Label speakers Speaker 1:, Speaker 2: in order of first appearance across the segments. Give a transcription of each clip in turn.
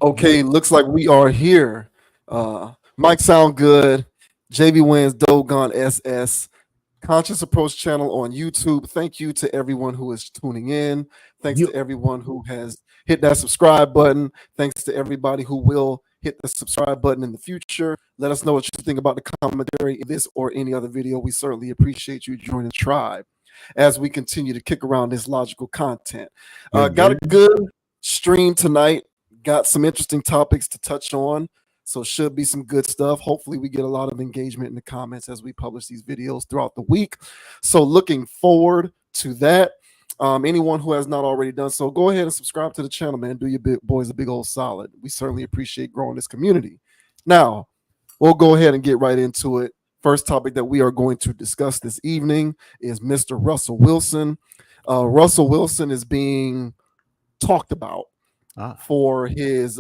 Speaker 1: Okay, looks like we are here. Mic sound good. JV wins Dogon SS. Conscious Approach channel on YouTube. Thank you to everyone who is tuning in. Thanks to everyone who has hit that subscribe button. Thanks to everybody who will hit the subscribe button in the future. Let us know what you think about the commentary in this or any other video. We certainly appreciate you joining the tribe as we continue to kick around this logical content. Got a good stream tonight. Got some interesting topics to touch on. So should be some good stuff. Hopefully we get a lot of engagement in the comments as we publish these videos throughout the week. So looking forward to that. Anyone who has not already done so, go ahead and subscribe to the channel, man. Do your boys a big old solid. We certainly appreciate growing this community. Now, we'll go ahead and get right into it. First topic that we are going to discuss this evening is Mr. Russel Willson. Russel Willson is being talked about for his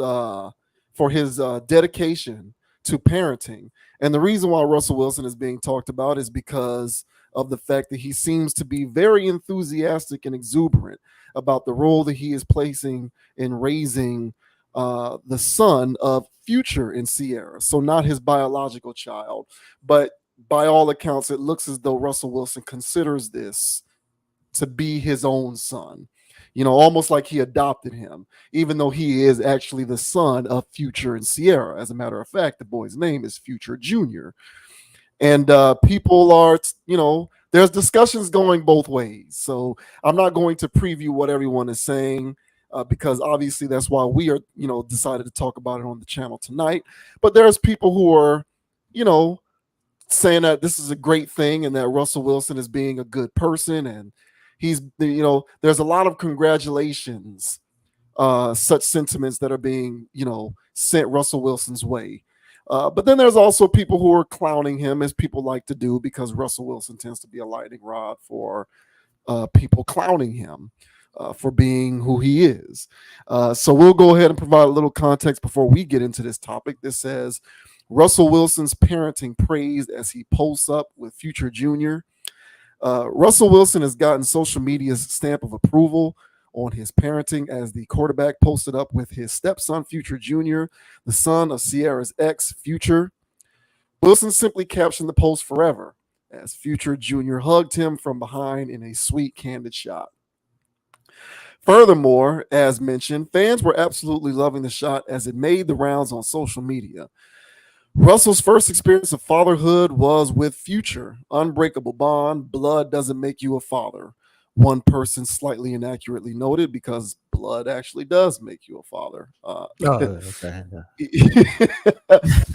Speaker 1: dedication to parenting. And the reason why Russel Willson is being talked about is because of the fact that he seems to be very enthusiastic and exuberant about the role that he is placing in raising the son of Future and Ciara. So not his biological child, but by all accounts, it looks as though Russel Willson considers this to be his own son. You know, almost like he adopted him, even though he is actually the son of Future and Ciara. As a matter of fact, the boy's name is Future Jr. And people are, you know, there's discussions going both ways. So I'm not going to preview what everyone is saying because obviously that's why we are, you know, decided to talk about it on the channel tonight. But there's people who are, you know, saying that this is a great thing and that Russel Willson is being a good person, and he's, you know, there's a lot of congratulations, such sentiments that are being, you know, sent Russel Wilson's way. But then there's also people who are clowning him, as people like to do, because Russel Willson tends to be a lightning rod for people clowning him for being who he is. So we'll go ahead and provide a little context before we get into this topic. This says, Russel Wilson's parenting praised as he posts up with Future Jr. Russel Willson has gotten social media's stamp of approval on his parenting as the quarterback posted up with his stepson, Future Jr., the son of Ciara's ex, Future. Willson simply captioned the post forever as Future Jr. hugged him from behind in a sweet, candid shot. Furthermore, as mentioned, fans were absolutely loving the shot as it made the rounds on social media. Russell's first experience of fatherhood was with Future. Unbreakable bond. Blood doesn't make you a father. One person slightly inaccurately noted, because blood actually does make you a father.
Speaker 2: Okay.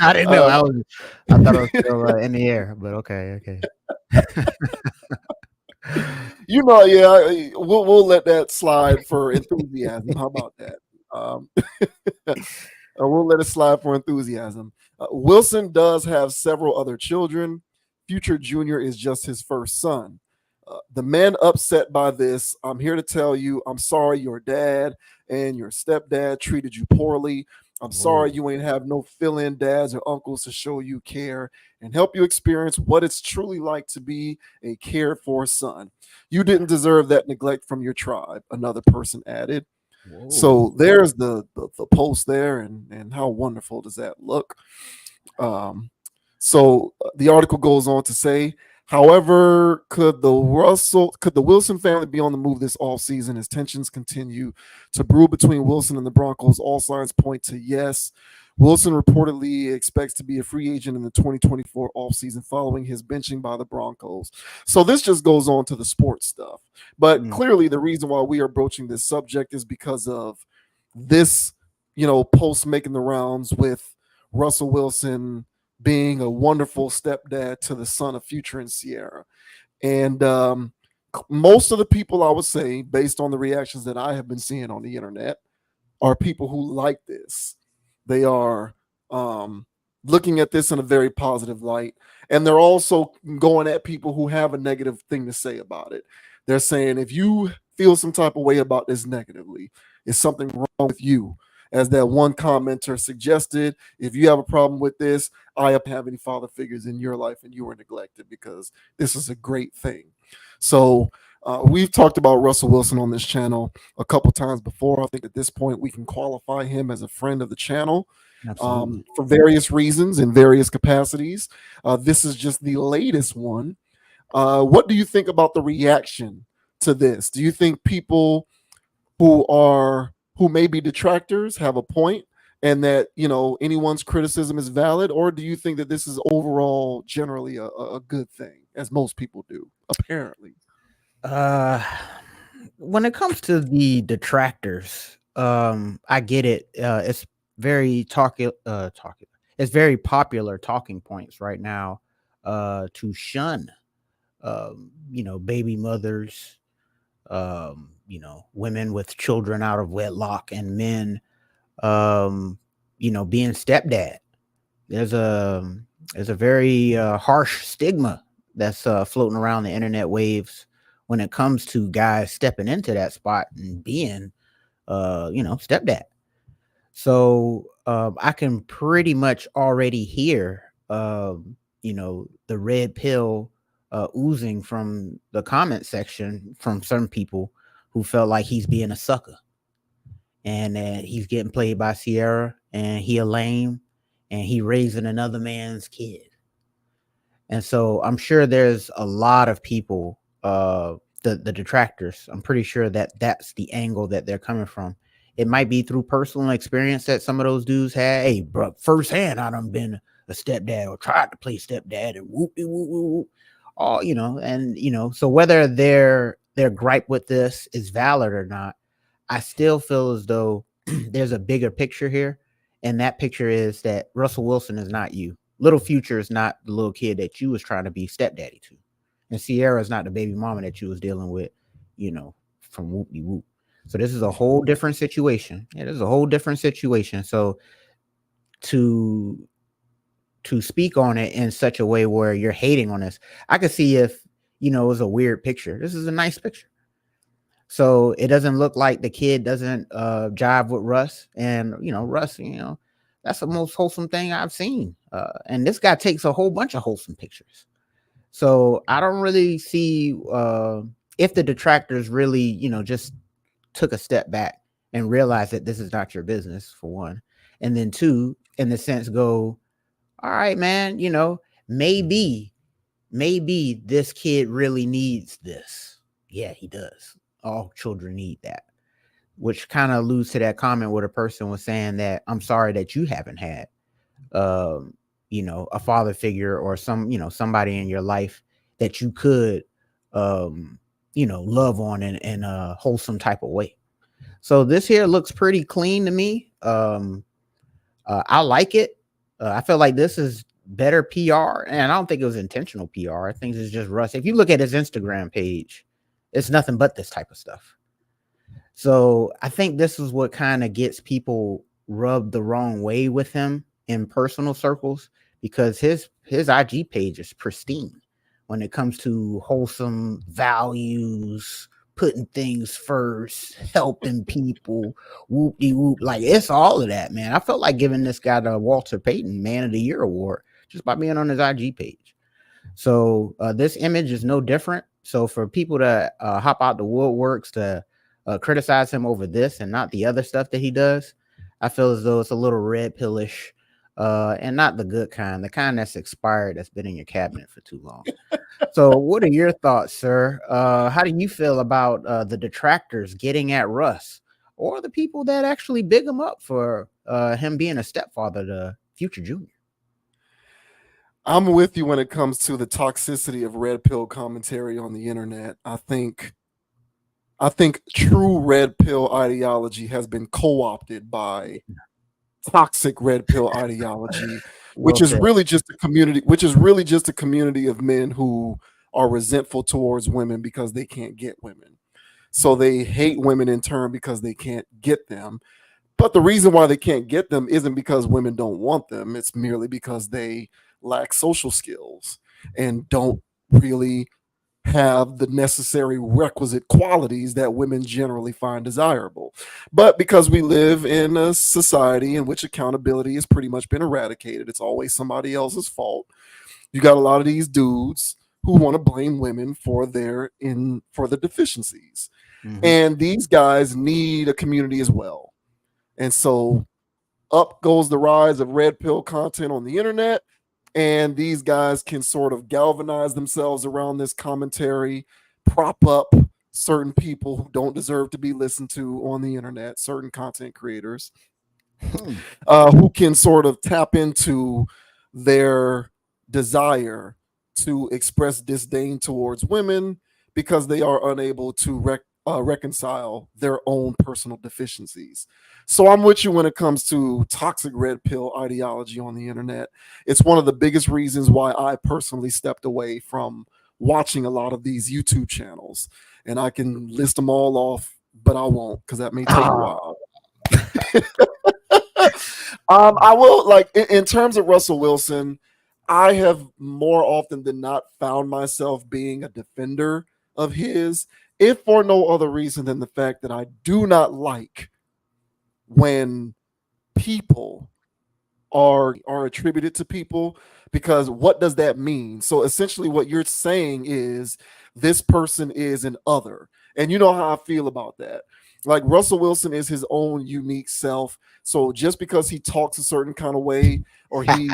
Speaker 2: I didn't know. I thought it was still in the air, but okay.
Speaker 1: You know, yeah, we'll let that slide for enthusiasm. How about that? We'll let it slide for enthusiasm. Willson does have several other children. Future Jr. is just his first son. The men upset by this, I'm here to tell you, I'm sorry your dad and your stepdad treated you poorly. I'm sorry you ain't have no fill-in dads or uncles to show you care and help you experience what it's truly like to be a cared-for son. You didn't deserve that neglect from your tribe, another person added. Whoa. So there's the post there, and how wonderful does that look? So the article goes on to say, however, could the Willson family be on the move this offseason as tensions continue to brew between Willson and the Broncos? All signs point to yes. Willson reportedly expects to be a free agent in the 2024 offseason following his benching by the Broncos. So this just goes on to the sports stuff. But clearly the reason why we are broaching this subject is because of this, you know, post making the rounds with Russel Willson being a wonderful stepdad to the son of Future and Ciara. And most of the people, I would say, based on the reactions that I have been seeing on the internet, are people who like this. They are looking at this in a very positive light. And they're also going at people who have a negative thing to say about it. They're saying, if you feel some type of way about this negatively, is something wrong with you? As that one commenter suggested, if you have a problem with this, I don't have any father figures in your life and you were neglected, because this is a great thing. So We've talked about Russell Willson on this channel a couple times before. I think at this point we can qualify him as a friend of the channel
Speaker 2: Absolutely.
Speaker 1: for various reasons in various capacities. This is just the latest one. What do you think about the reaction to this? Do you think people who may be detractors have a point, and that anyone's criticism is valid, or do you think that this is overall generally a good thing, as most people do, apparently?
Speaker 2: Uh, when it comes to the detractors, I get it. It's very it's very popular talking points right now, to shun, baby mothers, women with children out of wedlock, and men, being stepdad. There's a very harsh stigma that's floating around the internet waves when it comes to guys stepping into that spot and being, stepdad. So I can pretty much already hear, the red pill oozing from the comment section from some people who felt like he's being a sucker, and that he's getting played by Ciara, and he a lame, and he raising another man's kid. And so I'm sure there's a lot of people, the detractors. I'm pretty sure that that's the angle that they're coming from. It might be through personal experience that some of those dudes had. Hey, bro, firsthand, I done been a stepdad or tried to play stepdad and whoop whoop whoop whoop. All and so whether their gripe with this is valid or not, I still feel as though there's a bigger picture here, and that picture is that Russell Willson is not you. Little Future is not the little kid that you was trying to be stepdaddy to, and Ciara is not the baby mama that you was dealing with, from whoop de whoop. So this is a whole different situation. It is a whole different situation. So to speak on it in such a way where you're hating on this, I could see if it was a weird picture. This is a nice picture. So it doesn't look like the kid doesn't jive with Russ, and Russ, that's the most wholesome thing I've seen. And this guy takes a whole bunch of wholesome pictures. So I don't really see if the detractors really, just took a step back and realized that this is not your business, for one, and then two, in the sense, go, all right, man, maybe this kid really needs this. Yeah, he does. All children need that, which kind of alludes to that comment where the person was saying that, I'm sorry that you haven't had, a father figure or somebody in your life that you could, love on in a wholesome type of way. So this here looks pretty clean to me. I like it. I feel like this is better PR, and I don't think it was intentional PR. I think it's just Russ. If you look at his Instagram page, it's nothing but this type of stuff. So I think this is what kind of gets people rubbed the wrong way with him in personal circles, because his IG page is pristine when it comes to wholesome values, putting things first, helping people, whoop de whoop. Like, it's all of that, man. I felt like giving this guy the Walter Payton Man of the Year award just by being on his IG page. So this image is no different. So for people to hop out the woodworks to criticize him over this and not the other stuff that he does, I feel as though it's a little red pillish, and not the good kind, the kind that's expired, that's been in your cabinet for too long. So what are your thoughts, sir? How do you feel about the detractors getting at Russ, or the people that actually big him up for him being a stepfather to Future Jr.?
Speaker 1: I'm with you when it comes to the toxicity of red pill commentary on the internet. I think true red pill ideology has been co-opted by toxic red pill ideology, which is really just a community of men who are resentful towards women because they can't get women. So they hate women in turn because they can't get them. But the reason why they can't get them isn't because women don't want them. It's merely because they lack social skills and don't really have the necessary requisite qualities that women generally find desirable. But because we live in a society in which accountability has pretty much been eradicated, it's always somebody else's fault. You got a lot of these dudes who want to blame women for the deficiencies.
Speaker 2: Mhm.
Speaker 1: And these guys need a community as well. And so up goes the rise of red pill content on the internet. And these guys can sort of galvanize themselves around this commentary, prop up certain people who don't deserve to be listened to on the internet, certain content creators,
Speaker 2: Hmm.
Speaker 1: who can sort of tap into their desire to express disdain towards women because they are unable to reconcile their own personal deficiencies. So I'm with you when it comes to toxic red pill ideology on the internet. It's one of the biggest reasons why I personally stepped away from watching a lot of these YouTube channels. And I can list them all off, but I won't because that may take a
Speaker 2: Ah.
Speaker 1: while. I will like in terms of Russell Wilson, I have more often than not found myself being a defender of his, if for no other reason than the fact that I do not like when people are attributed to people, because what does that mean? So essentially what you're saying is this person is an other. And you know how I feel about that. Like Russell Wilson is his own unique self. So just because he talks a certain kind of way, or he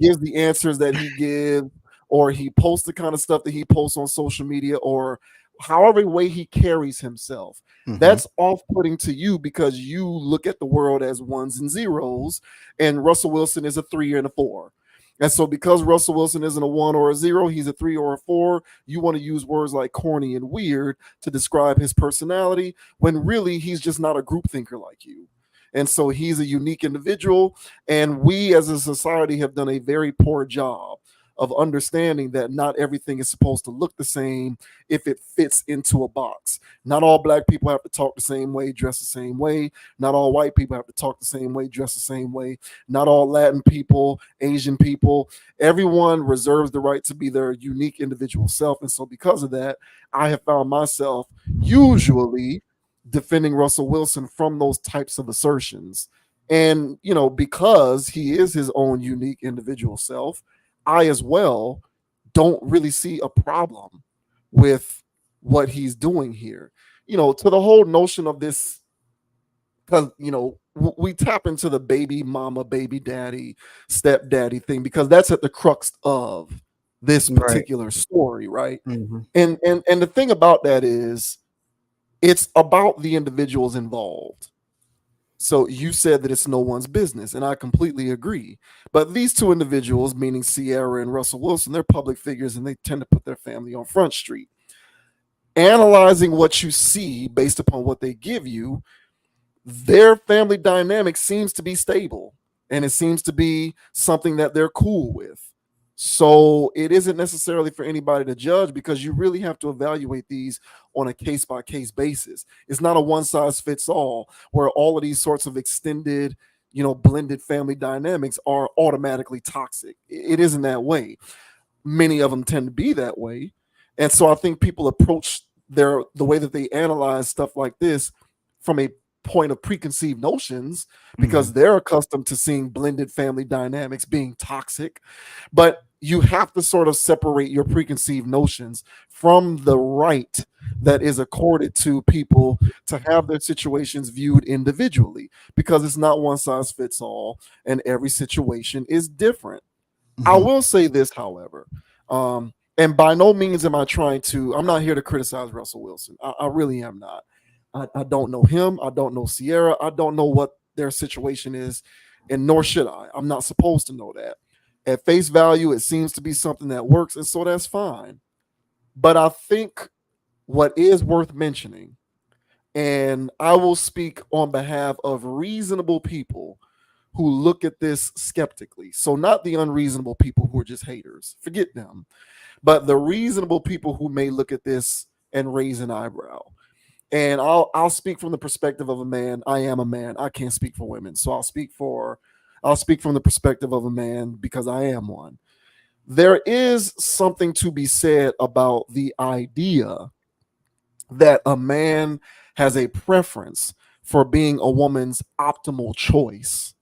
Speaker 1: gives the answers that he gives, or he posts the kind of stuff that he posts on social media, or however way he carries himself,
Speaker 2: Mhm.
Speaker 1: that's off-putting to you because you look at the world as ones and zeros, and Russell Wilson is a 3 and a 4. And so, because Russell Wilson isn't a 1 or a 0, he's a 3 or a 4, you want to use words like corny and weird to describe his personality when really he's just not a group thinker like you. And so, he's a unique individual. And we as a society have done a very poor job of understanding that not everything is supposed to look the same if it fits into a box. Not all black people have to talk the same way, dress the same way. Not all white people have to talk the same way, dress the same way. Not all Latin people, Asian people. Everyone reserves the right to be their unique individual self. And so, because of that, I have found myself usually defending Russell Wilson from those types of assertions. And, because he is his own unique individual self, I as well don't really see a problem with what he's doing here. To the whole notion of this, because we tap into the baby mama, baby daddy, stepdaddy thing because that's at the crux of this
Speaker 2: Right.
Speaker 1: particular story, right?
Speaker 2: Mhm.
Speaker 1: And the thing about that is it's about the individuals involved. So you said that it's no one's business, and I completely agree. But these two individuals, meaning Ciara and Russell Wilson, they're public figures and they tend to put their family on Front Street. Analyzing what you see based upon what they give you, their family dynamic seems to be stable and it seems to be something that they're cool with. So it isn't necessarily for anybody to judge because you really have to evaluate these on a case by case basis. It's not a one size fits all where all of these sorts of extended, blended family dynamics are automatically toxic. It isn't that way. Many of them tend to be that way. And so I think people approach the way that they analyze stuff like this from a point of preconceived notions because
Speaker 2: Mhm.
Speaker 1: they're accustomed to seeing blended family dynamics being toxic. But you have to sort of separate your preconceived notions from the right that is accorded to people to have their situations viewed individually because it's not one size fits all and every situation is different. I
Speaker 2: Mhm.
Speaker 1: will say this, however, and by no means am I I'm not here to criticize Russell Wilson. I really am not. I don't know him. I don't know Ciara. I don't know what their situation is, and nor should I. I'm not supposed to know that. At face value, it seems to be something that works, and so that's fine. But I think what is worth mentioning, and I will speak on behalf of reasonable people who look at this skeptically. So, not the unreasonable people who are just haters, forget them, but the reasonable people who may look at this and raise an eyebrow. And I'll speak from the perspective of a man. I am a man. I can't speak for women. So I'll speak from the perspective of a man because I am one. There is something to be said about the idea that a man has a preference for being a woman's optimal choice.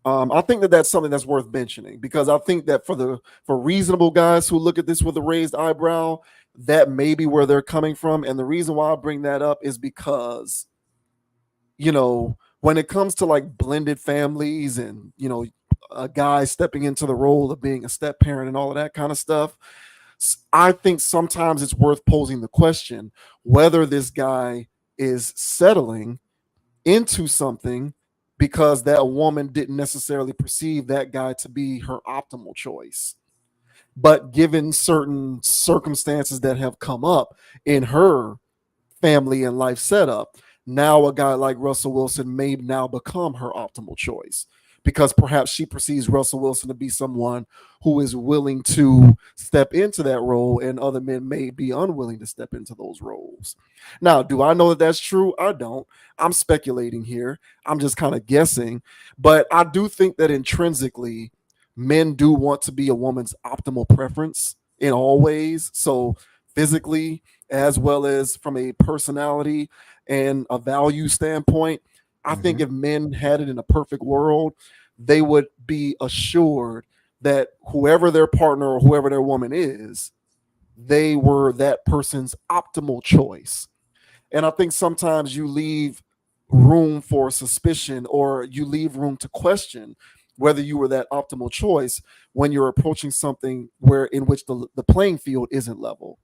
Speaker 1: I think that that's something that's worth mentioning because I think that for reasonable guys who look at this with a raised eyebrow, that may be where they're coming from. And the reason why I bring that up is because, when it comes to like blended families and, a guy stepping into the role of being a step parent and all of that kind of stuff, I think sometimes it's worth posing the question whether this guy is settling into something because that woman didn't necessarily perceive that guy to be her optimal choice. But given certain circumstances that have come up in her family and life setup, now a guy like Russell Wilson may now become her optimal choice because perhaps she perceives Russell Wilson to be someone who is willing to step into that role, and other men may be unwilling to step into those roles. Now, do I know that that's true? I don't. I'm speculating here. I'm just kind of guessing. But I do think that intrinsically, men do want to be a woman's optimal preference in all ways. So, physically, as well as from a personality and a value standpoint, I think if men had it in a perfect world, they would be assured that whoever their partner or whoever their woman is, they were that person's optimal choice. And I think sometimes you leave room for suspicion or you leave room to question whether you were that optimal choice when you're approaching something where in which the playing field isn't level.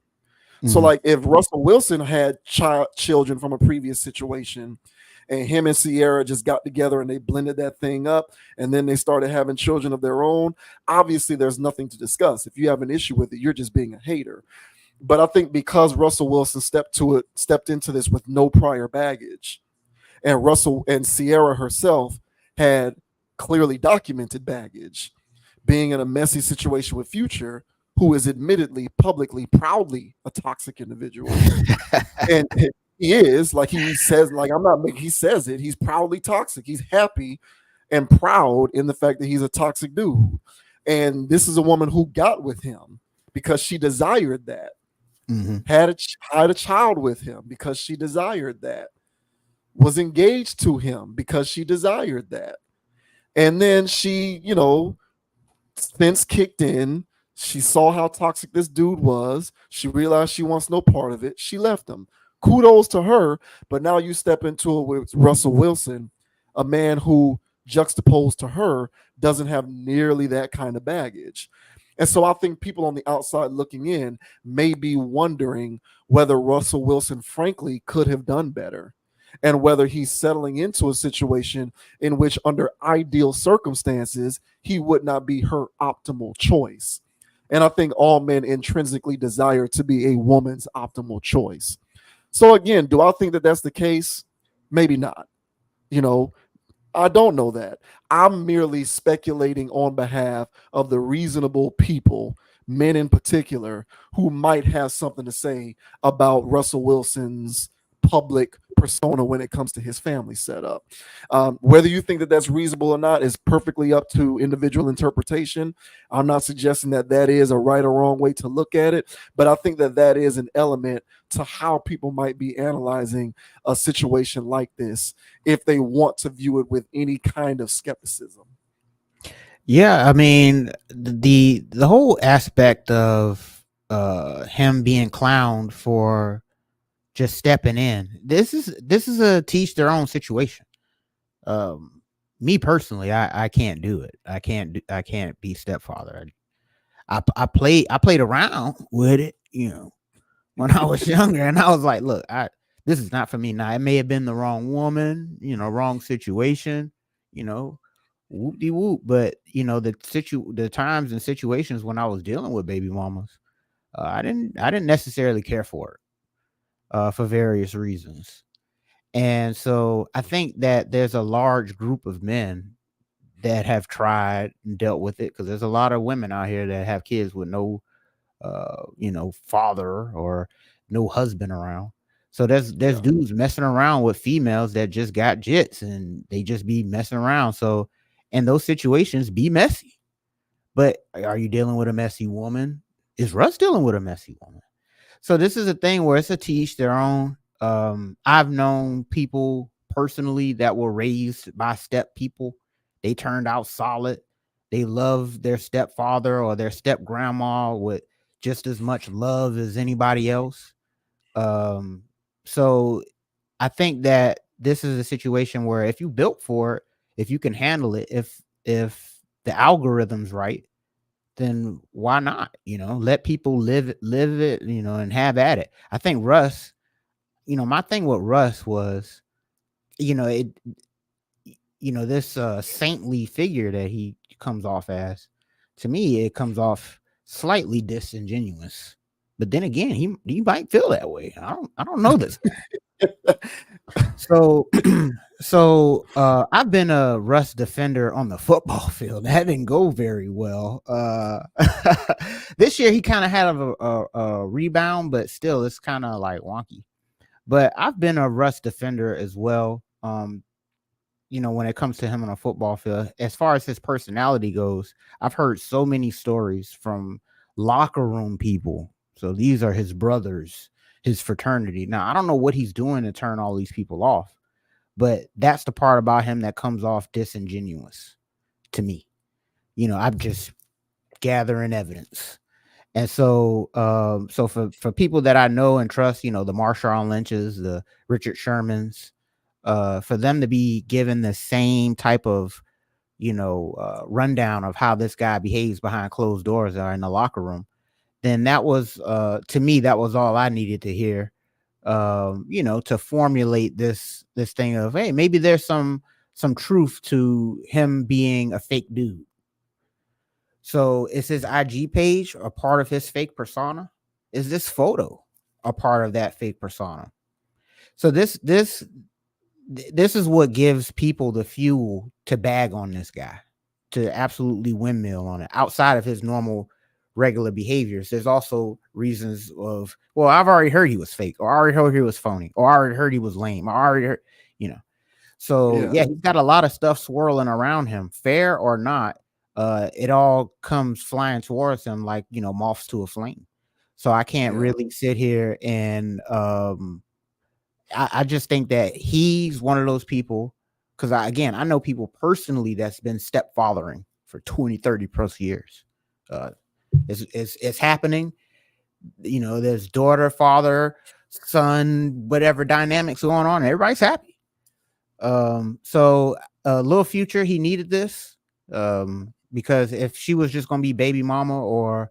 Speaker 1: So, like, if Russell Wilson had children from a previous situation, and him and Ciara just got together and they blended that thing up, and then they started having children of their own, obviously there's nothing to discuss. If you have an issue with it, you're just being a hater. But I think because Russell Wilson stepped into this with no prior baggage, and Russell and Ciara herself had clearly documented baggage, being in a messy situation with Future, who is admittedly, publicly, proudly a toxic individual. And he is, like he says, like I'm not making, he says it, he's proudly toxic. He's happy and proud in the fact that he's a toxic dude. And this is a woman who got with him because she desired that, had a child with him because she desired that, was engaged to him because she desired that. And then she, since kicked in, she saw how toxic this dude was. She realized she wants no part of it. She left him. Kudos to her. But now you step into it with Russell Wilson, a man who, juxtaposed to her, doesn't have nearly that kind of baggage. And so I think people on the outside looking in may be wondering whether Russell Wilson, frankly, could have done better, and whether he's settling into a situation in which, under ideal circumstances, he would not be her optimal choice. And I think all men intrinsically desire to be a woman's optimal choice. So, again, do I think that that's the case? Maybe not. You know, I don't know that. I'm merely speculating on behalf of the reasonable people, men in particular, who might have something to say about Russell Wilson's public persona when it comes to his family setup. Whether you think that that's reasonable or not is perfectly up to individual interpretation. I'm not suggesting that that is a right or wrong way to look at it, but I think that that is an element to how people might be analyzing a situation like this if they want to view it with any kind of skepticism.
Speaker 2: Yeah, I mean the whole aspect of him being clowned for just stepping in. This is a teach their own situation. Me personally, I can't do it. I can't be stepfather. I played around with it, when I was younger, and I was like, look, this is not for me. Now it may have been the wrong woman, wrong situation, whoop de whoop. But the times and situations when I was dealing with baby mamas, I didn't necessarily care for it for various reasons. And so I think that there's a large group of men that have tried and dealt with it, because there's a lot of women out here that have kids with no father or no husband around. So there's dudes messing around with females that just got jits, and they just be messing around. So in those situations, be messy. But are you dealing with a messy woman? Is Russ dealing with a messy woman? So this is a thing where it's a teach their own. I've known people personally that were raised by step people They turned out solid. They love their stepfather or their step grandma with just as much love as anybody else. Um, so I think that this is a situation where if you built for it, if you can handle it, if the algorithm's right, then why not? Let people live it, and have at it. I think Russ, my thing with Russ was, it, this saintly figure that he comes off as, to me, it comes off slightly disingenuous. But then again, he might feel that way. I don't know this guy. So I've been a Russ defender on the football field. That didn't go very well. This year he kind of had a rebound, but still it's kind of like wonky. But I've been a Russ defender as well. When it comes to him on a football field, as far as his personality goes, I've heard so many stories from locker room people. So these are his brothers, his fraternity. Now, I don't know what he's doing to turn all these people off, but that's the part about him that comes off disingenuous to me. I'm just gathering evidence. And so, for people that I know and trust, the Marshawn Lynch's, the Richard Shermans, for them to be given the same type of, rundown of how this guy behaves behind closed doors or in the locker room, then that was, to me, that was all I needed to hear, to formulate this thing of, hey, maybe there's some truth to him being a fake dude. So is his IG page a part of his fake persona? Is this photo a part of that fake persona? So this is what gives people the fuel to bag on this guy, to absolutely windmill on it. Outside of his normal regular behaviors, there's also reasons of, well, I've already heard he was fake, or I already heard he was phony, or I already heard he was lame, or I already heard, So yeah, he's got a lot of stuff swirling around him, fair or not. It all comes flying towards him like, moths to a flame. So I can't really sit here and I just think that he's one of those people, because I know people personally that's been stepfathering for 20, 30 plus years. It's happening. There's daughter, father, son, whatever dynamics going on. Everybody's happy. So Lil Future, he needed this. Because if she was just going to be baby mama or,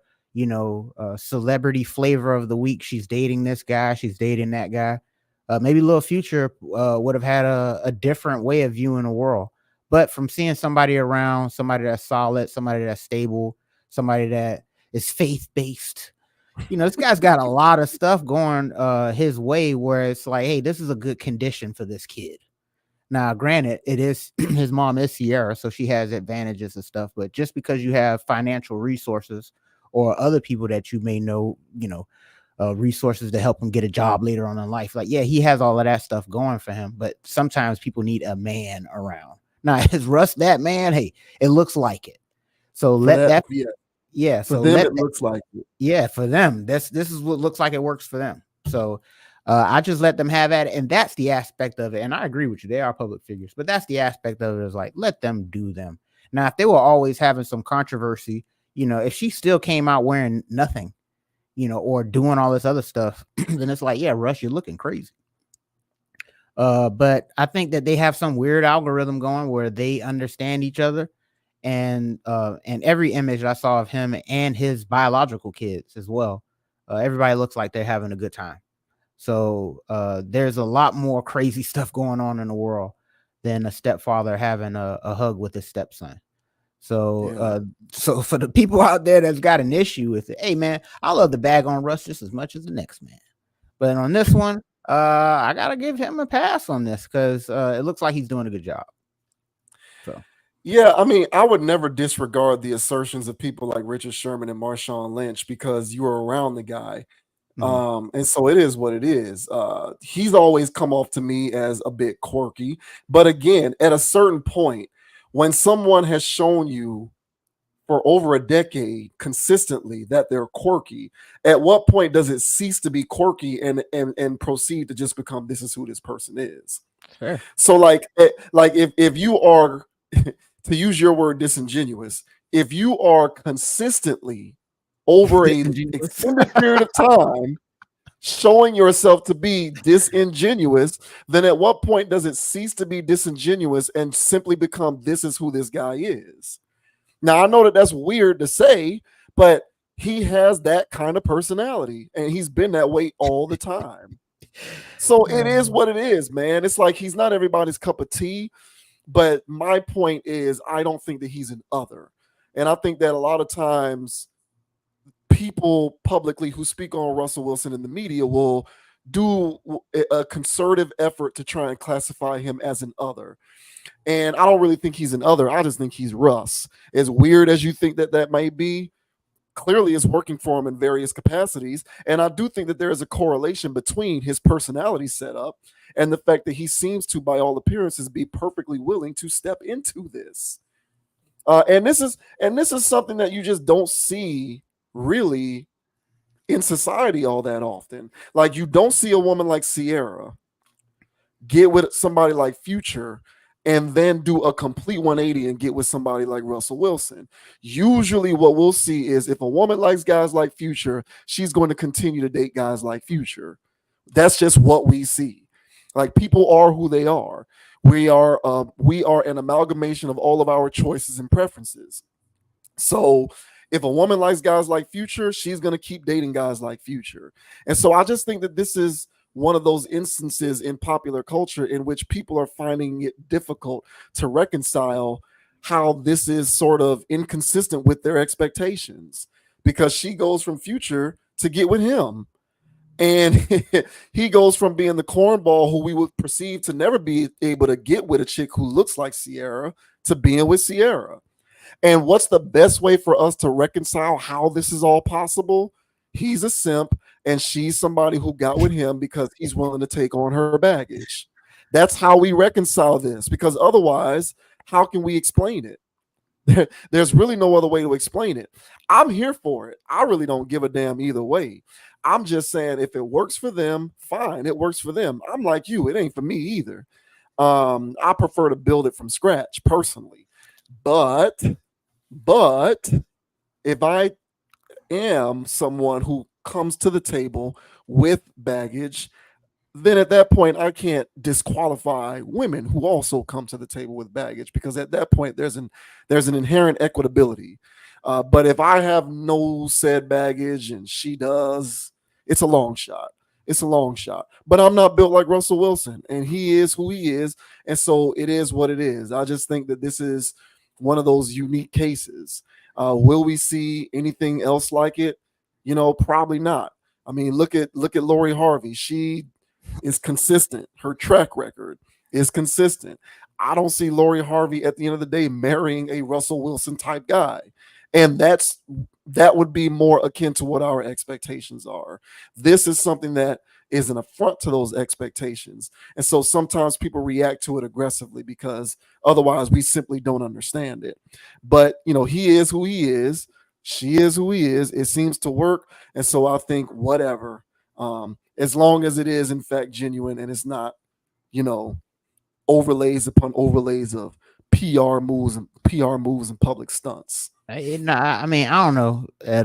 Speaker 2: celebrity flavor of the week, she's dating this guy, she's dating that guy. Maybe Lil Future would have had a different way of viewing the world. But from seeing somebody around, somebody that's solid, somebody that's stable, somebody that is faith-based, this guy's got a lot of stuff going his way where it's like, hey, this is a good condition for this kid. Now, granted, it is his mom is Ciara, so she has advantages and stuff. But just because you have financial resources or other people that you may know, resources to help him get a job later on in life, like, yeah, he has all of that stuff going for him. But sometimes people need a man around. Now, is Russ that man? Hey, it looks like it. So
Speaker 1: for
Speaker 2: let that,
Speaker 1: yeah.
Speaker 2: So
Speaker 1: for them, it looks like it.
Speaker 2: Yeah, for them, this is what looks like it works for them. So I just let them have at it. And that's the aspect of it. And I agree with you. They are public figures, but that's the aspect of it, is like, let them do them. Now, if they were always having some controversy, if she still came out wearing nothing, or doing all this other stuff, then it's like, yeah, Russ, you're looking crazy. But I think that they have some weird algorithm going where they understand each other. And every image I saw of him and his biological kids as well, everybody looks like they're having a good time. So there's a lot more crazy stuff going on in the world than a stepfather having a hug with his stepson. So so for the people out there that's got an issue with it, hey man, I love the bag on Russ just as much as the next man. But on this one, I gotta give him a pass on this because it looks like he's doing a good job. So
Speaker 1: yeah, I mean, I would never disregard the assertions of people like Richard Sherman and Marshawn Lynch because you were around the guy. And so it is what it is. He's always come off to me as a bit quirky. But again, at a certain point, when someone has shown you for over a decade consistently that they're quirky, at what point does it cease to be quirky and proceed to just become, this is who this person is?
Speaker 2: fair.
Speaker 1: So like if you are to use your word, disingenuous, if you are consistently over a
Speaker 2: Disingenuous.
Speaker 1: extended period of time showing yourself to be disingenuous, then at what point does it cease to be disingenuous and simply become this is who this guy is? Now, I know that that's weird to say, but he has that kind of personality and he's been that way all the time. So it is what it is, man. It's like he's not everybody's cup of tea. But my point is, I don't think that he's an other. And I think that a lot of times people publicly who speak on Russell Wilson in the media will do a concerted effort to try and classify him as an other. And I don't really think he's an other. I just think he's Russ. As weird as you think that that may be, clearly is working for him in various capacities. And I do think that there is a correlation between his personality setup and the fact that he seems to, by all appearances, be perfectly willing to step into this. And this is something that you just don't see really in society all that often. Like you don't see a woman like Ciara get with somebody like Future and then do a complete 180 and get with somebody like Russell Wilson. Usually what we'll see is if a woman likes guys like Future, she's going to continue to date guys like Future. That's just what we see. Like people are who they are. We are an amalgamation of all of our choices and preferences. So if a woman likes guys like Future, she's going to keep dating guys like Future. And so I just think that this is one of those instances in popular culture in which people are finding it difficult to reconcile how this is sort of inconsistent with their expectations because she goes from Future to get with him. And he goes from being the cornball who we would perceive to never be able to get with a chick who looks like Ciara to being with Ciara. And what's the best way for us to reconcile how this is all possible? He's a simp and she's somebody who got with him because he's willing to take on her baggage. That's how we reconcile this, because otherwise, how can we explain it? There's really no other way to explain it. I'm here for it. I really don't give a damn either way. I'm just saying if it works for them, fine, it works for them. I'm like you, it ain't for me either. I prefer to build it from scratch personally. But if I am someone who comes to the table with baggage, then at that point I can't disqualify women who also come to the table with baggage, because at that point there's an inherent equitability. But if I have no said baggage and she does, it's a long shot. It's a long shot. But I'm not built like Russell Wilson, and he is who he is, and so it is what it is. I just think that this is one of those unique cases. Will we see anything else like it? Probably not. I mean, look at Lori Harvey. She is consistent. Her track record is consistent. I don't see Lori Harvey at the end of the day marrying a Russell Wilson type guy. And that would be more akin to what our expectations are. This is something that is an affront to those expectations. And so sometimes people react to it aggressively because otherwise we simply don't understand it. But, he is who he is. She is who he is. It seems to work. And so I think whatever, as long as it is in fact genuine and it's not, overlays upon overlays of PR moves and public stunts.
Speaker 2: I mean, I don't know. I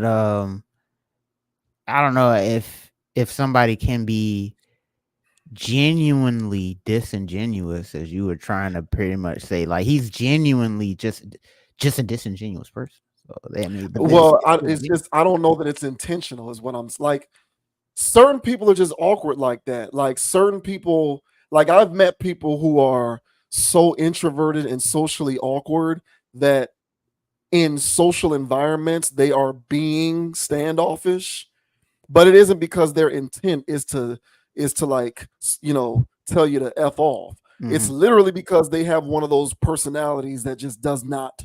Speaker 2: don't know if somebody can be genuinely disingenuous, as you were trying to pretty much say. Like he's genuinely just a disingenuous person. So
Speaker 1: it's just I don't know that it's intentional. Is what I'm like. Certain people are just awkward like that. Like certain people, like I've met people who are so introverted and socially awkward that in social environments they are being standoffish, but it isn't because their intent is to like tell you to F off. Mm-hmm. It's literally because they have one of those personalities that just does not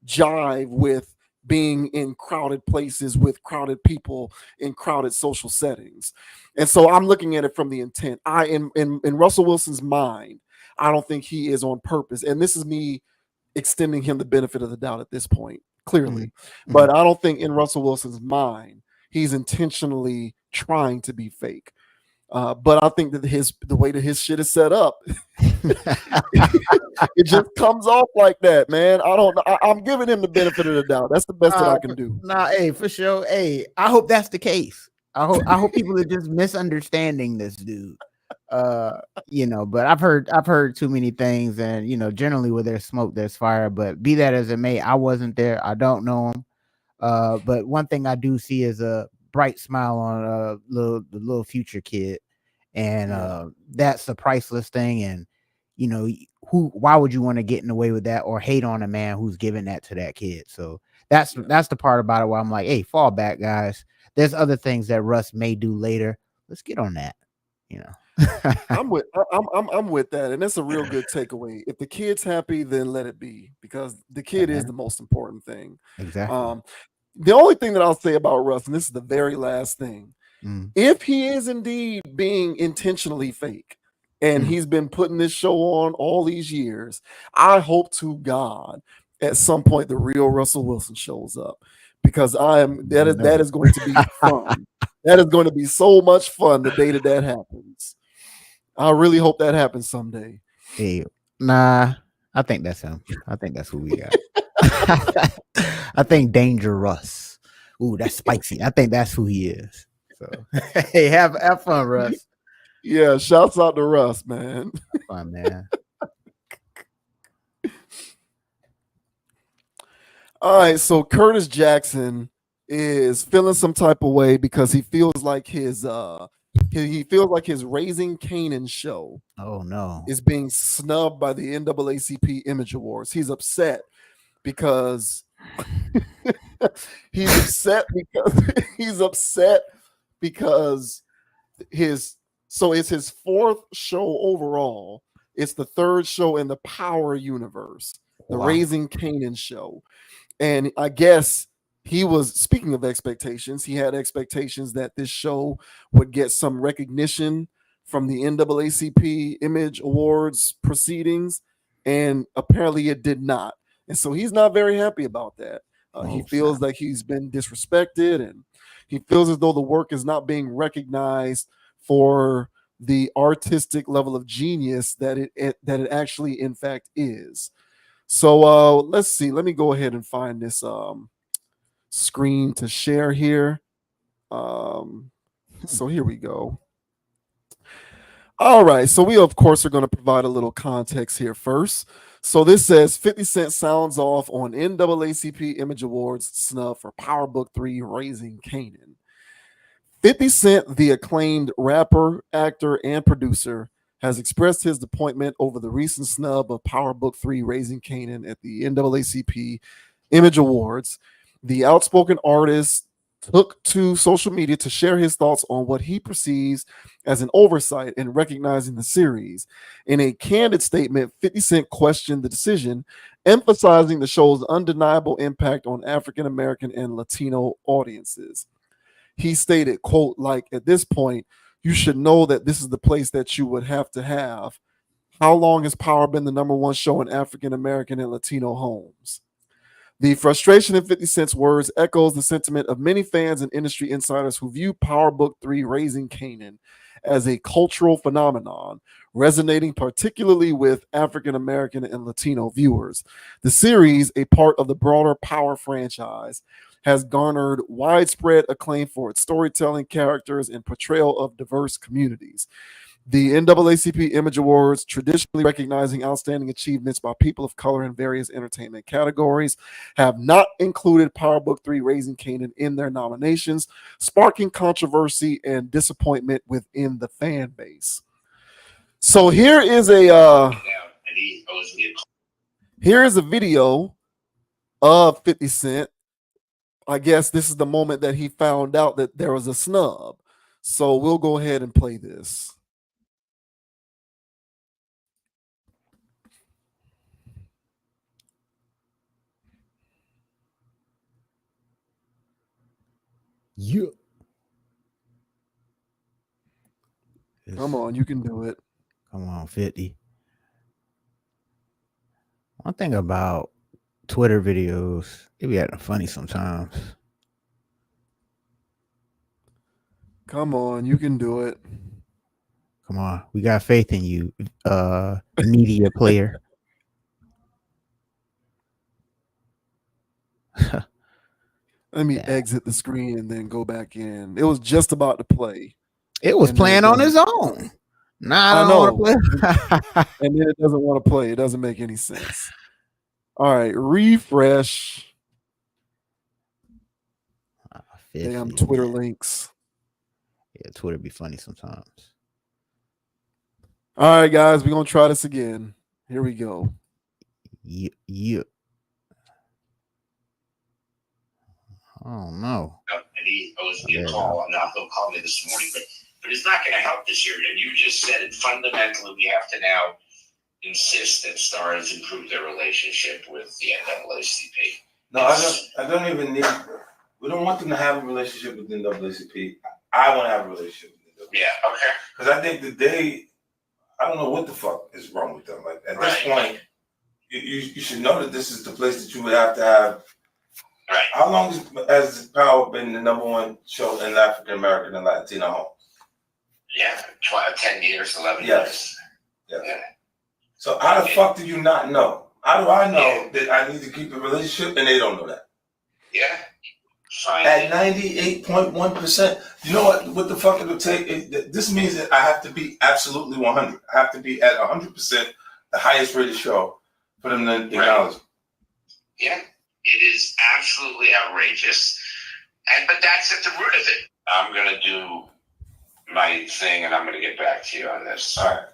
Speaker 1: jive with being in crowded places with crowded people in crowded social settings. And so I'm looking at it from the intent. In Russell Wilson's mind, I don't think he is on purpose, and this is me extending him the benefit of the doubt at this point, clearly. Mm-hmm. But I don't think in Russell Wilson's mind he's intentionally trying to be fake. But I think that the way that his shit is set up, it just comes off like that, man. I don't know. I'm giving him the benefit of the doubt. That's the best that I can do.
Speaker 2: Nah, hey, for sure. Hey, I hope that's the case. I hope people are just misunderstanding this dude. But I've heard too many things, and generally where there's smoke, there's fire. But be that as it may, I wasn't there. I don't know him. But one thing I do see is a bright smile on the little future kid, and that's the priceless thing. And why would you want to get in the way with that or hate on a man who's giving that to that kid? So that's the part about it where I'm like, hey, fall back, guys. There's other things that Russ may do later. Let's get on that.
Speaker 1: I'm with that, and that's a real good takeaway. If the kid's happy, then let it be, because the kid is the most important thing.
Speaker 2: Exactly.
Speaker 1: The only thing that I'll say about Russ, and this is the very last thing, if he is indeed being intentionally fake, and he's been putting this show on all these years, I hope to God at some point the real Russell Willson shows up, because that is going to be fun. That is going to be so much fun the day that happens. I really hope that happens someday.
Speaker 2: Hey, nah, I think that's him. I think that's who we got. I think Danger Russ. Ooh, that's spicy. I think that's who he is. So hey, have fun, Russ.
Speaker 1: Yeah, shouts out to Russ, man.
Speaker 2: Have fun, man.
Speaker 1: All right, so Curtis Jackson is feeling some type of way because he feels like his Raising Kanan show is being snubbed by the NAACP Image Awards. He's upset because it's his fourth show overall. It's the third show in the Power universe, the Raising Kanan show. And I guess he was, speaking of expectations, he had expectations that this show would get some recognition from the NAACP Image Awards proceedings, and apparently it did not. And so he's not very happy about that. He feels like he's been disrespected, and he feels as though the work is not being recognized for the artistic level of genius that it actually in fact is. So let's see. Let me go ahead and find this screen to share here. So here we go. All right. So we, of course, are going to provide a little context here first. So this says 50 Cent sounds off on NAACP Image Awards snub for Power Book 3 Raising Kanan. 50 Cent, the acclaimed rapper, actor, and producer, has expressed his disappointment over the recent snub of Power Book 3 Raising Kanan at the NAACP Image Awards. The outspoken artist took to social media to share his thoughts on what he perceives as an oversight in recognizing the series. In a candid statement, 50 Cent questioned the decision, emphasizing the show's undeniable impact on African American and Latino audiences. He stated, quote, like, at this point, you should know that this is the place that you would have to have. How long has Power been the number one show in African American and Latino homes? The frustration in 50 Cent's words echoes the sentiment of many fans and industry insiders who view Power Book 3 Raising Kanan as a cultural phenomenon, resonating particularly with African American and Latino viewers. The series, a part of the broader Power franchise, has garnered widespread acclaim for its storytelling, characters, and portrayal of diverse communities. The NAACP Image Awards, traditionally recognizing outstanding achievements by people of color in various entertainment categories, have not included Power Book 3 Raising Kanan in their nominations, sparking controversy and disappointment within the fan base. So here is a video of 50 Cent. I guess this is the moment that he found out that there was a snub. So we'll go ahead and play this.
Speaker 2: Yeah.
Speaker 1: Come on, you can do it.
Speaker 2: Come on, 50. One thing about Twitter videos, they be acting funny sometimes.
Speaker 1: Come on, you can do it.
Speaker 2: Come on, we got faith in you, media player.
Speaker 1: Let me
Speaker 2: Yeah.
Speaker 1: exit the screen and then go back in. It was just about to play.
Speaker 2: It was
Speaker 1: And then it
Speaker 2: playing on
Speaker 1: doesn't.
Speaker 2: his own. Nah, I
Speaker 1: I
Speaker 2: don't want
Speaker 1: know.
Speaker 2: to play.
Speaker 1: And then it doesn't want to play. It doesn't make any sense. All right, refresh. Damn Twitter links.
Speaker 2: Yeah, Twitter be funny sometimes.
Speaker 1: All right, guys, we're gonna try this again. Here we go.
Speaker 2: Yeah. Oh no.
Speaker 3: And he owes me a call. Now he'll call me this morning, but it's not going to help this year. And you just said it. Fundamentally, we have to now insist that stars improve their relationship with the NAACP.
Speaker 4: No, I don't even need. We don't want them to have a relationship with the NAACP. I want to have a relationship with them.
Speaker 3: Yeah, okay.
Speaker 4: Because I think that I don't know what the fuck is wrong with them. Like at this point, you should know that this is the place that you would have to have.
Speaker 3: Right.
Speaker 4: How long has Power been the #1 show in African American and Latino homes?
Speaker 3: Yeah, 10 years, 11
Speaker 4: years.
Speaker 3: Yeah.
Speaker 4: So how the fuck do you not know? How do I know that I need to keep a relationship and they don't know that?
Speaker 3: Yeah. Fine.
Speaker 4: At 98.1%. You know what the fuck it'll take? This means that I have to be absolutely 100. I have to be at 100%, the highest rated show for them to acknowledge.
Speaker 3: Yeah. It is absolutely outrageous, but that's at the root of it. I'm gonna do my thing, and I'm gonna get back to you on this.
Speaker 4: All right,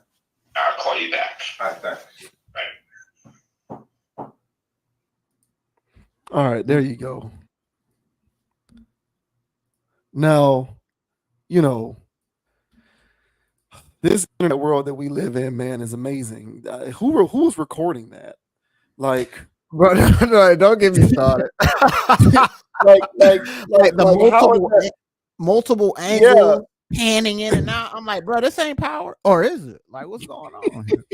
Speaker 3: I'll call you back.
Speaker 4: All right, thanks.
Speaker 3: Right.
Speaker 1: All right, there you go. Now, you know, this internet world that we live in, man, is amazing. Who was recording that? Like.
Speaker 2: Bro, no, don't get me started.
Speaker 1: like
Speaker 2: the multiple angles panning in and out. I'm like, bro, this ain't Power, or is it? Like, what's going on here?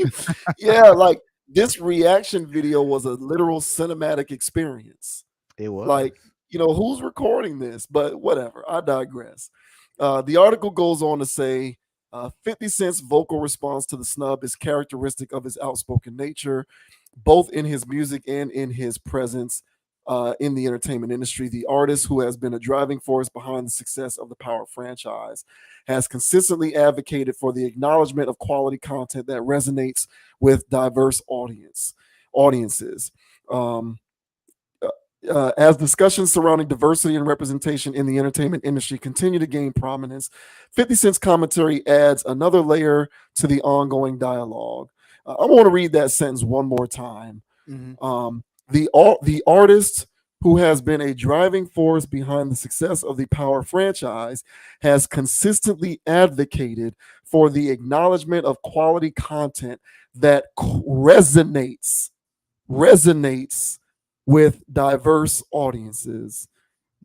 Speaker 1: Yeah, like this reaction video was a literal cinematic experience.
Speaker 2: It was
Speaker 1: like, who's recording this? But whatever. I digress. The article goes on to say 50 Cent's vocal response to the snub is characteristic of his outspoken nature, both in his music and in his presence in the entertainment industry. The artist, who has been a driving force behind the success of the Power franchise, has consistently advocated for the acknowledgement of quality content that resonates with diverse audiences. As discussions surrounding diversity and representation in the entertainment industry continue to gain prominence, 50 Cent's commentary adds another layer to the ongoing dialogue. I want to read that sentence one more time.
Speaker 2: Mm-hmm.
Speaker 1: The artist, who has been a driving force behind the success of the Power franchise, has consistently advocated for the acknowledgement of quality content that resonates with diverse audiences.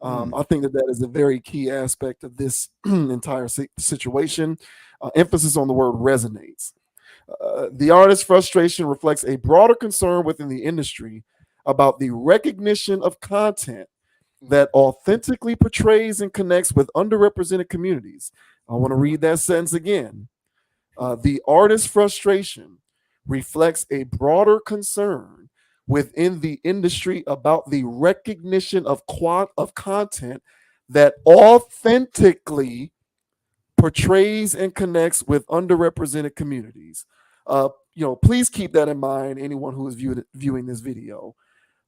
Speaker 1: I think that is a very key aspect of this entire situation. Emphasis on the word resonates. The artist's frustration reflects a broader concern within the industry about the recognition of content that authentically portrays and connects with underrepresented communities. I want to read that sentence again. The artist's frustration reflects a broader concern within the industry about the recognition of content that authentically portrays and connects with underrepresented communities. Please keep that in mind, anyone who is viewing this video.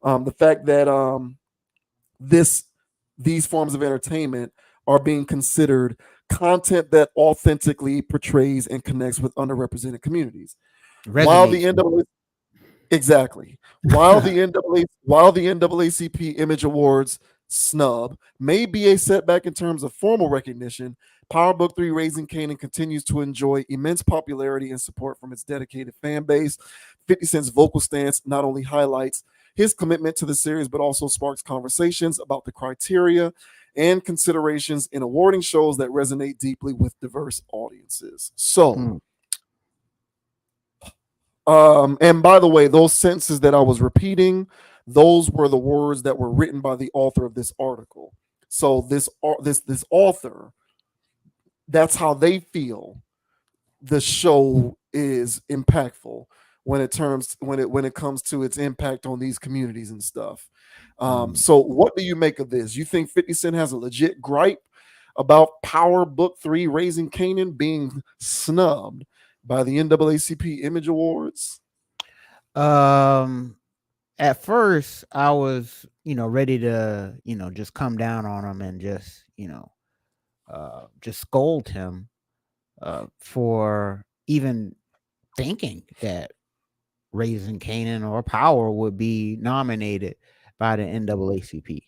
Speaker 1: The fact that these forms of entertainment are being considered content that authentically portrays and connects with underrepresented communities. While the NAACP Image Awards snub may be a setback in terms of formal recognition, Power Book 3 Raising Kanan continues to enjoy immense popularity and support from its dedicated fan base. 50 Cent's vocal stance not only highlights his commitment to the series, but also sparks conversations about the criteria and considerations in awarding shows that resonate deeply with diverse audiences. So, and by the way, those sentences that I was repeating, those were the words that were written by the author of this article. So this author, that's how they feel the show is impactful when it comes to its impact on these communities and stuff. So what do you make of this? You think 50 Cent has a legit gripe about Power Book 3 Raising Kanan being snubbed by the NAACP Image Awards?
Speaker 2: At first I was, ready to, just come down on him and just, just scold him for even thinking that Raising Kanan or Power would be nominated by the NAACP.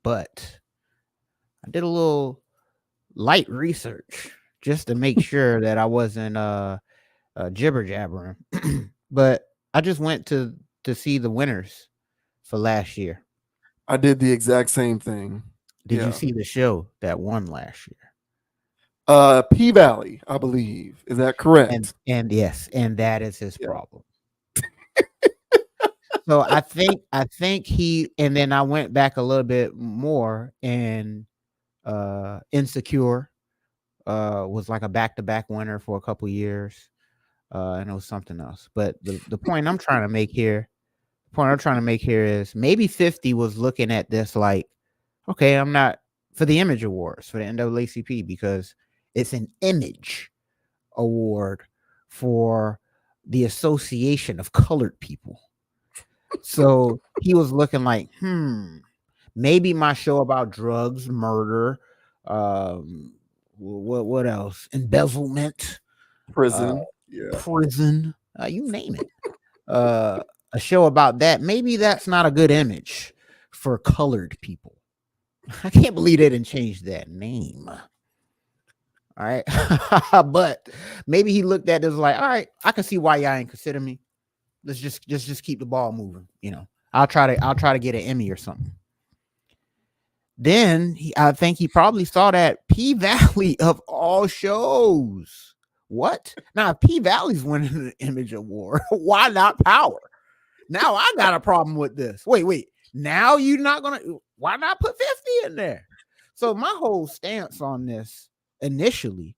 Speaker 2: But I did a little light research just to make sure that I wasn't jibber jabbering. But I just went to see the winners for last year.
Speaker 1: I did the exact same thing.
Speaker 2: Did
Speaker 1: Yeah.
Speaker 2: you see the show that won last year?
Speaker 1: P Valley, I believe. Is that correct?
Speaker 2: And yes, and that is his problem. So I think he, and then I went back a little bit more, and Insecure was like a back-to-back winner for a couple years, and it was something else. But the point I'm trying to make here is maybe 50 was looking at this like, okay, I'm not for the Image Awards for the NAACP because it's an image award for the Association of Colored People. So he was looking like, maybe my show about drugs, murder, what else? Embezzlement,
Speaker 1: Prison.
Speaker 2: prison, you name it. A show about that. Maybe that's not a good image for colored people. I can't believe they didn't change that name. All right. But maybe he looked at this like, all right, I can see why y'all ain't consider me. Let's just keep the ball moving. I'll try to get an Emmy or something. Then I think he probably saw that P Valley of all shows. What? Now P Valley's winning the Image Award. Why not Power? Now I got a problem with this. Wait. Now you're not gonna. Why not put 50 in there? So my whole stance on this initially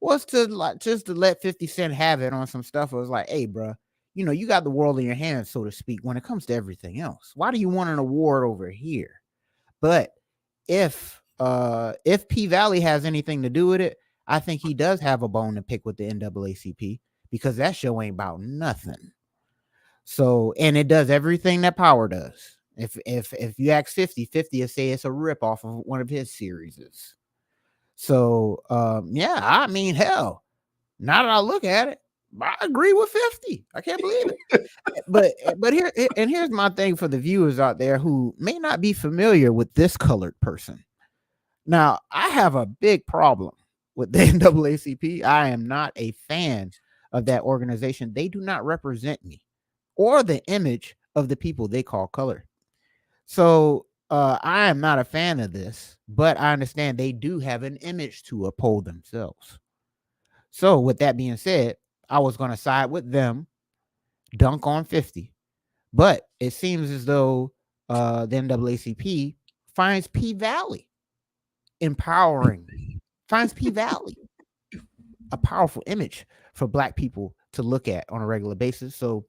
Speaker 2: was to let 50 Cent have it on some stuff. It was like, hey, bro, you got the world in your hands, so to speak, when it comes to everything else. Why do you want an award over here? But if P Valley has anything to do with it, I think he does have a bone to pick with the NAACP because that show ain't about nothing. So, and it does everything that Power does. If you ask 50 will say it's a ripoff of one of his series. So, yeah, I mean, hell, now that I look at it, I agree with 50. I can't believe it. but here's my thing for the viewers out there who may not be familiar with this colored person. Now, I have a big problem with the NAACP. I am not a fan of that organization. They do not represent me or the image of the people they call colored. So I am not a fan of this, but I understand they do have an image to uphold themselves. So with that being said, I was going to side with them, dunk on 50. But it seems as though the NAACP finds P Valley empowering, finds P Valley a powerful image for Black people to look at on a regular basis. So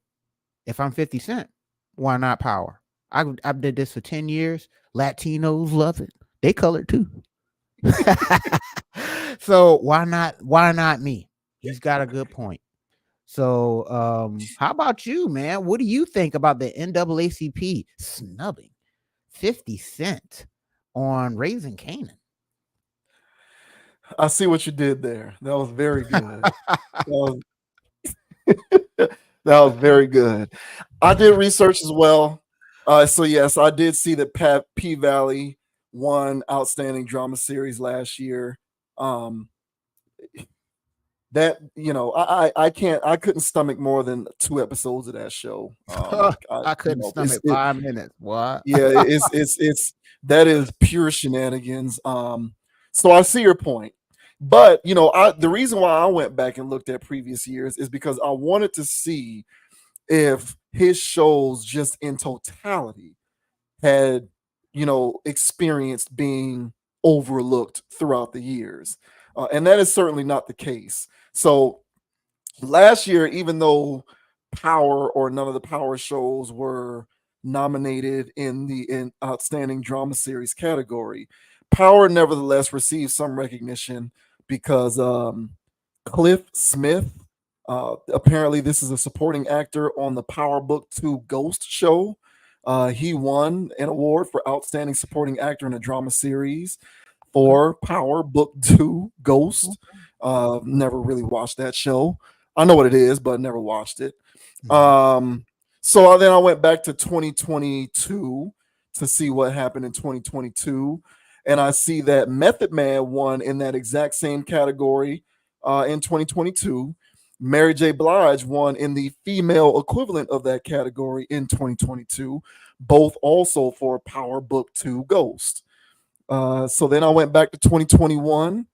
Speaker 2: if I'm 50 Cent, why not Power? I did this for 10 years. Latinos love it. They colored too. So why not me? He's got a good point. So how about you, man? What do you think about the NAACP snubbing 50 Cent on Raising Kanan?
Speaker 1: I see what you did there. That was very good. That was very good. I did research as well. So yes, I did see that P Valley won Outstanding Drama Series last year. That I couldn't stomach more than 2 episodes of that show.
Speaker 2: I couldn't stomach 5 minutes. What?
Speaker 1: Yeah, it's that is pure shenanigans. So I see your point, but the reason why I went back and looked at previous years is because I wanted to see if his shows just in totality had experienced being overlooked throughout the years, and that is certainly not the case. So last year, even though Power or none of the Power shows were nominated in the Outstanding Drama Series category, Power nevertheless received some recognition because Cliff Smith, apparently this is a supporting actor on the Power Book 2 Ghost show. He won an award for Outstanding Supporting Actor in a Drama Series for Power Book 2 Ghost. Never really watched that show. I know what it is, but never watched it. So then I went back to 2022 to see what happened in 2022. And I see that Method Man won in that exact same category in 2022. Mary J. Blige won in the female equivalent of that category in 2022, both also for Power Book 2 Ghost. So then I went back to 2021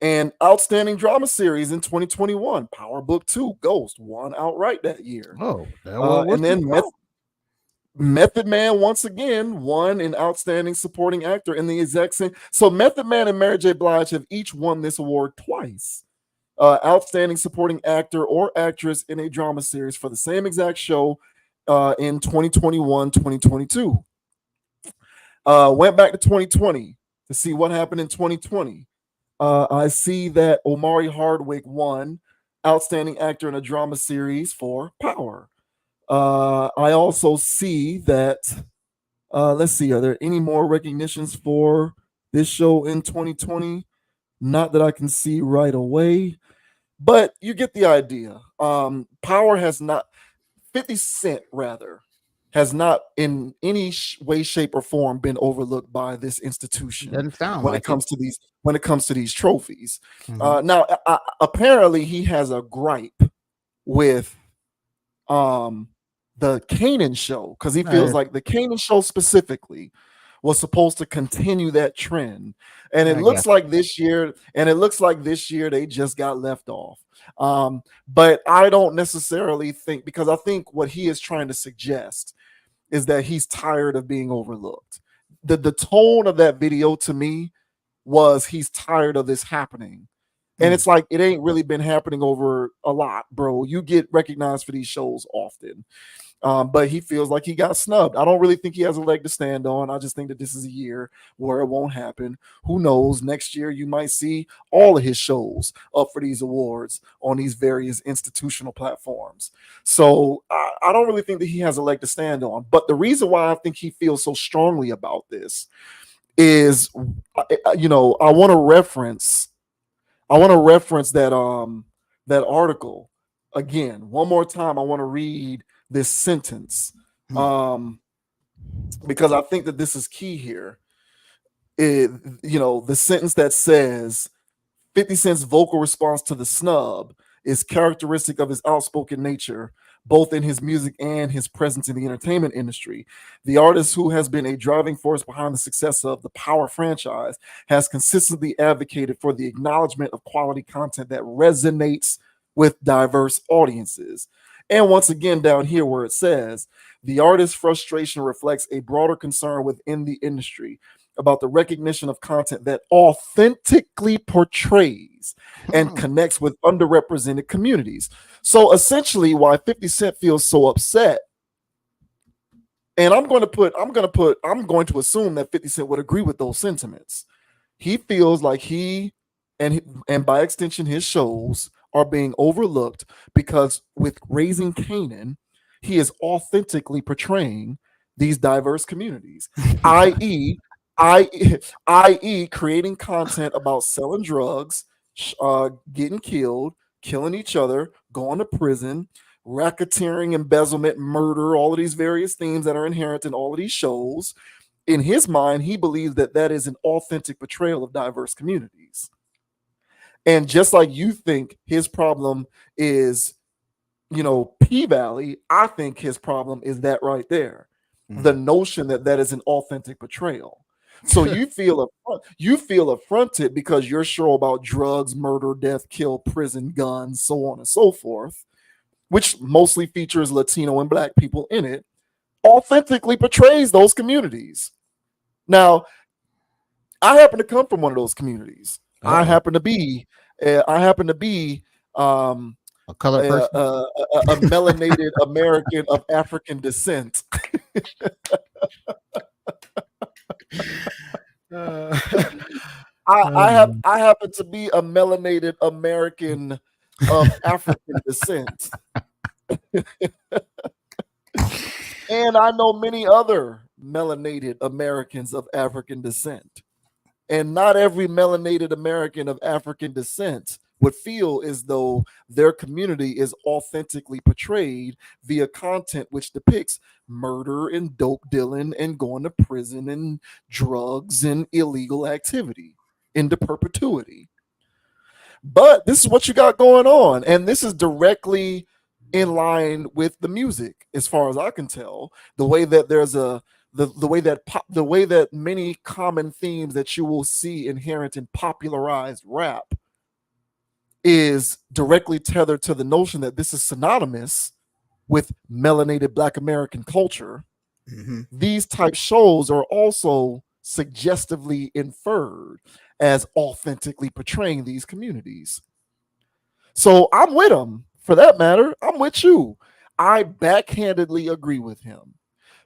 Speaker 1: and Outstanding Drama Series in 2021. Power Book 2 Ghost won outright that year.
Speaker 2: Oh,
Speaker 1: and then Method Man once again won an Outstanding Supporting Actor in the exact same. So Method Man and Mary J. Blige have each won this award twice. Outstanding Supporting Actor or Actress in a Drama Series for the same exact show in 2021, 2022. Went back to 2020 to see what happened in 2020. I see that Omari Hardwick won Outstanding Actor in a Drama Series for Power. I also see that, let's see, are there any more recognitions for this show in 2020? Not that I can see right away, but you get the idea. Power has not, 50 Cent rather, has not in any way, shape, or form been overlooked by this institution
Speaker 2: Doesn't sound
Speaker 1: when
Speaker 2: like
Speaker 1: it comes to these trophies.
Speaker 2: Mhm.
Speaker 1: Now, apparently, he has a gripe with the Kanan show because he feels like the Kanan show specifically was supposed to continue that trend, and it looks like this year, they just got left off. But I don't necessarily think, because I think what he is trying to suggest is that he's tired of being overlooked. The tone of that video to me was he's tired of this happening. And it's like, it ain't really been happening over a lot, bro. You get recognized for these shows often. But he feels like he got snubbed. I don't really think he has a leg to stand on. I just think that this is a year where it won't happen. Who knows? Next year, you might see all of his shows up for these awards on these various institutional platforms. So I don't really think that he has a leg to stand on. But the reason why I think he feels so strongly about this is, I want to reference that article again one more time. I want to read this sentence because I think that this is key here. The sentence that says 50 Cent's vocal response to the snub is characteristic of his outspoken nature, both in his music and his presence in the entertainment industry. The artist, who has been a driving force behind the success of the Power franchise, has consistently advocated for the acknowledgement of quality content that resonates with diverse audiences. And once again, down here where it says, the artist's frustration reflects a broader concern within the industry about the recognition of content that authentically portrays and connects with underrepresented communities. So essentially, why 50 Cent feels so upset, and I'm going to assume that 50 Cent would agree with those sentiments. He feels like he and by extension his shows are being overlooked because with Raising Kanan, he is authentically portraying these diverse communities, i.e., creating content about selling drugs, getting killed, killing each other, going to prison, racketeering, embezzlement, murder, all of these various themes that are inherent in all of these shows. In his mind, he believes that that is an authentic portrayal of diverse communities. And just like you think his problem is, P-Valley, I think his problem is that right there. The notion that that is an authentic portrayal. So you feel affronted because your show about drugs, murder, death, kill, prison, guns, so on and so forth, which mostly features Latino and Black people in it, authentically portrays those communities. Now, I happen to come from one of those communities. I happen to be
Speaker 2: A colored person.
Speaker 1: a melanated American of African descent. I happen to be a melanated American of African descent. And I know many other melanated Americans of African descent. And not every melanated American of African descent would feel as though their community is authentically portrayed via content which depicts murder and dope dealing and going to prison and drugs and illegal activity into perpetuity. But this is what you got going on. And this is directly in line with the music, as far as I can tell. The way that there's the way that many common themes that you will see inherent in popularized rap is directly tethered to the notion that this is synonymous with melanated Black American culture.
Speaker 2: Mm-hmm.
Speaker 1: These type shows are also suggestively inferred as authentically portraying these communities. So I'm with him. For that matter, I'm with you. I backhandedly agree with him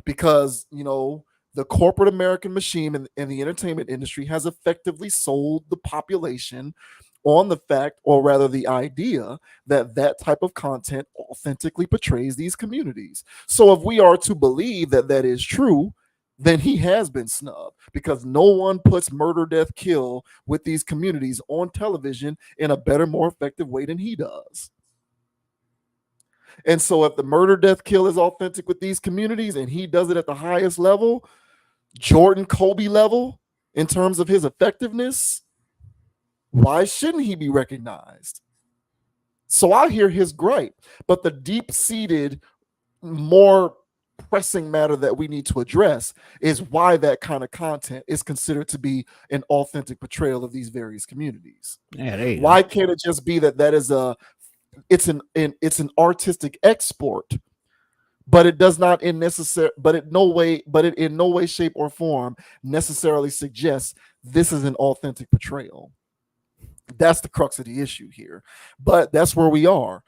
Speaker 1: because, you know, the corporate American machine and the entertainment industry has effectively sold the population on the fact, or rather the idea, that that type of content authentically portrays these communities. So if we are to believe that that is true, then he has been snubbed, because no one puts murder, death, kill with these communities on television in a better, more effective way than he does. And so if the murder, death, kill is authentic with these communities and he does it at the highest level, Jordan, Kobe level, in terms of his effectiveness, why shouldn't he be recognized? So I hear his gripe, but the deep-seated, more pressing matter that we need to address is why that kind of content is considered to be an authentic portrayal of these various communities.
Speaker 2: Yeah, there you
Speaker 1: Why
Speaker 2: go.
Speaker 1: can't it just be that is it's an artistic export, but it does not in no way, shape, or form necessarily suggests this is an authentic portrayal. That's the crux of the issue here. But that's where we are.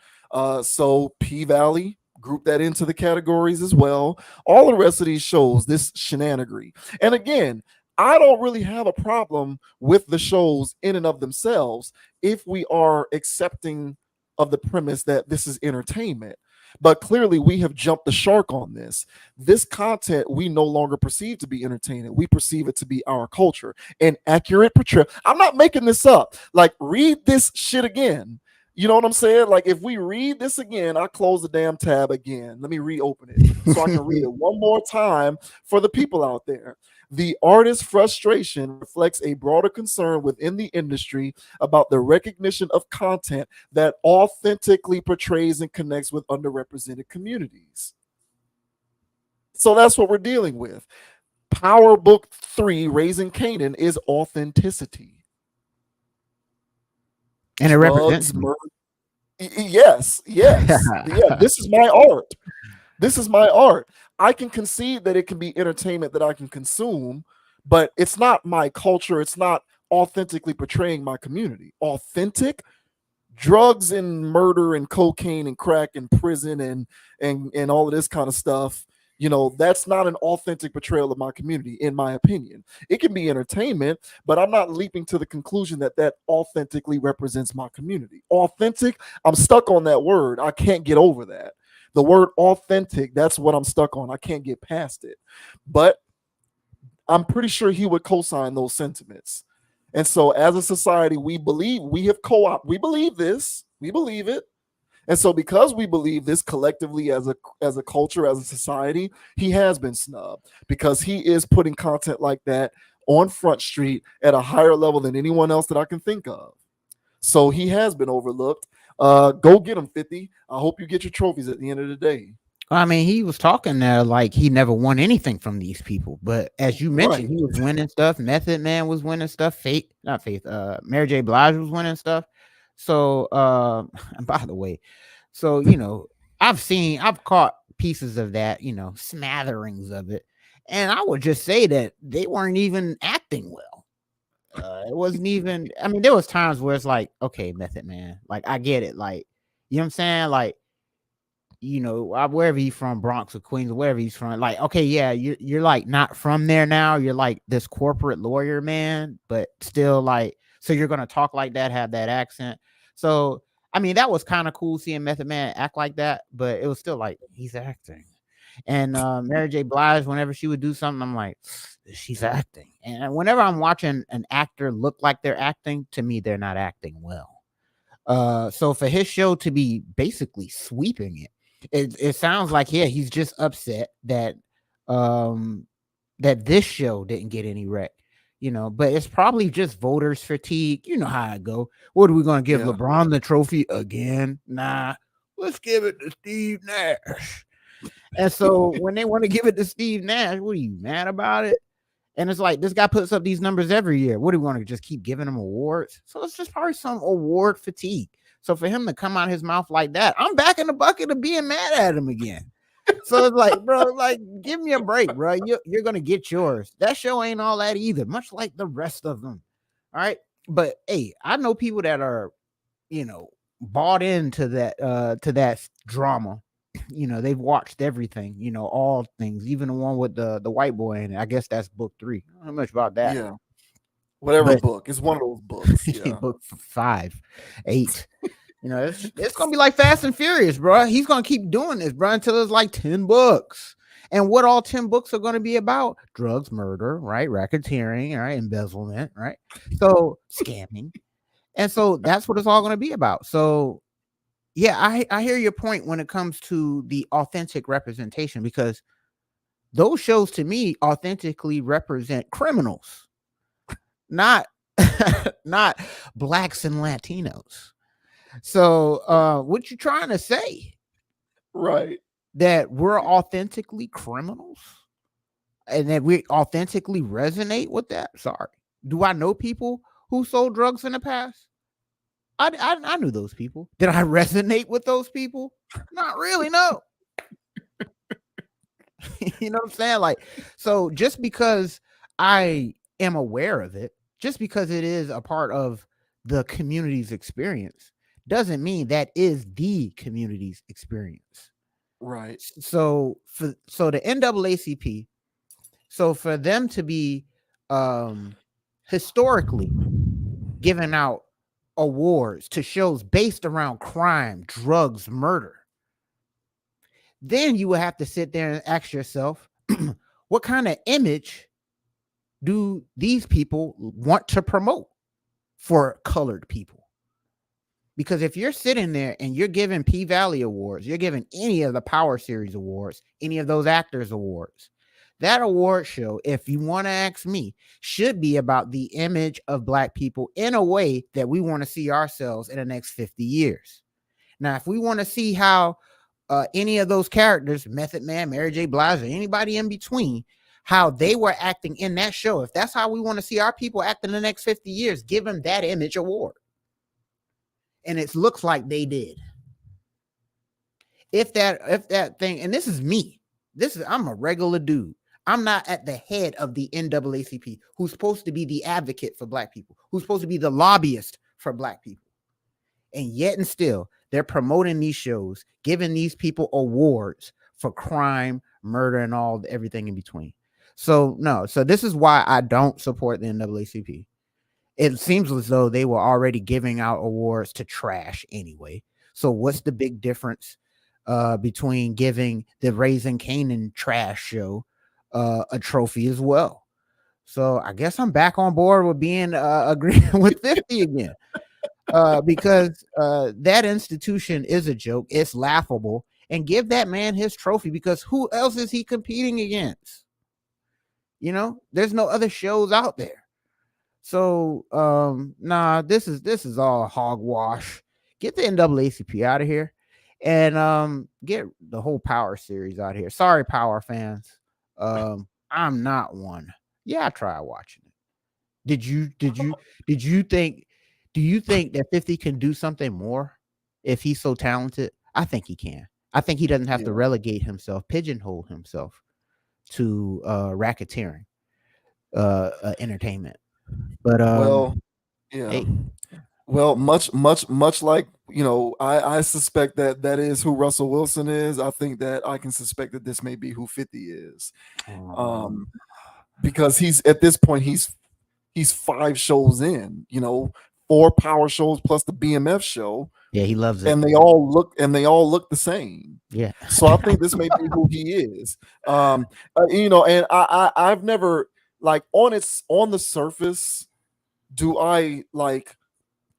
Speaker 1: So P-Valley, group that into the categories as well. All the rest of these shows, this shenanigery. And again, I don't really have a problem with the shows in and of themselves if we are accepting of the premise that this is entertainment. But clearly we have jumped the shark on this. This content we no longer perceive to be entertaining. We perceive it to be our culture. An accurate portrayal. I'm not making this up. Like, read this shit again. You know what I'm saying? Like, if we read this again, I close the damn tab again. Let me reopen it so I can read it one more time for the people out there. The artist's frustration reflects a broader concern within the industry about the recognition of content that authentically portrays and connects with underrepresented communities. So that's what we're dealing with. Power Book 3, Raising Kanan, is authenticity.
Speaker 2: And it represents me.
Speaker 1: Yes. Yeah, this is my art. This is my art. I can concede that it can be entertainment that I can consume, but it's not my culture. It's not authentically portraying my community. Authentic drugs and murder and cocaine and crack and prison and all of this kind of stuff. You know, that's not an authentic portrayal of my community, in my opinion. It can be entertainment, but I'm not leaping to the conclusion that that authentically represents my community. Authentic, I'm stuck on that word. I can't get over that. The word authentic, that's what I'm stuck on. I can't get past it. But I'm pretty sure he would co-sign those sentiments. And so as a society, we believe this. We believe it. And so because we believe this collectively as a culture, as a society, he has been snubbed because he is putting content like that on Front Street at a higher level than anyone else that I can think of. So he has been overlooked. Go get him, 50. I hope you get your trophies at the end of the day.
Speaker 2: I mean, he was talking there like he never won anything from these people. But as you mentioned, he was winning stuff. Method Man was winning stuff. Mary J. Blige was winning stuff. So, by the way, so, you know, I've caught pieces of that, you know, smatterings of it. And I would just say that they weren't even acting well. It wasn't even. I mean, there was times where it's like, okay, Method Man, like I get it, like you know what I'm saying, like wherever he's from, Bronx or Queens or wherever he's from, like okay, yeah, you're like not from there now. You're like this corporate lawyer man, but still like, so you're gonna talk like that, have that accent. So I mean, that was kind of cool seeing Method Man act like that, but it was still like he's acting. And Mary J. Blige, whenever she would do something, I'm like, she's acting. And whenever I'm watching an actor look like they're acting, to me, they're not acting well. So for his show to be basically sweeping it sounds like, yeah, he's just upset that that this show didn't get any rec. But it's probably just voters fatigue. You know how I go. What are we going to give LeBron the trophy again? Nah, let's give it to Steve Nash. And so when they want to give it to Steve Nash, what are you mad about it? And it's like, this guy puts up these numbers every year. What do we want to just keep giving him awards? So it's just probably some award fatigue. So for him to come out his mouth like that, I'm back in the bucket of being mad at him again. So it's like, bro, like, give me a break, bro. You're going to get yours. That show ain't all that either, much like the rest of them. All right. But hey, I know people that are, bought into that drama. They've watched everything, all things, even the one with the white boy in it. I guess that's book 3. I don't know much about that.
Speaker 1: Yeah. Whatever book. It's one of those books. Yeah.
Speaker 2: Book 5, 8. It's gonna be like Fast and Furious, bro. He's gonna keep doing this, bro, until it's like 10 books. And what all 10 books are going to be about? Drugs, murder, right? Racketeering, right? Embezzlement, right? So scamming. And so that's what it's all going to be about. So yeah, I hear your point when it comes to the authentic representation, because those shows to me authentically represent criminals, not not blacks and Latinos. So what you trying to say?
Speaker 1: Right.
Speaker 2: That we're authentically criminals and that we authentically resonate with that? Sorry. Do I know people who sold drugs in the past? I knew those people. Did I resonate with those people? Not really, no. You know what I'm saying? Like, so just because I am aware of it, just because it is a part of the community's experience, doesn't mean that is the community's experience.
Speaker 1: Right.
Speaker 2: So the NAACP, so for them to be historically giving out awards to shows based around crime, drugs, murder, then you would have to sit there and ask yourself, what kind of image do these people want to promote for colored people? Because if you're sitting there and you're giving P-Valley awards, you're giving any of the Power Series awards, any of those actors awards, that award show, if you want to ask me, should be about the image of Black people in a way that we want to see ourselves in the next 50 years. Now, if we want to see how any of those characters, Method Man, Mary J. Blige, or anybody in between, how they were acting in that show, if that's how we want to see our people act in the next 50 years, give them that image award. And it looks like they did. If that thing, and this is me, I'm a regular dude. I'm not at the head of the NAACP, who's supposed to be the advocate for Black people, who's supposed to be the lobbyist for Black people. And yet and still, they're promoting these shows, giving these people awards for crime, murder, and everything in between. So no, so this is why I don't support the NAACP. It seems as though they were already giving out awards to trash anyway. So what's the big difference between giving the Raising Kanan trash show a trophy as well? So I guess I'm back on board with being agreeing with 50 again. Because that institution is a joke. It's laughable. And give that man his trophy, because who else is he competing against? There's no other shows out there. So nah, this is all hogwash. Get the NAACP out of here and get the whole Power Series out of here. Sorry, Power fans. I'm not one. Yeah, I tried watching it. Do you think that 50 can do something more if he's so talented? I think he can. I think he doesn't have to relegate himself, pigeonhole himself to racketeering, entertainment. But
Speaker 1: Well, yeah.
Speaker 2: hey,
Speaker 1: Well, much like, I suspect that that is who Russell Wilson is. I think that I can suspect that this may be who 50 is.
Speaker 2: um,
Speaker 1: Because he's at this point, he's 5 shows in, 4 power shows plus the BMF show,
Speaker 2: yeah, he loves it.
Speaker 1: and they all look the same.
Speaker 2: Yeah.
Speaker 1: So I think this may be who he is. And I've never, like, on the surface, do I like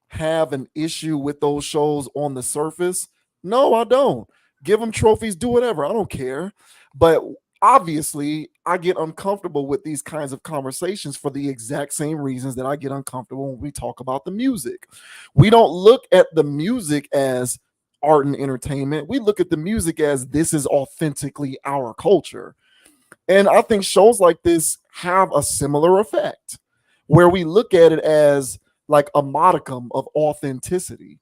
Speaker 1: have an issue with those shows on the surface? No, I don't. Give them trophies, do whatever. I don't care. But obviously, I get uncomfortable with these kinds of conversations for the exact same reasons that I get uncomfortable when we talk about the music. We don't look at the music as art and entertainment. We look at the music as this is authentically our culture. And I think shows like this have a similar effect where we look at it as like a modicum of authenticity.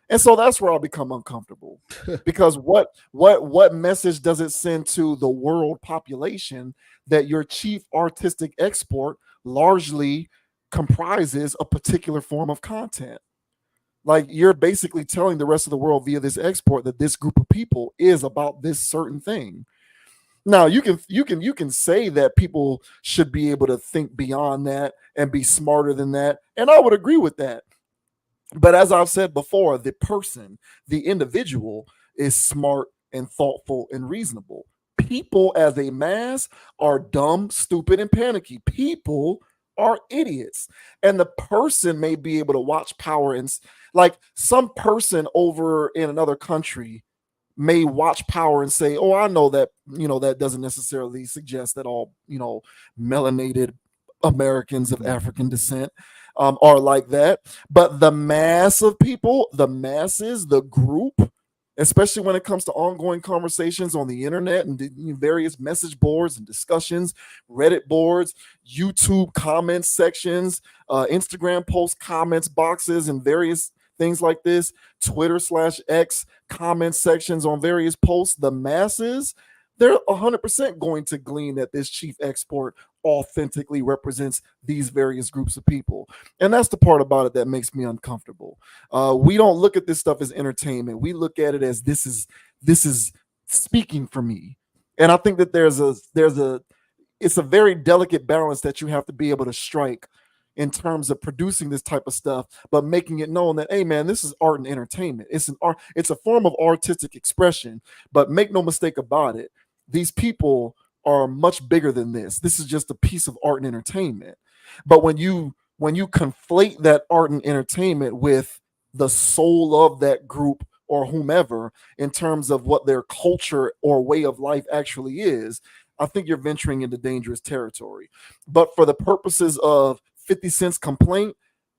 Speaker 1: And so that's where I become uncomfortable because what message does it send to the world population that your chief artistic export largely comprises a particular form of content? Like, you're basically telling the rest of the world via this export that this group of people is about this certain thing. Now you can say that people should be able to think beyond that and be smarter than that, and I would agree with that. But as I've said before, the person, the individual, is smart and thoughtful and reasonable. People as a mass are dumb, stupid, and panicky. People are idiots. And the person may be able to watch Power and, like, some person over in another country may watch Power and say, "Oh, I know that, that doesn't necessarily suggest that all, melanated Americans of African descent are like that." But the mass of people, the masses, the group, especially when it comes to ongoing conversations on the internet and various message boards and discussions, Reddit boards, YouTube comment sections, Instagram post comments boxes, and various things like this, Twitter/X comment sections on various posts, the masses, they're 100% going to glean that this chief export authentically represents these various groups of people. And that's the part about it that makes me uncomfortable. We don't look at this stuff as entertainment. We look at it as this is speaking for me. And I think that it's a very delicate balance that you have to be able to strike in terms of producing this type of stuff, but making it known that, hey man, this is art and entertainment. It's a form of artistic expression, but make no mistake about it, these people are much bigger than this. This is just a piece of art and entertainment. But when you conflate that art and entertainment with the soul of that group or whomever in terms of what their culture or way of life actually is, I think you're venturing into dangerous territory. But for the purposes of 50 Cent's complaint,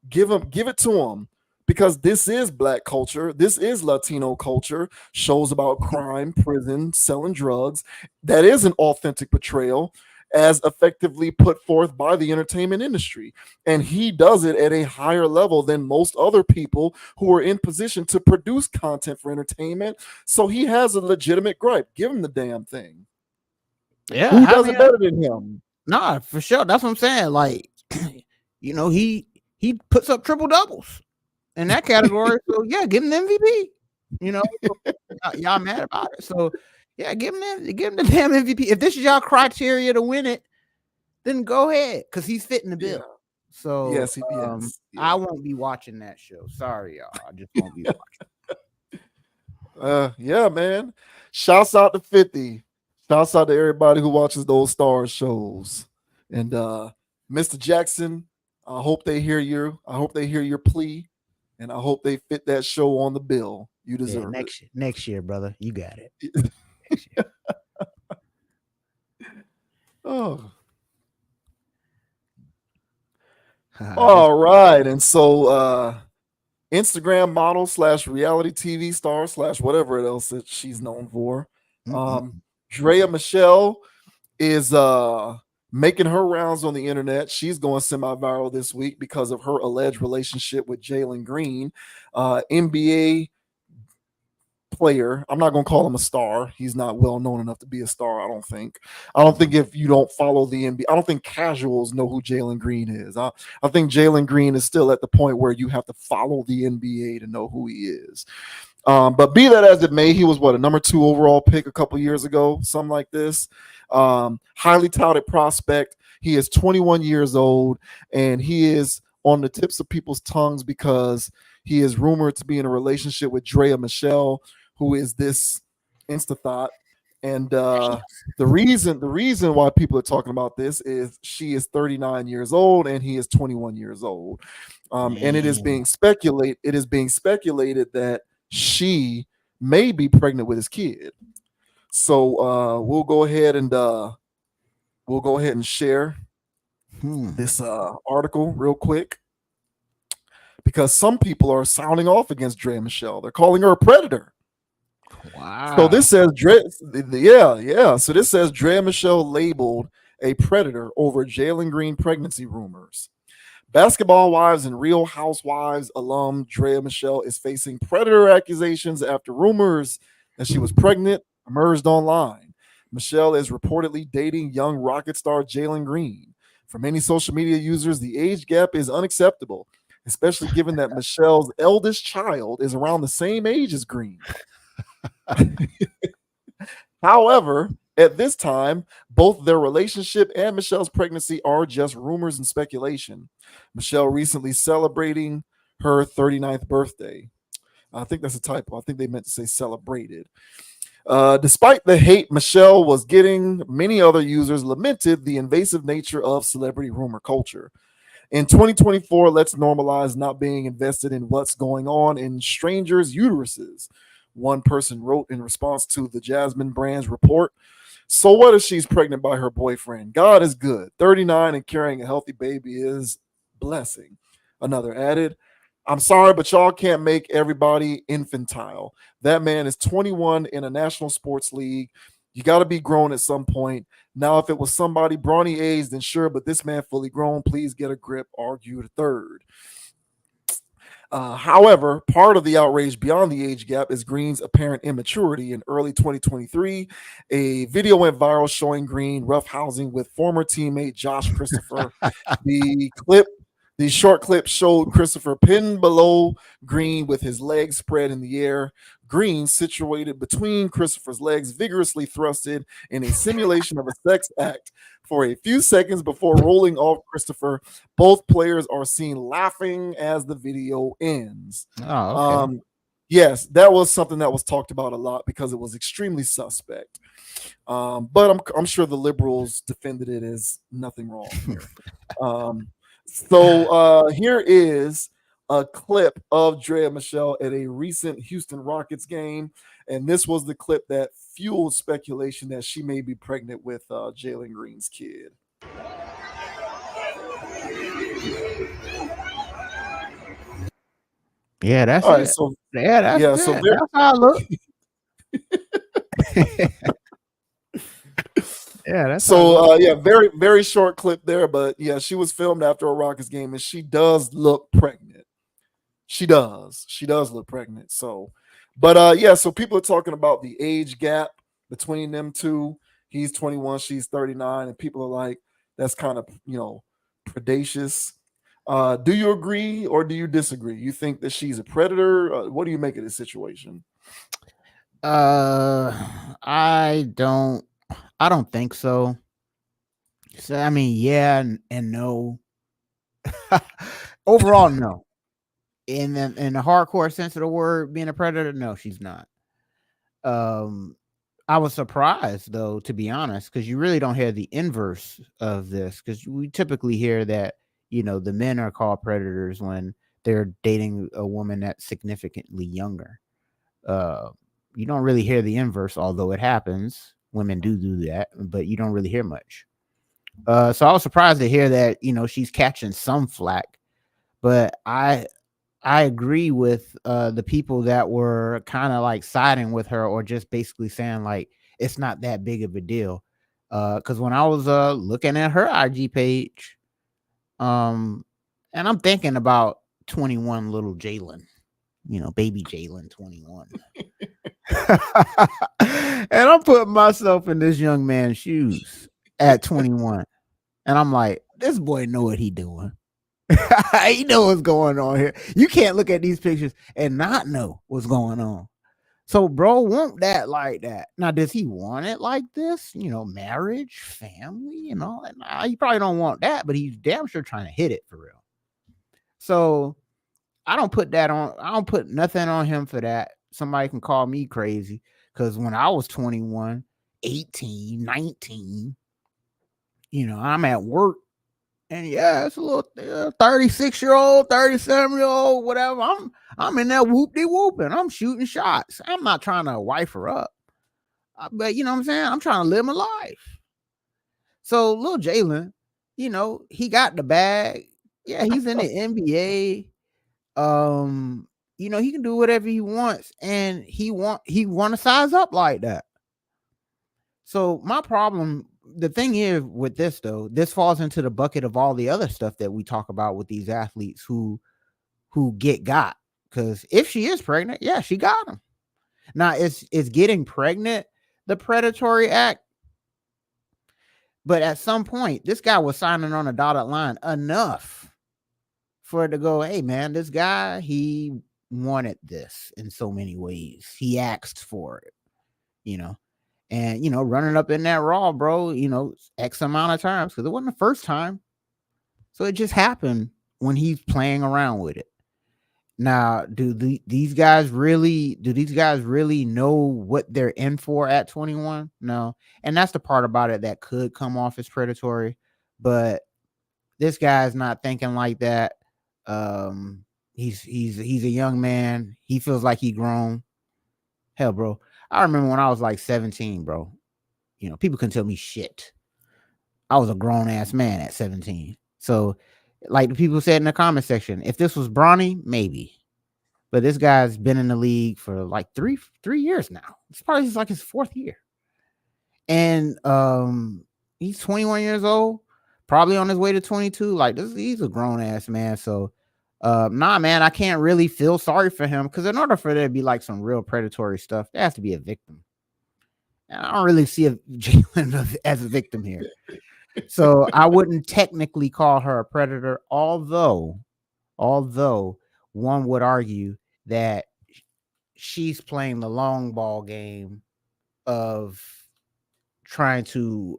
Speaker 1: give it to him, because this is Black culture, this is Latino culture, shows about crime, prison, selling drugs. That is an authentic portrayal as effectively put forth by the entertainment industry, and he does it at a higher level than most other people who are in position to produce content for entertainment. So he has a legitimate gripe. Give him the damn thing.
Speaker 2: Yeah,
Speaker 1: Who does it better than him?
Speaker 2: Nah, for sure. That's what I'm saying. Like, he puts up triple doubles in that category. So yeah, give him the MVP. Y'all mad about it. So yeah, give him the damn MVP. If this is y'all criteria to win it, then go ahead, because he's fitting the bill. Yeah. So
Speaker 1: yes, yeah.
Speaker 2: I won't be watching that show. Sorry, y'all. I just won't be
Speaker 1: watching. Yeah, man. Shouts out to 50. Shouts out to everybody who watches those Stars shows. And Mr. Jackson, I hope they hear you. I hope they hear your plea, and I hope they fit that show on the bill. You deserve it.
Speaker 2: Next year, brother. You got it. Next year.
Speaker 1: Oh. All right. And so Instagram model / reality TV star / whatever else that she's known for. Draya Michele is making her rounds on the internet. She's going semi-viral this week because of her alleged relationship with Jalen Green, NBA player. I'm not going to call him a star. He's not well known enough to be a star, I don't think. I don't think if you don't follow the NBA, I don't think casuals know who Jalen Green is. I think Jalen Green is still at the point where you have to follow the NBA to know who he is. But be that as it may, he was a number 2 overall pick a couple years ago, something like this. Highly touted prospect. He is 21 years old, and he is on the tips of people's tongues because he is rumored to be in a relationship with Draya Michele, who is this insta thought. And the reason why people are talking about this is she is 39 years old and he is 21 years old. And it is being speculated that she may be pregnant with his kid. So we'll go ahead and share this article real quick, because some people are sounding off against Draya Michele. They're calling her a predator.
Speaker 2: Wow.
Speaker 1: So this says So this says Draya Michele labeled a predator over Jalen Green pregnancy rumors. Basketball Wives and Real Housewives alum Draya Michele is facing predator accusations after rumors that she was pregnant emerged online. Michele is reportedly dating young Rocket star Jalen Green. For many social media users, the age gap is unacceptable, especially given that Michelle's eldest child is around the same age as Green. However, at this time, both their relationship and Michelle's pregnancy are just rumors and speculation. Michele recently celebrating her 39th birthday. I think that's a typo. I think they meant to say celebrated. Despite the hate Michele was getting, many other users lamented the invasive nature of celebrity rumor culture. In 2024, let's normalize not being invested in what's going on in strangers' uteruses. One person wrote in response to the Jasmine Brand's report. So what if she's pregnant by her boyfriend? God is good. 39 and carrying a healthy baby is blessing. Another added, I'm sorry, but y'all can't make everybody infantile. That man is 21 in a national sports league. You got to be grown at some point. Now, if it was somebody brawny aged, then sure, but this man fully grown. Please get a grip, argued a third. However, part of the outrage beyond the age gap is Green's apparent immaturity. In early 2023, a video went viral showing Green roughhousing with former teammate Josh Christopher. The short clip showed Christopher pinned below Green with his legs spread in the air. Green, situated between Christopher's legs, vigorously thrusted in a simulation of a sex act for a few seconds before rolling off Christopher. Both players are seen laughing as the video ends.
Speaker 2: Oh, okay.
Speaker 1: Yes, that was something that was talked about a lot because it was extremely suspect. But I'm sure the liberals defended it as nothing wrong here. So here is a clip of Draya Michele at a recent Houston Rockets game. And this was the clip that fueled speculation that she may be pregnant with Jalen Green's kid.
Speaker 2: Yeah, that's
Speaker 1: all
Speaker 2: it.
Speaker 1: right. So
Speaker 2: that's
Speaker 1: yeah,
Speaker 2: it.
Speaker 1: so
Speaker 2: That's how I look. Yeah, that's
Speaker 1: so very, very short clip there, but yeah, she was filmed after a Rockets game, and she does look pregnant. She does look pregnant. So, but yeah, so people are talking about the age gap between them two. He's 21, she's 39, and people are like, that's kind of, predacious. Do you agree or do you disagree? You think that she's a predator? What do you make of this situation?
Speaker 2: I don't think so. So I mean, yeah and no. Overall, no. In the hardcore sense of the word, being a predator, no, she's not. I was surprised though, to be honest, because you really don't hear the inverse of this. Because we typically hear that the men are called predators when they're dating a woman that's significantly younger. You don't really hear the inverse, although it happens. Women do that, but you don't really hear much. So I was surprised to hear that she's catching some flack, but I agree with the people that were kind of like siding with her or just basically saying like it's not that big of a deal. Because when I was looking at her IG page, and I'm thinking about 21 little Jalen, baby Jalen 21. And I'm putting myself in this young man's shoes at 21. And I'm like, this boy know what he doing. He know what's going on here. You can't look at these pictures and not know what's going on. So bro want that like that. Now, does he want it like this? You know, marriage, family, and all that? Nah, he probably don't want that, but he's damn sure trying to hit it for real. So I don't put nothing on him for that. Somebody can call me crazy because when I was 21, 18, 19, you know, I'm at work and yeah, it's a little 36-year-old, 37-year-old, whatever. I'm in that whoop-de-whooping. I'm shooting shots. I'm not trying to wife her up. But you know what I'm saying? I'm trying to live my life. So little Jalen, you know, he got the bag. Yeah, he's in the NBA. You know, he can do whatever he wants, and he want to size up like that. So my problem, the thing is with this though, this falls into the bucket of all the other stuff that we talk about with these athletes who got. Because if she is pregnant, yeah, she got him. Now it's getting pregnant the predatory act. But at some point, this guy was signing on a dotted line enough for it to go, hey man, this guy, he wanted this in so many ways. He asked for it, you know. And, you know, running up in that Raw, bro, you know, X amount of times because it wasn't the first time. So it just happened when he's playing around with it. Now, do these guys really know what they're in for at 21? No. And that's the part about it that could come off as predatory. But this guy's not thinking like that. He's a young man. He feels like he grown. Hell, bro. I remember when I was like 17, bro. You know, people couldn't tell me shit. I was a grown ass man at 17. So, like the people said in the comment section, if this was Bronny, maybe. But this guy's been in the league for like three years now. It's probably like his fourth year. And he's 21 years old, probably on his way to 22. Like he's a grown ass man. So nah, man, I can't really feel sorry for him because in order for there to be like some real predatory stuff, there has to be a victim. And I don't really see Jalen as a victim here. So I wouldn't technically call her a predator, although one would argue that she's playing the long ball game of trying to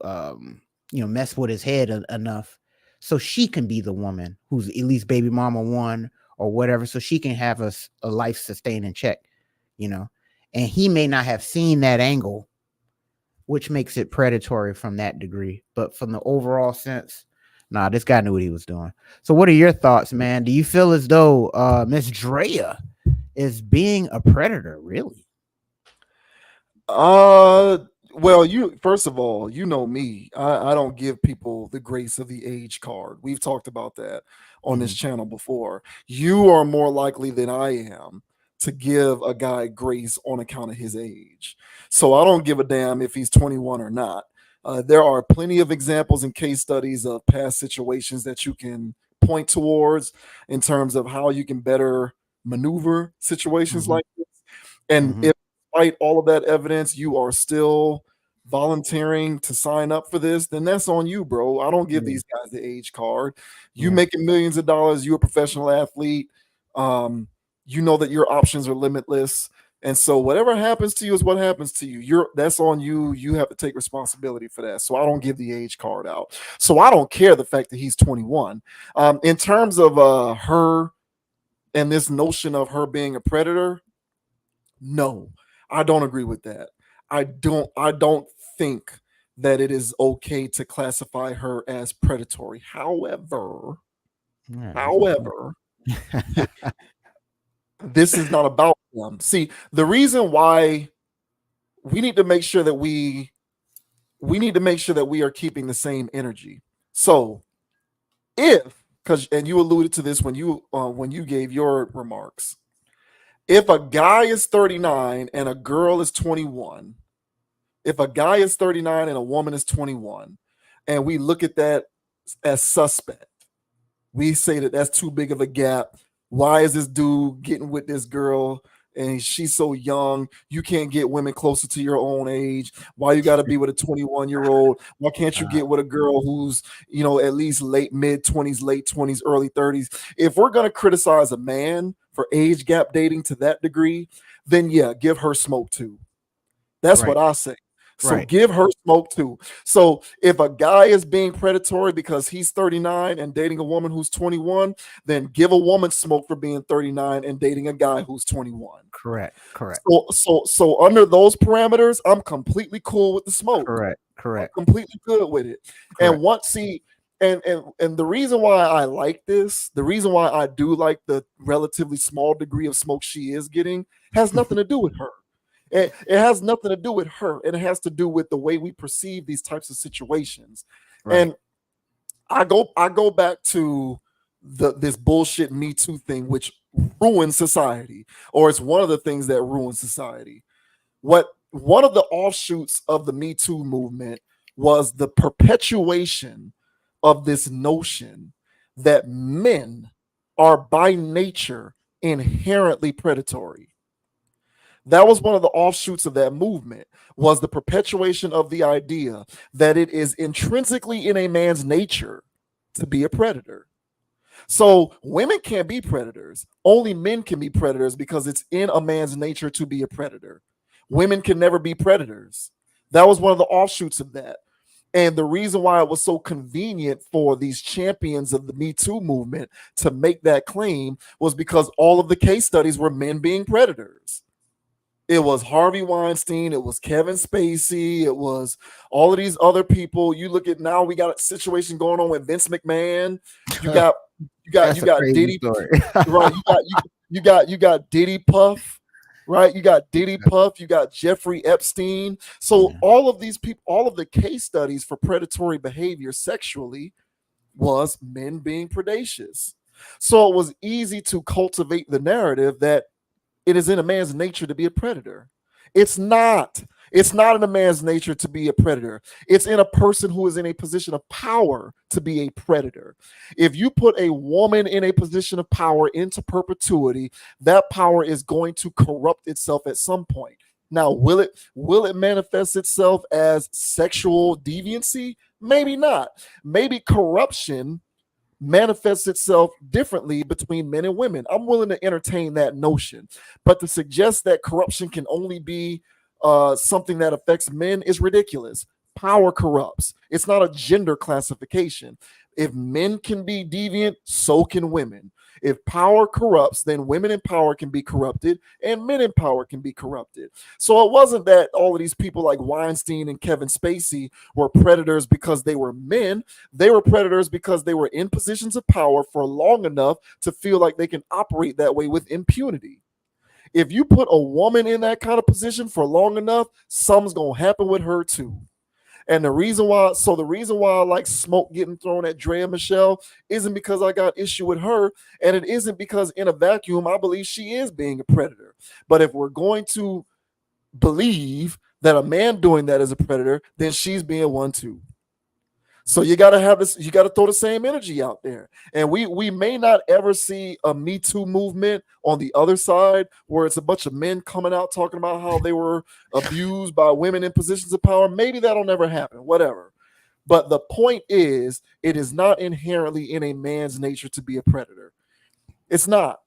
Speaker 2: you know, mess with his head enough so she can be the woman who's at least baby mama one or whatever, so she can have a life sustaining check, you know. And he may not have seen that angle, which makes it predatory from that degree. But from the overall sense, nah, this guy knew what he was doing. So what are your thoughts, man? Do you feel as though Miss Draya is being a predator, really?
Speaker 1: Well, you first of all, you know me. I don't give people the grace of the age card. We've talked about that on this channel before. You are more likely than I am to give a guy grace on account of his age. So I don't give a damn if he's 21 or not. There are plenty of examples and case studies of past situations that you can point towards in terms of how you can better maneuver situations like this. And if despite all of that evidence, you are still volunteering to sign up for this, then that's on you, bro. I don't give these guys the age card. You making millions of dollars, you're a professional athlete. You know that your options are limitless. And so whatever happens to you is what happens to you. That's on you. You have to take responsibility for that. So I don't give the age card out. So I don't care the fact that he's 21. In terms of her and this notion of her being a predator, no, I don't agree with that. I don't think that it is okay to classify her as predatory. However, this is not about them. See, the reason why we need to make sure that we are keeping the same energy. So, and you alluded to this when you gave your remarks. If a guy is 39 and a girl is 21, if a guy is 39 and a woman is 21, and we look at that as suspect, we say that that's too big of a gap. Why is this dude getting with this girl and she's so young, you can't get women closer to your own age. Why you got to be with a 21-year-old? Why can't you get with a girl who's, at least mid 20s, late 20s, early 30s? If we're going to criticize a man for age gap dating to that degree, then yeah, give her smoke too. That's what I say. So give her smoke too. So if a guy is being predatory because he's 39 and dating a woman who's 21, then give a woman smoke for being 39 and dating a guy who's 21.
Speaker 2: Correct.
Speaker 1: So under those parameters, I'm completely cool with the smoke.
Speaker 2: Correct.
Speaker 1: I'm completely good with it. And and the reason why I like this, the reason why I do like the relatively small degree of smoke she is getting, has nothing to do with her. It has nothing to do with her, and it has to do with the way we perceive these types of situations. And I go back to this bullshit Me Too thing, which ruins society, or it's one of the things that ruins society. One of the offshoots of the Me Too movement was the perpetuation of this notion that men are by nature inherently predatory. That was one of the offshoots of that movement, was the perpetuation of the idea that it is intrinsically in a man's nature to be a predator. So women can't be predators. Only men can be predators because it's in a man's nature to be a predator. Women can never be predators. That was one of the offshoots of that. And the reason why it was so convenient for these champions of the Me Too movement to make that claim was because all of the case studies were men being predators. It was Harvey Weinstein. It was Kevin Spacey. It was all of these other people. You look at now, we got a situation going on with Vince McMahon. You got Diddy, right? You got Diddy Puff, right? You got Diddy Puff. You got Jeffrey Epstein. So all of these people, all of the case studies for predatory behavior sexually was men being predacious. So it was easy to cultivate the narrative that it is in a man's nature to be a predator. It's not. It's not in a man's nature to be a predator. It's in a person who is in a position of power to be a predator. If you put a woman in a position of power into perpetuity, that power is going to corrupt itself at some point. Now, will it manifest itself as sexual deviancy? Maybe not. Maybe corruption manifests itself differently between men and women. I'm willing to entertain that notion, but to suggest that corruption can only be something that affects men is ridiculous. Power corrupts. It's not a gender classification. If men can be deviant, so can women. If power corrupts, then women in power can be corrupted and men in power can be corrupted. So it wasn't that all of these people like Weinstein and Kevin Spacey were predators because they were men. They were predators because they were in positions of power for long enough to feel like they can operate that way with impunity. If you put a woman in that kind of position for long enough, something's going to happen with her too. And the reason why I like smoke getting thrown at Draya Michele isn't because I got issue with her, and it isn't because in a vacuum I believe she is being a predator. But if we're going to believe that a man doing that is a predator, then she's being one too. So you got to have this, you got to throw the same energy out there. And we may not ever see a Me Too movement on the other side where it's a bunch of men coming out talking about how they were abused by women in positions of power. Maybe that'll never happen, whatever. But the point is, it is not inherently in a man's nature to be a predator. It's not.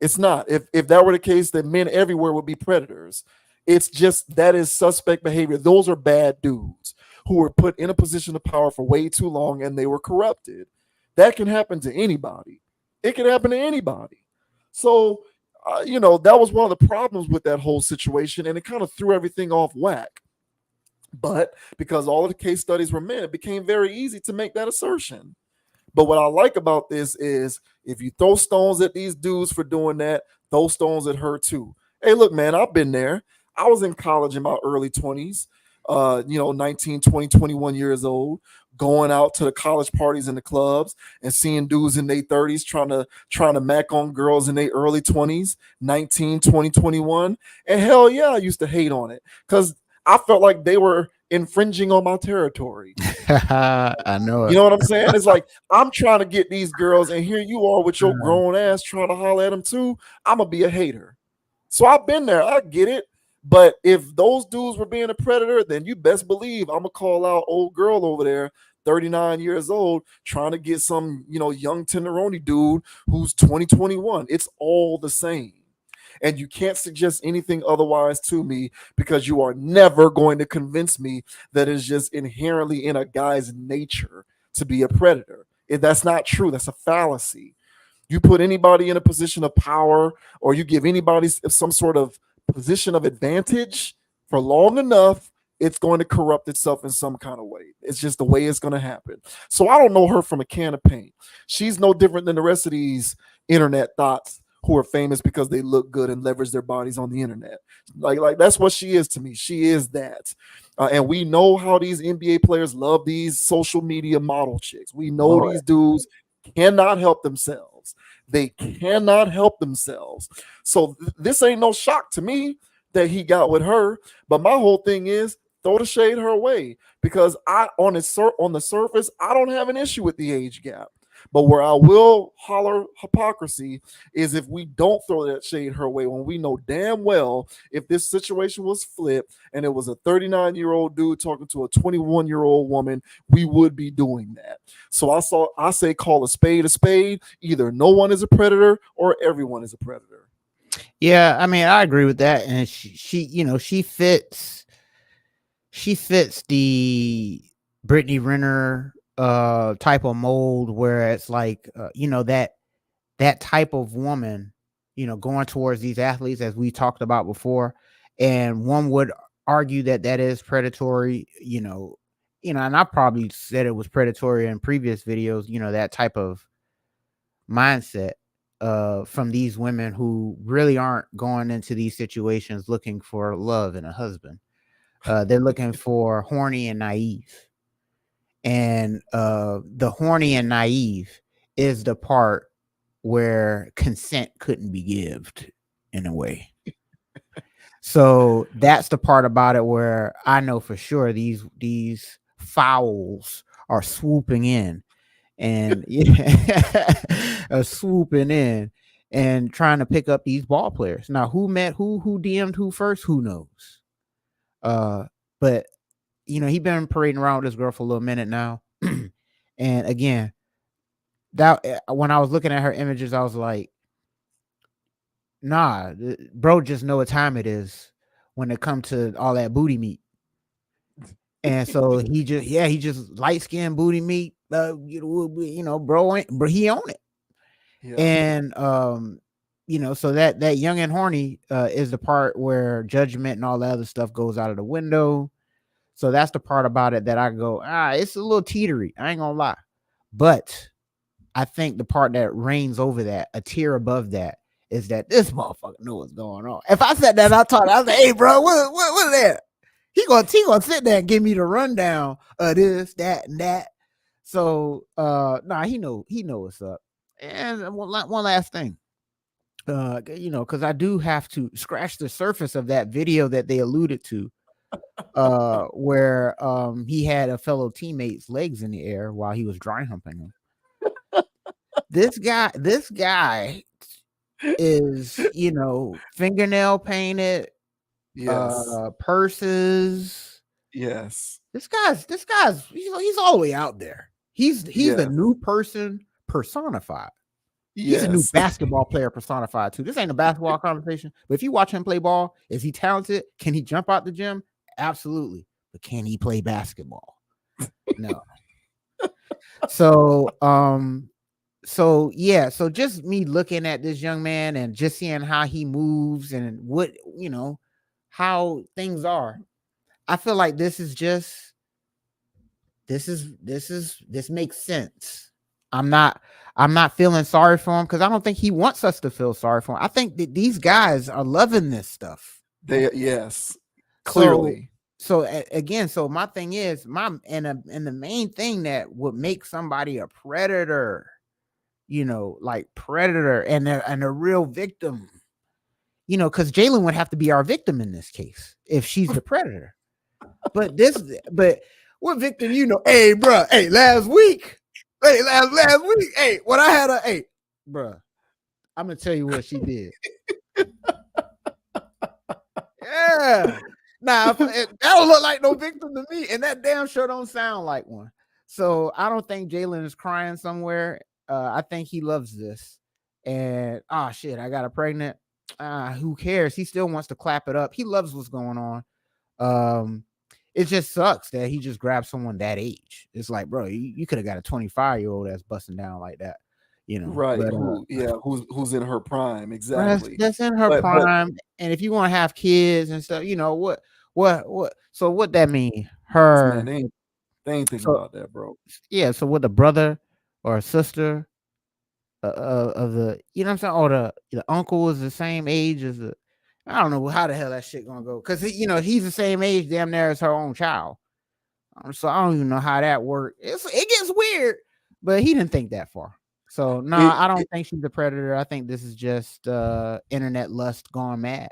Speaker 1: It's not. If that were the case, then men everywhere would be predators. It's just that is suspect behavior. Those are bad dudes who were put in a position of power for way too long and they were corrupted. That can happen to anybody. It can happen to anybody. So, that was one of the problems with that whole situation, and it kind of threw everything off whack. But because all of the case studies were men, it became very easy to make that assertion. But what I like about this is if you throw stones at these dudes for doing that, throw stones at her too. Hey, look, man, I've been there. I was in college in my early 20s. 19, 20, 21 years old, going out to the college parties and the clubs and seeing dudes in their 30s trying to mac on girls in their early 20s, 19, 20, 21. And hell yeah, I used to hate on it because I felt like they were infringing on my territory.
Speaker 2: I know it.
Speaker 1: You know what I'm saying? It's like I'm trying to get these girls, and here you are with your grown ass trying to holler at them too. I'm gonna be a hater. So I've been there. I get it. But if those dudes were being a predator, then you best believe I'm gonna call out old girl over there, 39 years old, trying to get some, young tenderoni dude who's 2021. It's all the same. And you can't suggest anything otherwise to me because you are never going to convince me that it's just inherently in a guy's nature to be a predator. If that's not true, that's a fallacy. You put anybody in a position of power or you give anybody some sort of position of advantage for long enough, it's going to corrupt itself in some kind of way. It's just the way it's going to happen. So I don't know her from a can of paint. She's no different than the rest of these internet thoughts who are famous because they look good and leverage their bodies on the internet. Like that's what she is to me. She is that. And we know how these NBA players love these social media model chicks. We know these dudes cannot help themselves. They cannot help themselves. So this ain't no shock to me that he got with her. But my whole thing is throw the shade her way because on the surface, I don't have an issue with the age gap. But where I will holler hypocrisy is if we don't throw that shade her way when we know damn well if this situation was flipped and it was a 39-year-old dude talking to a 21-year-old woman, we would be doing that. So I say call a spade a spade. Either no one is a predator or everyone is a predator.
Speaker 2: Yeah, I mean, I agree with that. And she fits the Brittany Renner type of mold where it's like that type of woman, going towards these athletes as we talked about before, and one would argue that is predatory, and I probably said it was predatory in previous videos, that type of mindset from these women who really aren't going into these situations looking for love and a husband. They're looking for horny and naive. And the horny and naive is the part where consent couldn't be given in a way. So that's the part about it where I know for sure these fowls are swooping in and swooping in and trying to pick up these ball players. Now, who DM'd who first? Who knows? But he's been parading around with this girl for a little minute now. And again, that when I was looking at her images, I was like, nah, bro, just know what time it is when it comes to all that booty meat. And so he just light-skinned booty meat, bro, he own it. Yeah. And so that young and horny is the part where judgment and all that other stuff goes out of the window. So that's the part about it that I go, it's a little teetery. I ain't gonna lie. But I think the part that reigns over that, a tier above that, is that this motherfucker know what's going on. If I said that, I was like, hey, bro, what that? He gonna sit there and give me the rundown of this, that, and that. So he know what's up. And one last thing. Because I do have to scratch the surface of that video that they alluded to. Where he had a fellow teammate's legs in the air while he was dry humping him. This guy is, fingernail painted,
Speaker 1: yes,
Speaker 2: purses.
Speaker 1: Yes.
Speaker 2: This guy's he's all the way out there. He's the new person personified. He's a new basketball player personified too. This ain't a basketball conversation, but if you watch him play ball, is he talented? Can he jump out the gym? Absolutely. But can he play basketball? No. So just me looking at this young man and just seeing how he moves and what, how things are. I feel like this makes sense. I'm not feeling sorry for him because I don't think he wants us to feel sorry for him. I think that these guys are loving this stuff.
Speaker 1: Clearly.
Speaker 2: So again, my thing is and the main thing that would make somebody a predator, like predator and a real victim, because Jalen would have to be our victim in this case if she's the predator. But what victim, hey, bro, hey, last week, hey, when I had bro, I'm gonna tell you what she did. Yeah. Nah, that don't look like no victim to me, and that damn sure don't sound like one. So I don't think Jalen is crying somewhere. I think he loves this. And shit, I got her pregnant. Who cares? He still wants to clap it up. He loves what's going on. It just sucks that he just grabbed someone that age. It's like, bro, you could have got a 25-year-old that's busting down like that,
Speaker 1: Right.
Speaker 2: But,
Speaker 1: who's in her prime,
Speaker 2: Right,
Speaker 1: exactly.
Speaker 2: that's in her
Speaker 1: But
Speaker 2: prime. And if you want to have kids and stuff, what? So what that mean?
Speaker 1: man,
Speaker 2: Her.
Speaker 1: they ain't thinking
Speaker 2: So
Speaker 1: about that, bro.
Speaker 2: yeah. So with a brother or a sister of the, you know what I'm saying, or the uncle is the same age as the. I don't know how the hell that shit gonna go, because he's the same age damn near as her own child. So I don't even know how that worked. It gets weird, but he didn't think that far. So no, I don't think she's a predator. I think this is just internet lust gone mad.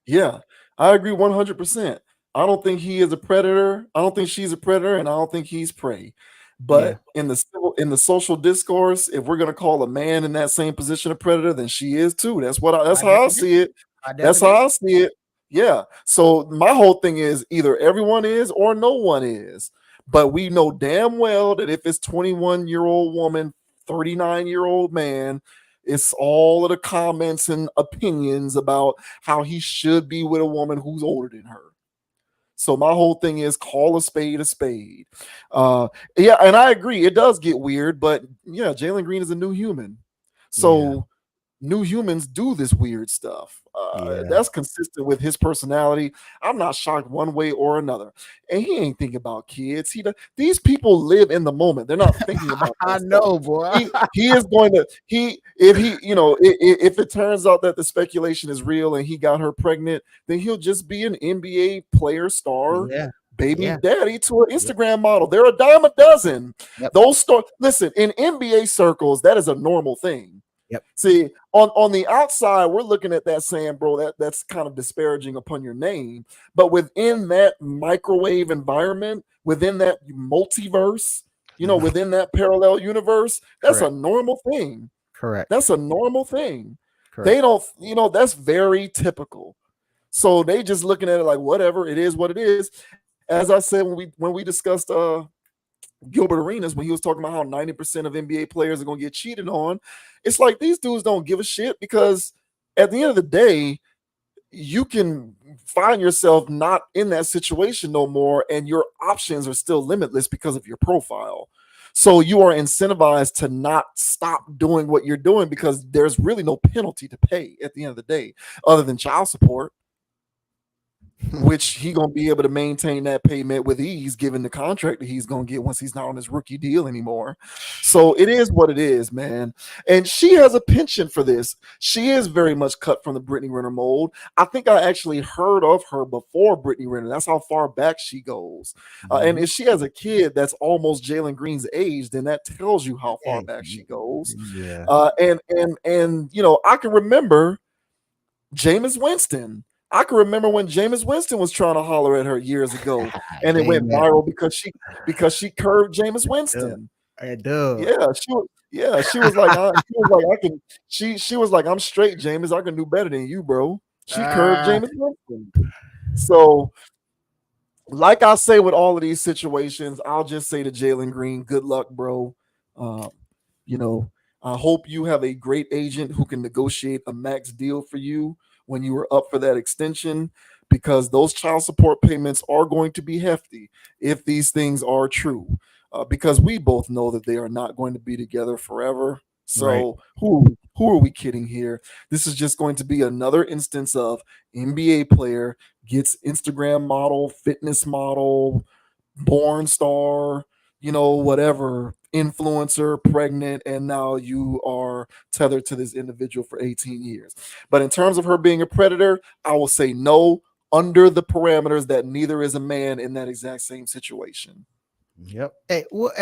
Speaker 1: Yeah, I agree 100%. I don't think he is a predator. I don't think she's a predator, and I don't think he's prey. But in the social discourse, if we're gonna call a man in that same position a predator, then she is too. That's how I see it. That's how I see it. Yeah. So my whole thing is either everyone is or no one is. But we know damn well that if it's 21-year-old woman, 39-year-old man, it's all of the comments and opinions about how he should be with a woman who's older than her. So my whole thing is call a spade a spade. Yeah, and I agree. It does get weird, but yeah, Jalen Green is a new human. So new humans do this weird stuff. That's consistent with his personality. I'm not shocked one way or another. And he ain't thinking about kids. These people live in the moment. They're not thinking about
Speaker 2: I know, boy.
Speaker 1: He is going to if it turns out that the speculation is real and he got her pregnant, then he'll just be an NBA player star. Baby daddy to an Instagram model. They're a dime a dozen. Those listen, in NBA circles, that is a normal thing. See, on the outside, we're looking at that saying, bro, that's kind of disparaging upon your name. But within that microwave environment, within that multiverse, within that parallel universe, that's a normal thing.
Speaker 2: Correct.
Speaker 1: That's a normal thing. Correct. They don't, that's very typical. So they just looking at it like, whatever, it is what it is. As I said, when we discussed Gilbert Arenas, when he was talking about how 90% of NBA players are going to get cheated on, it's like these dudes don't give a shit, because at the end of the day, you can find yourself not in that situation no more, and your options are still limitless because of your profile. So you are incentivized to not stop doing what you're doing, because there's really no penalty to pay at the end of the day other than child support, which he gonna be able to maintain that payment with ease given the contract that he's gonna get once he's not on his rookie deal anymore. So it is what it is, man. And she has a penchant for this. She is very much cut from the Brittany Renner mold. I think I actually heard of her before Brittany Renner. That's how far back she goes. And if she has a kid that's almost Jalen Green's age, then that tells you how far back she goes. And I can remember Jameis Winston. I can remember when Jameis Winston was trying to holler at her years ago, and it went viral because she curved Jameis Winston. She was like, she was like, I'm straight, Jameis. I can do better than you, bro. She curved Jameis Winston. So, like I say with all of these situations, I'll just say to Jalen Green, good luck, bro. I hope you have a great agent who can negotiate a max deal for you when you were up for that extension, because those child support payments are going to be hefty if these things are true, because we both know that they are not going to be together forever. So who are we kidding here? This is just going to be another instance of NBA player gets Instagram model, fitness model, porn star, whatever, influencer, pregnant, and now you are tethered to this individual for 18 years. But in terms of her being a predator, I will say no, under the parameters that neither is a man in that exact same situation.
Speaker 2: Hey, what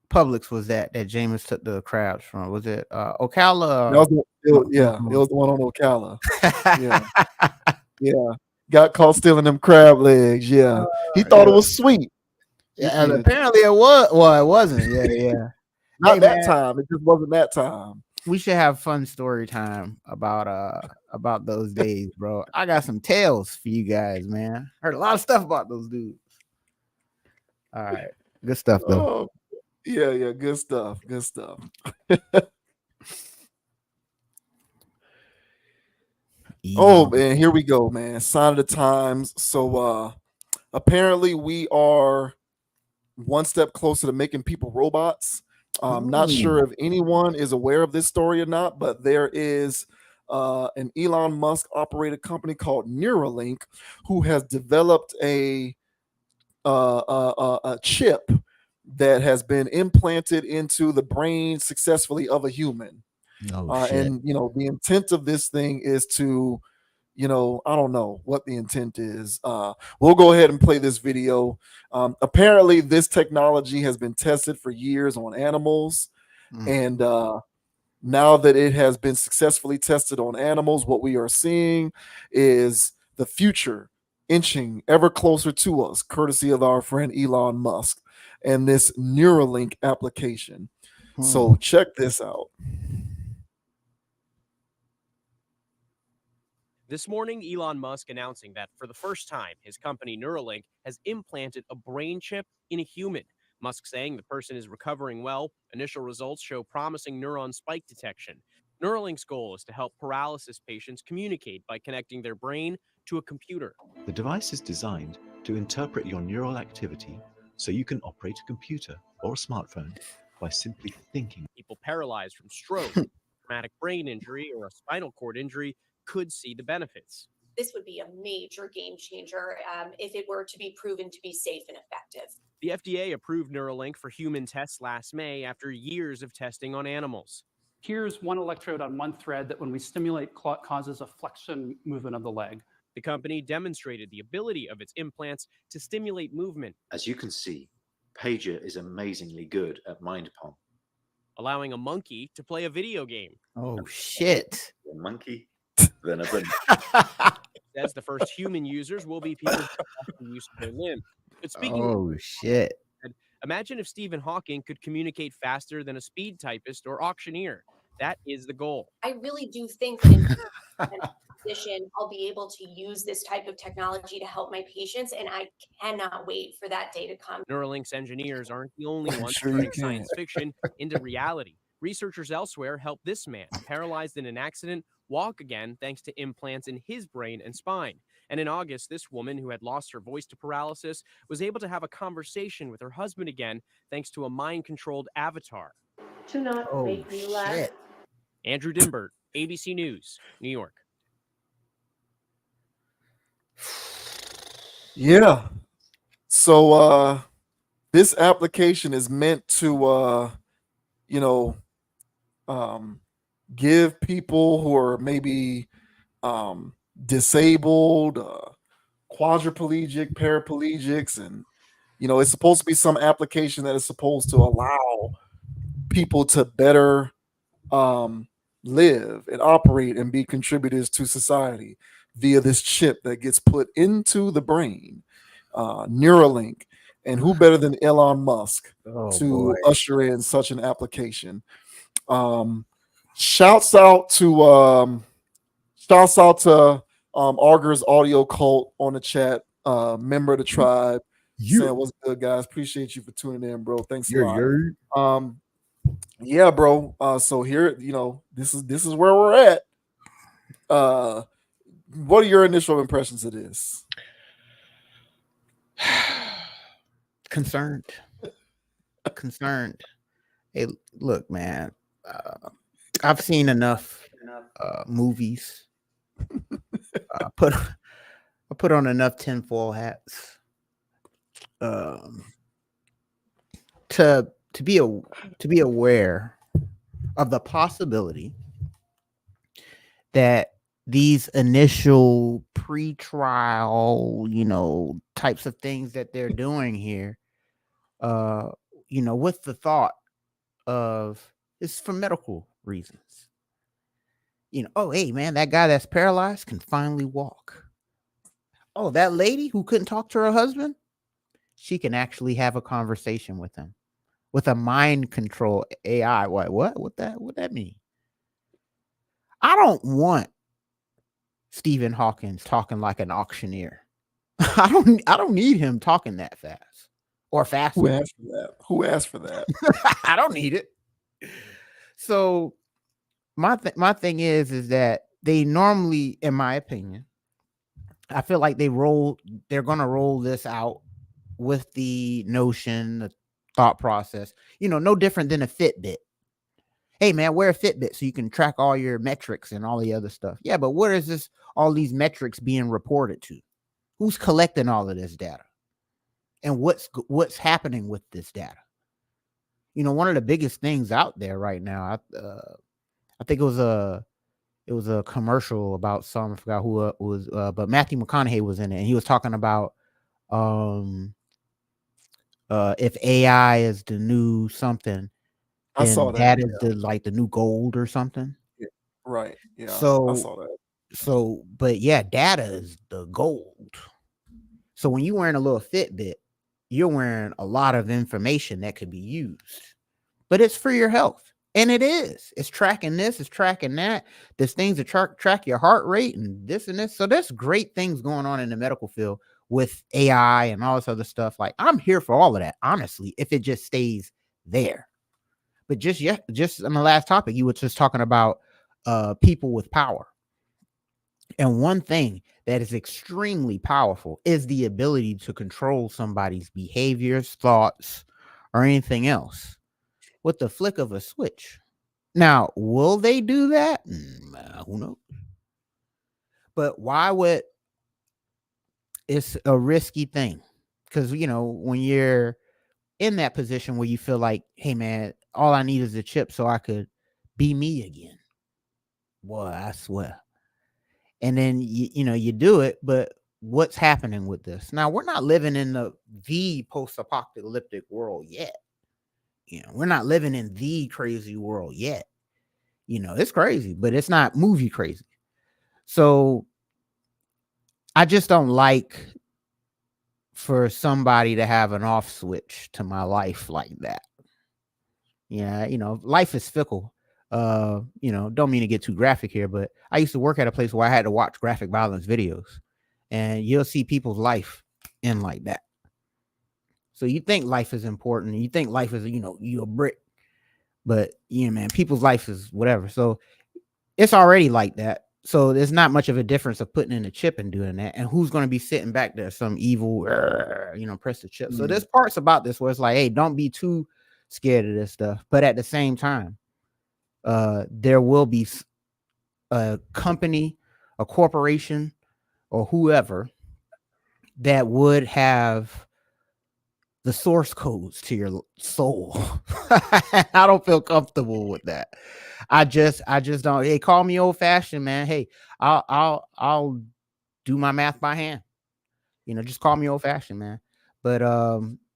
Speaker 2: Publix was that Jameis took the crabs from? Was it Ocala?
Speaker 1: It was the one on Ocala. Got caught stealing them crab legs. He thought it was sweet.
Speaker 2: Apparently it was. Well, it wasn't.
Speaker 1: Not that time. It just wasn't that time.
Speaker 2: We should have fun story time about about those days, bro. I got some tales for you guys, man. Heard a lot of stuff about those dudes. All right. Good stuff, though.
Speaker 1: Oh, yeah, good stuff. Good stuff. Oh man, here we go, man. Sign of the times. So apparently we are one step closer to making people robots. I'm not sure if anyone is aware of this story or not, but there is an Elon Musk operated company called Neuralink who has developed a chip that has been implanted into the brain successfully of a human. And the intent of this thing is to, I don't know what the intent is. We'll go ahead and play this video. Apparently, this technology has been tested for years on animals, and now that it has been successfully tested on animals, what we are seeing is the future inching ever closer to us, courtesy of our friend Elon Musk and this Neuralink application. So check this out.
Speaker 5: This morning, Elon Musk announcing that for the first time, his company Neuralink has implanted a brain chip in a human. Musk saying the person is recovering well. Initial results show promising neuron spike detection. Neuralink's goal is to help paralysis patients communicate by connecting their brain to a computer.
Speaker 6: The device is designed to interpret your neural activity so you can operate a computer or a smartphone by simply thinking.
Speaker 5: People paralyzed from stroke, traumatic brain injury, or a spinal cord injury could see the benefits.
Speaker 7: This would be a major game changer if it were to be proven to be safe and effective.
Speaker 5: The FDA approved Neuralink for human tests last May after years of testing on animals.
Speaker 8: Here's one electrode on one thread that when we stimulate causes a flexion movement of the leg.
Speaker 5: The company demonstrated the ability of its implants to stimulate movement.
Speaker 9: As you can see, Pager is amazingly good at mind pong.
Speaker 5: Allowing a monkey to play a video game.
Speaker 2: Oh, shit.
Speaker 9: A monkey, then a bunny.
Speaker 5: Says the first human users will be people who use their limb. But speaking
Speaker 2: of shit.
Speaker 5: Imagine if Stephen Hawking could communicate faster than a speed typist or auctioneer. That is the goal.
Speaker 7: I really do think that in position, I'll be able to use this type of technology to help my patients, and I cannot wait for that day to come.
Speaker 5: Neuralink's engineers aren't the only ones turning science fiction into reality. Researchers elsewhere helped this man, paralyzed in an accident, walk again thanks to implants in his brain and spine. And in August, this woman who had lost her voice to paralysis was able to have a conversation with her husband again thanks to a mind-controlled avatar.
Speaker 10: To not make me laugh.
Speaker 5: Andrew Dimbert, ABC News, New York.
Speaker 1: Yeah. So this application is meant to give people who are maybe disabled, quadriplegic, paraplegics, and it's supposed to be some application that is supposed to allow people to better live and operate and be contributors to society via this chip that gets put into the brain, Neuralink. And who better than Elon Musk to usher in such an application? Shouts out to Arger's Audio Cult on the chat, member of the tribe. Saying what's good, guys. Appreciate you for tuning in, bro. Thanks a lot. Yeah, bro. So here, this is where we're at. What are your initial impressions of this?
Speaker 2: Concerned. Hey, look, man. I've seen enough movies. I put on enough tinfoil hats to be aware of the possibility that these initial pre-trial, types of things that they're doing here, with the thought of it's for medical reasons. Oh, hey, man, that guy that's paralyzed can finally walk. Oh, that lady who couldn't talk to her husband, she can actually have a conversation with him with a mind control AI. What that mean? I don't want Stephen Hawkins talking like an auctioneer. I don't need him talking that fast or faster.
Speaker 1: Who asked for that? Who asked for that?
Speaker 2: I don't need it. So my thing is that they normally, in my opinion, I feel like they're gonna roll this out with the notion, the thought process, no different than a Fitbit. Hey man, wear a Fitbit so you can track all your metrics and all the other stuff. Yeah, but where is all these metrics being reported to? Who's collecting all of this data? And what's happening with this data? One of the biggest things out there right now, I think it was a commercial about I forgot who it was, but Matthew McConaughey was in it, and he was talking about if AI is the new something,
Speaker 1: I saw
Speaker 2: that
Speaker 1: that.
Speaker 2: is the new gold or something.
Speaker 1: Yeah. Right. Yeah.
Speaker 2: So
Speaker 1: I saw that.
Speaker 2: But yeah, data is the gold. So when you're wearing a little Fitbit, you're wearing a lot of information that could be used, but it's for your health. And it is. It's tracking this, it's tracking that. There's things to track your heart rate and this and this. So there's great things going on in the medical field with AI and all this other stuff. Like, I'm here for all of that, honestly, if it just stays there. But just on the last topic, you were just talking about people with power. And one thing that is extremely powerful is the ability to control somebody's behaviors, thoughts, or anything else with the flick of a switch. Now, will they do that? Who knows? But why would it's a risky thing? Because, when you're in that position where you feel like, hey, man, all I need is a chip so I could be me again. Boy, I swear. And then, you do it, but what's happening with this? Now, we're not living in the post-apocalyptic world yet. We're not living in the crazy world yet. It's crazy, but it's not movie crazy. So I just don't like for somebody to have an off switch to my life like that. Yeah, life is fickle. Don't mean to get too graphic here, but I used to work at a place where I had to watch graphic violence videos, and you'll see people's life in like that. So you think life is important. You think life is, you a brick, but man, people's life is whatever. So it's already like that. So there's not much of a difference of putting in a chip and doing that. And who's going to be sitting back there? Some evil, press the chip. So there's parts about this where it's like, hey, don't be too scared of this stuff. But at the same time, there will be a company, a corporation, or whoever that would have the source codes to your soul. I don't feel comfortable with that. I just don't. Hey, call me old fashioned, man. Hey, I'll do my math by hand. Just call me old fashioned, man. But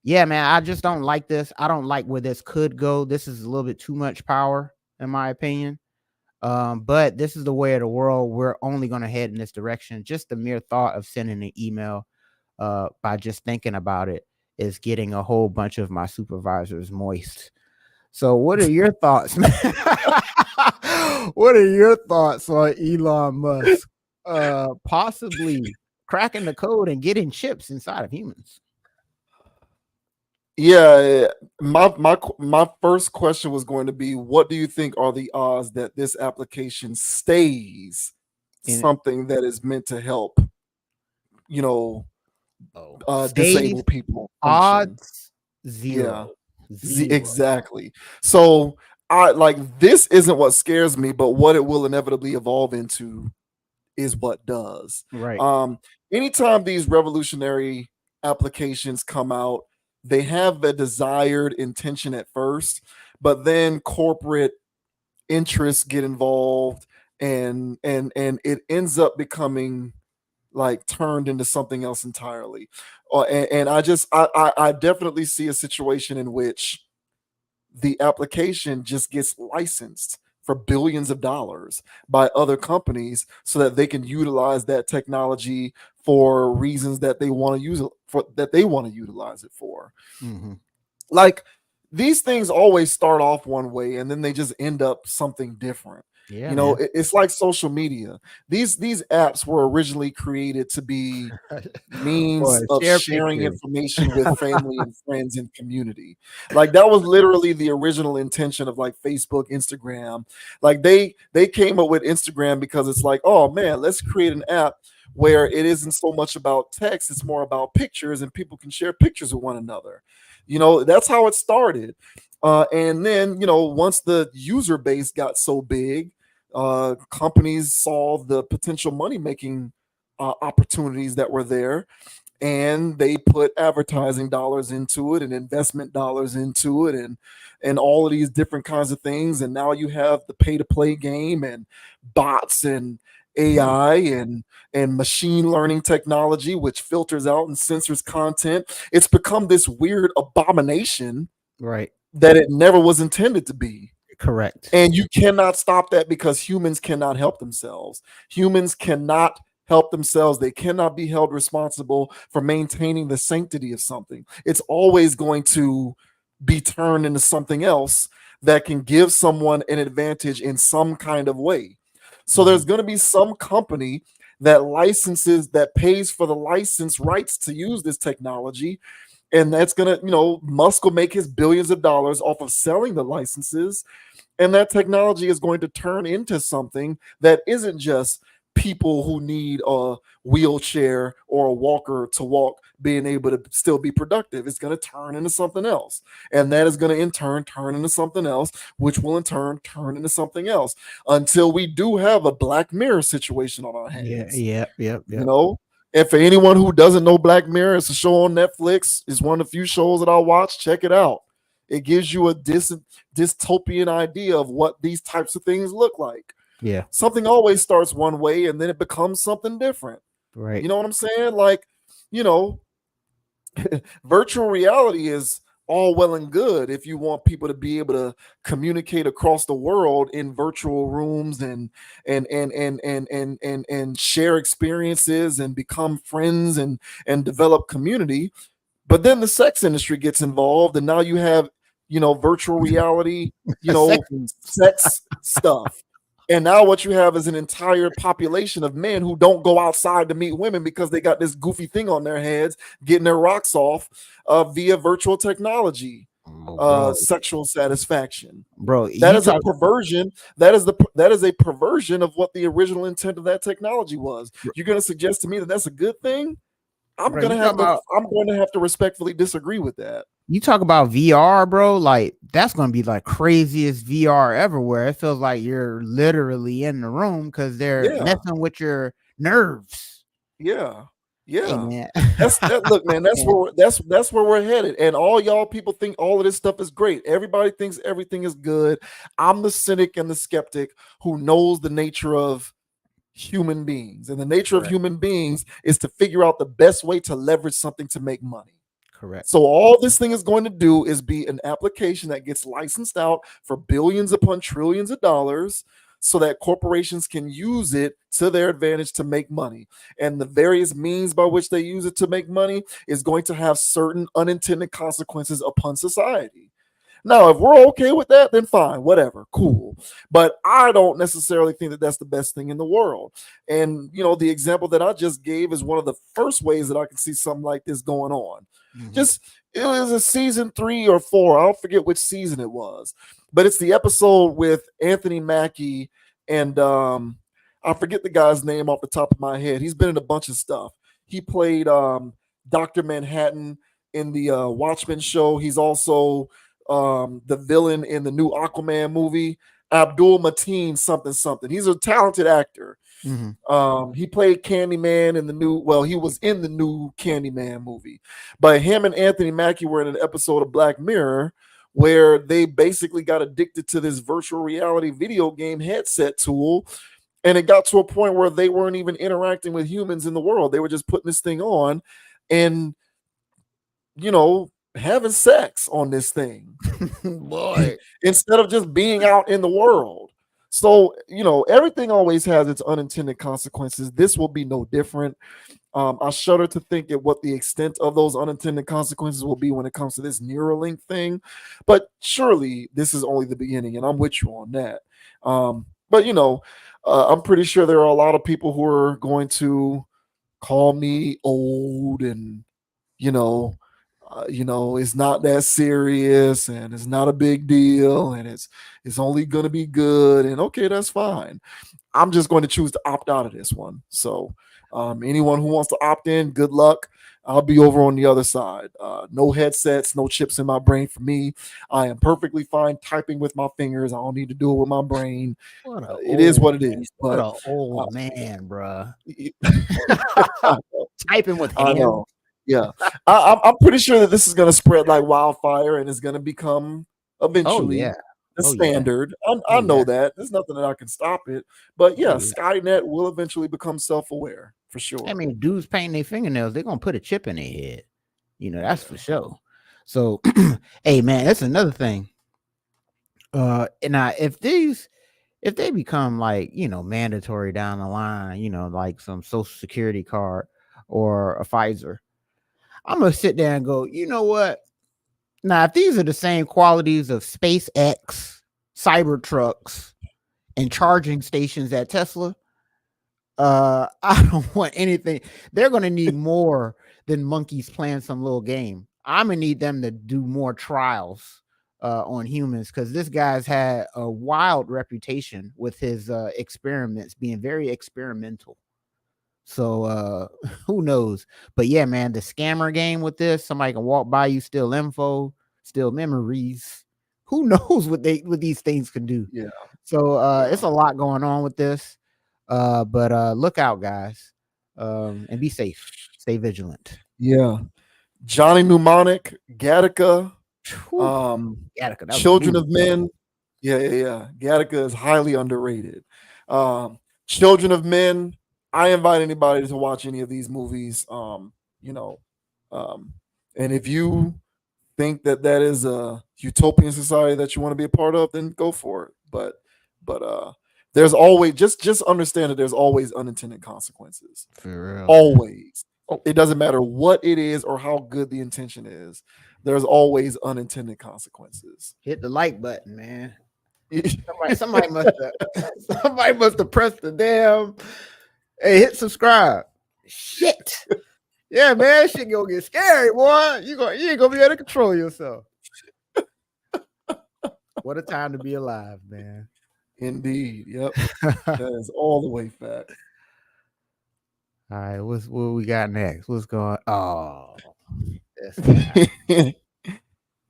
Speaker 2: yeah, man, I just don't like this. I don't like where this could go. This is a little bit too much power, in my opinion. But this is the way of the world. We're only going to head in this direction. Just the mere thought of sending an email by just thinking about it is getting a whole bunch of my supervisors moist. So what are your thoughts, man? What are your thoughts on Elon Musk possibly cracking the code and getting chips inside of humans?
Speaker 1: Yeah, my first question was going to be, what do you think are the odds that this application stays something that is meant to help, disabled people?
Speaker 2: Odds zero.
Speaker 1: Yeah, exactly. So this isn't what scares me, but what it will inevitably evolve into is what does.
Speaker 2: Right.
Speaker 1: Anytime these revolutionary applications come out, they have the desired intention at first, but then corporate interests get involved, and it ends up becoming turned into something else entirely. And I definitely see a situation in which the application just gets licensed for billions of dollars by other companies so that they can utilize that technology for reasons that they want to use it for, that they want to utilize it for.
Speaker 2: Mm-hmm.
Speaker 1: These things always start off one way and then they just end up something different.
Speaker 2: Yeah,
Speaker 1: You know,
Speaker 2: man.
Speaker 1: it's like social media. These apps were originally created to be
Speaker 2: Boy,
Speaker 1: means of
Speaker 2: share
Speaker 1: sharing
Speaker 2: pictures.
Speaker 1: information with family and friends and community. Like that was literally the original intention of like Facebook, Instagram. Like they came up with Instagram because it's like, oh man, let's create an app where it isn't so much about text, it's more about pictures and people can share pictures with one another. You know, that's how it started. And then, you know, once the user base got so big, companies saw the potential money making opportunities that were there, and they put advertising dollars into it and investment dollars into it, and all of these different kinds of things. And now you have the pay to play game and bots and AI and machine learning technology, which filters out and censors content. It's become this weird abomination
Speaker 2: Right.
Speaker 1: that it never was intended to be.
Speaker 2: Correct.
Speaker 1: And you cannot stop that because humans cannot help themselves. Humans cannot help themselves. They cannot be held responsible for maintaining the sanctity of something. It's always going to be turned into something else that can give someone an advantage in some kind of way. So there's going to be some company that licenses, that pays for the license rights to use this technology. And that's going to, you know, Musk will make his billions of dollars off of selling the licenses. And that technology is going to turn into something that isn't just people who need a wheelchair or a walker to walk being able to still be productive. It's going to turn into something else. And that is going to in turn turn into something else, which will in turn turn into something else until we do have a Black Mirror situation on our hands.
Speaker 2: Yeah.
Speaker 1: You know, and for anyone who doesn't know Black Mirror, it's a show on Netflix. It's one of the few shows that I watch. Check it out. It gives you a dystopian idea of what these types of things look like.
Speaker 2: Yeah.
Speaker 1: Something always starts one way and then it becomes something different.
Speaker 2: Right.
Speaker 1: You know what I'm saying? Like, you know, virtual reality is all well and good if you want people to be able to communicate across the world in virtual rooms and share experiences and become friends and develop community. But then the sex industry gets involved, and now you have, you know, virtual reality, you know, sex stuff. And now what you have is an entire population of men who don't go outside to meet women because they got this goofy thing on their heads, getting their rocks off via virtual technology, sexual satisfaction.
Speaker 2: Bro,
Speaker 1: that is a perversion. That is a perversion of what the original intent of that technology was. You're going to suggest to me that that's a good thing? I'm going to have to respectfully disagree with that.
Speaker 2: You talk about VR, bro, like that's going to be like craziest VR everywhere. It feels like you're literally in the room because they're messing with your nerves.
Speaker 1: Yeah.
Speaker 2: Hey,
Speaker 1: Look, man, that's where we're headed. And all y'all people think all of this stuff is great. Everybody thinks everything is good. I'm the cynic and the skeptic who knows the nature of human beings. And the nature of human beings is to figure out the best way to leverage something to make money.
Speaker 2: Correct.
Speaker 1: So all this thing is going to do is be an application that gets licensed out for billions upon trillions of dollars so that corporations can use it to their advantage to make money. And the various means by which they use it to make money is going to have certain unintended consequences upon society. Now, if we're okay with that, then fine, whatever, cool. But I don't necessarily think that that's the best thing in the world. And, you know, the example that I just gave is one of the first ways that I can see something like this going on. Just, it was a season 3 or 4. I don't forget which season it was. But it's the episode with Anthony Mackie and I forget the guy's name off the top of my head. He's been in a bunch of stuff. He played Dr. Manhattan in the Watchmen show. He's also the villain in the new Aquaman movie, Abdul Mateen something. He's a talented actor. He played Candyman in the new, well, he was in the new Candyman movie. But him and Anthony Mackie were in an episode of Black Mirror where they basically got addicted to this virtual reality video game headset tool. And it got to a point where they weren't even interacting with humans in the world. They were just putting this thing on and, you know, having sex on this thing.
Speaker 2: Boy.
Speaker 1: Instead of just being out in the world. So, you know, everything always has its unintended consequences. This will be no different. I shudder to think at what the extent of those unintended consequences will be when it comes to this Neuralink thing. But surely this is only the beginning, and I'm with you on that. But I'm pretty sure there are a lot of people who are going to call me old and it's not that serious and it's not a big deal and it's only going to be good, and okay, that's fine. I'm just going to choose to opt out of this one. So anyone who wants to opt in, good luck. I'll be over on the other side. No headsets, no chips in my brain for me. I am perfectly fine typing with my fingers. I don't need to do it with my brain. It is what it is.
Speaker 2: What
Speaker 1: But
Speaker 2: an old man, bruh. Typing with
Speaker 1: I
Speaker 2: hands.
Speaker 1: know. Yeah. I'm pretty sure that this is going to spread like wildfire and is going to become eventually the standard. I know that. There's nothing that I can stop it. But yeah, Skynet will eventually become self-aware for sure.
Speaker 2: I mean, dudes painting their fingernails, they're going to put a chip in their head. That's for sure. So, hey, man, that's another thing. And now if they become like, mandatory down the line, like some social security card or a Pfizer, I'm going to sit there and go, you know what? Now, if these are the same qualities of SpaceX, Cybertrucks, and charging stations at Tesla, I don't want anything. They're going to need more than monkeys playing some little game. I'm going to need them to do more trials on humans, because this guy's had a wild reputation with his experiments being very experimental. So who knows? But yeah, man, the scammer game with this, somebody can walk by you, steal info, steal memories. Who knows what these things can do?
Speaker 1: Yeah.
Speaker 2: So it's a lot going on with this. But look out, guys. And be safe. Stay vigilant.
Speaker 1: Yeah. Johnny Mnemonic, Gattaca,
Speaker 2: Gattaca,
Speaker 1: Children of Men. Yeah. Gattaca is highly underrated. Children of Men. I invite anybody to watch any of these movies. And if you think that is a utopian society that you want to be a part of, then go for it. But there's always just understand that there's always unintended consequences.
Speaker 2: For real.
Speaker 1: Always. It doesn't matter what it is or how good the intention is. There's always unintended consequences.
Speaker 2: Hit the like button, man. Somebody must have pressed the damn. Hey, hit subscribe. Shit. Yeah, man, shit gonna get scary, boy. You ain't gonna be able to control yourself. What a time to be alive, man.
Speaker 1: Indeed. Yep. That is all the way fact.
Speaker 2: All right, what we got next? What's going? Oh,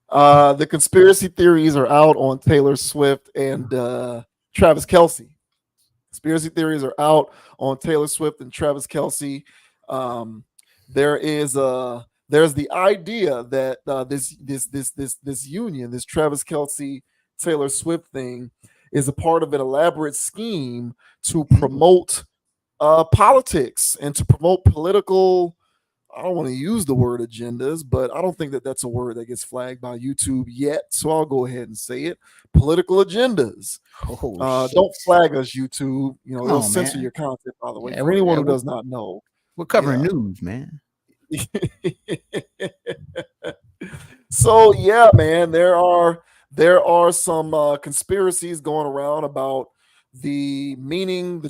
Speaker 1: the conspiracy theories are out on Taylor Swift and Travis Kelce. Conspiracy theories are out on Taylor Swift and Travis Kelce. There's the idea that this union, this Travis Kelce Taylor Swift thing, is a part of an elaborate scheme to promote politics and to promote political. I don't want to use the word agendas, but I don't think that that's a word that gets flagged by YouTube yet. So I'll go ahead and say it. Political agendas. Don't flag us, YouTube. They'll censor your content, by the way. For anyone who does not know.
Speaker 2: We're covering news, man.
Speaker 1: So yeah, man, there are some conspiracies going around about the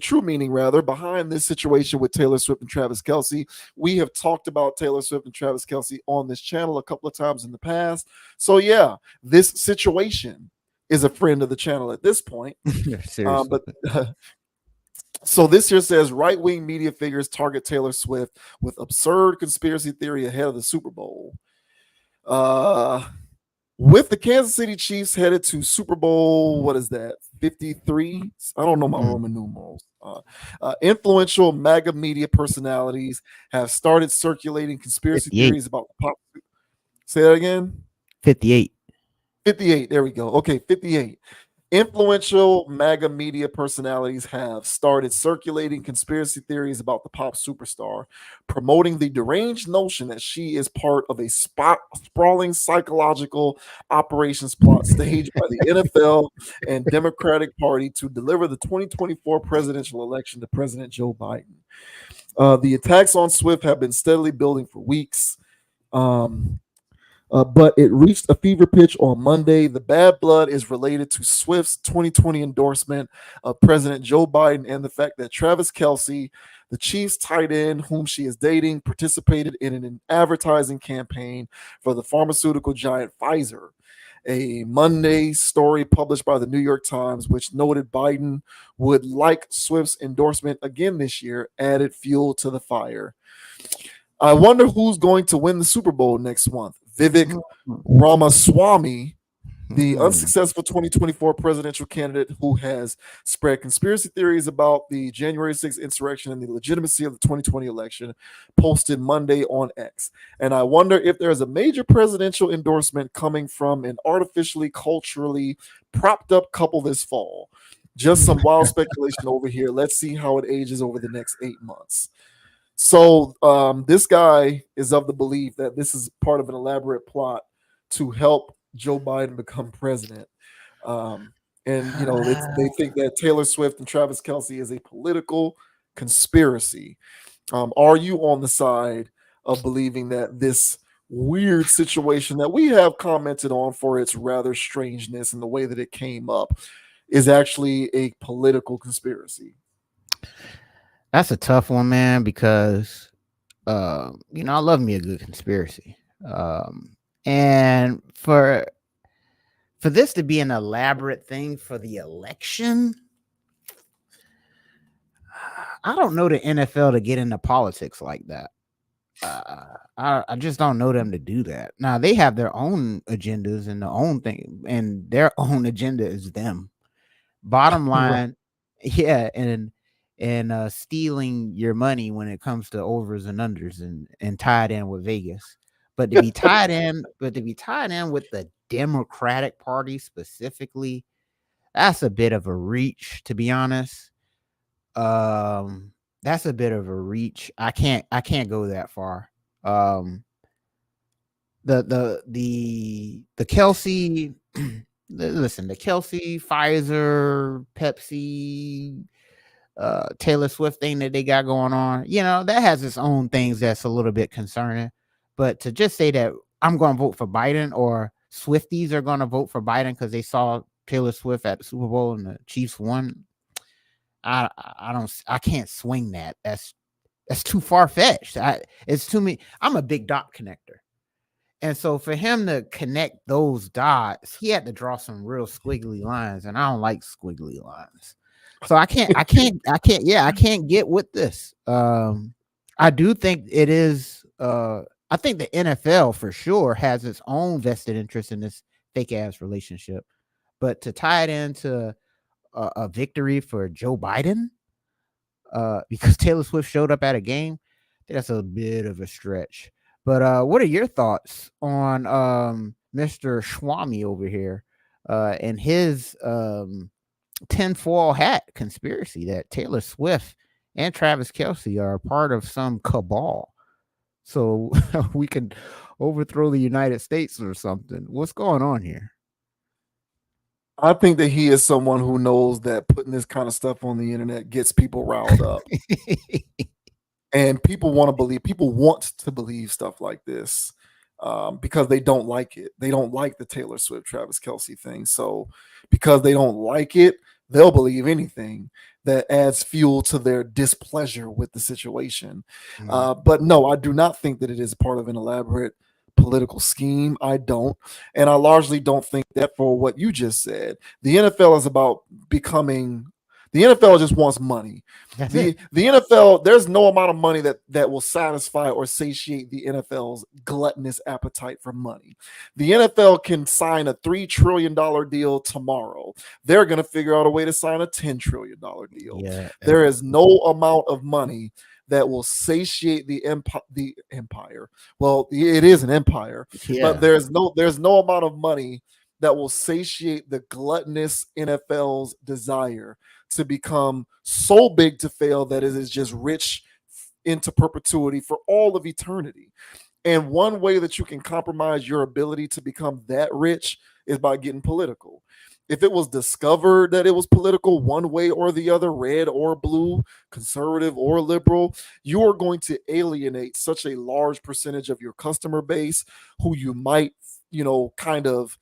Speaker 1: true meaning rather behind this situation with Taylor Swift and Travis Kelce. We have talked about Taylor Swift and Travis Kelce on this channel a couple of times in the past. So yeah, this situation is a friend of the channel at this point. So this here says right-wing media figures target Taylor Swift with absurd conspiracy theory ahead of the Super Bowl. With the Kansas City Chiefs headed to Super Bowl, what is that, 53? I don't know my Roman numerals. Influential MAGA media personalities have started circulating conspiracy
Speaker 2: 58.
Speaker 1: theories about the pop. Say that again?
Speaker 2: 58.
Speaker 1: 58. There we go. Okay, 58. Influential MAGA media personalities have started circulating conspiracy theories about the pop superstar, promoting the deranged notion that she is part of a sprawling psychological operations plot staged by the NFL and Democratic Party to deliver the 2024 presidential election to President Joe Biden. The attacks on Swift have been steadily building for weeks. But it reached a fever pitch on Monday. The bad blood is related to Swift's 2020 endorsement of President Joe Biden and the fact that Travis Kelce, the Chiefs tight end whom she is dating, participated in an advertising campaign for the pharmaceutical giant Pfizer. A Monday story published by the New York Times, which noted Biden would like Swift's endorsement again this year, added fuel to the fire. I wonder who's going to win the Super Bowl next month. Vivek Ramaswamy, the unsuccessful 2024 presidential candidate who has spread conspiracy theories about the January 6th insurrection and the legitimacy of the 2020 election, posted Monday on X. And I wonder if there is a major presidential endorsement coming from an artificially, culturally propped up couple this fall. Just some wild speculation over here. Let's see how it ages over the next 8 months. So this guy is of the belief that this is part of an elaborate plot to help Joe Biden become president. And, you know, they think that Taylor Swift and Travis Kelce is a political conspiracy. Are you on the side of believing that this weird situation that we have commented on for its rather strangeness and the way that it came up is actually a political conspiracy?
Speaker 2: That's a tough one, man, because you know, I love me a good conspiracy. And for this to be an elaborate thing for the election, I don't know the NFL to get into politics like that. I just don't know them to do that. Now they have their own agendas and their own thing, and their own agenda is them. Bottom line, yeah, and stealing your money when it comes to overs and unders and tied in with Vegas. But to be tied in, with the Democratic Party specifically, that's a bit of a reach, to be honest. That's a bit of a reach. I can't go that far. The Kelce, listen, the Kelce, Pfizer, Pepsi, Taylor Swift thing that they got going on, you know, that has its own things that's a little bit concerning. But to just say that I'm going to vote for Biden or Swifties are going to vote for Biden because they saw Taylor Swift at the Super Bowl and the Chiefs won, I can't swing that. That's too far fetched. It's too many. I'm a big dot connector. And so for him to connect those dots, he had to draw some real squiggly lines, and I don't like squiggly lines. So I can't get with this. I do think it is, I think the NFL for sure has its own vested interest in this fake ass relationship, but to tie it into a victory for Joe Biden, because Taylor Swift showed up at a game, I think that's a bit of a stretch. But what are your thoughts on Mr. Swami over here and his tinfoil hat conspiracy that Taylor Swift and Travis Kelce are part of some cabal so we can overthrow the United States or something? What's going on here?
Speaker 1: I think that he is someone who knows that putting this kind of stuff on the internet gets people riled up. And people want to believe stuff like this because they don't like it. They don't like the Taylor Swift, Travis Kelce thing. So because they don't like it, they'll believe anything that adds fuel to their displeasure with the situation. But no, I do not think that it is part of an elaborate political scheme. I don't. And I largely don't think that for what you just said. The NFL is about becoming... The NFL just wants money. The NFL, there's no amount of money that will satisfy or satiate the NFL's gluttonous appetite for money. The NFL can sign a $3 trillion deal tomorrow. They're going to figure out a way to sign a $10 trillion deal. Yeah. There is no amount of money that will satiate the empire. Well, it is an empire, but there's no amount of money that will satiate the gluttonous NFL's desire to become so big to fail that it is just rich into perpetuity for all of eternity. And one way that you can compromise your ability to become that rich is by getting political. if it was discovered that it was political one way or the other, red or blue, conservative or liberal, you are going to alienate such a large percentage of your customer base who you might, kind of,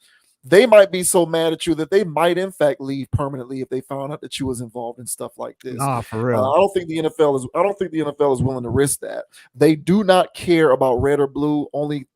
Speaker 1: they might be so mad at you that they might in fact leave permanently if they found out that you was involved in stuff like this.
Speaker 2: Nah, for real.
Speaker 1: I don't think the NFL is willing to risk that. They do not care about red or blue.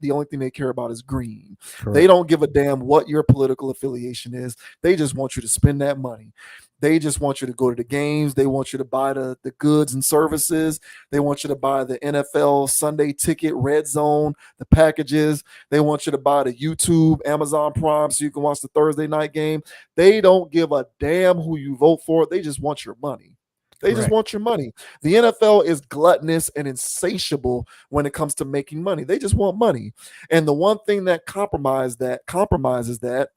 Speaker 1: The only thing they care about is green.
Speaker 2: Correct.
Speaker 1: They don't give a damn what your political affiliation is. They just want you to spend that money. They just want you to go to the games. They want you to buy the goods and services. They want you to buy the NFL Sunday ticket, Red Zone, the packages. They want you to buy the YouTube, Amazon Prime so you can watch the Thursday night game. They don't give a damn who you vote for. They just want your money. They just want your money. The NFL is gluttonous and insatiable when it comes to making money. They just want money. And the one thing that compromises that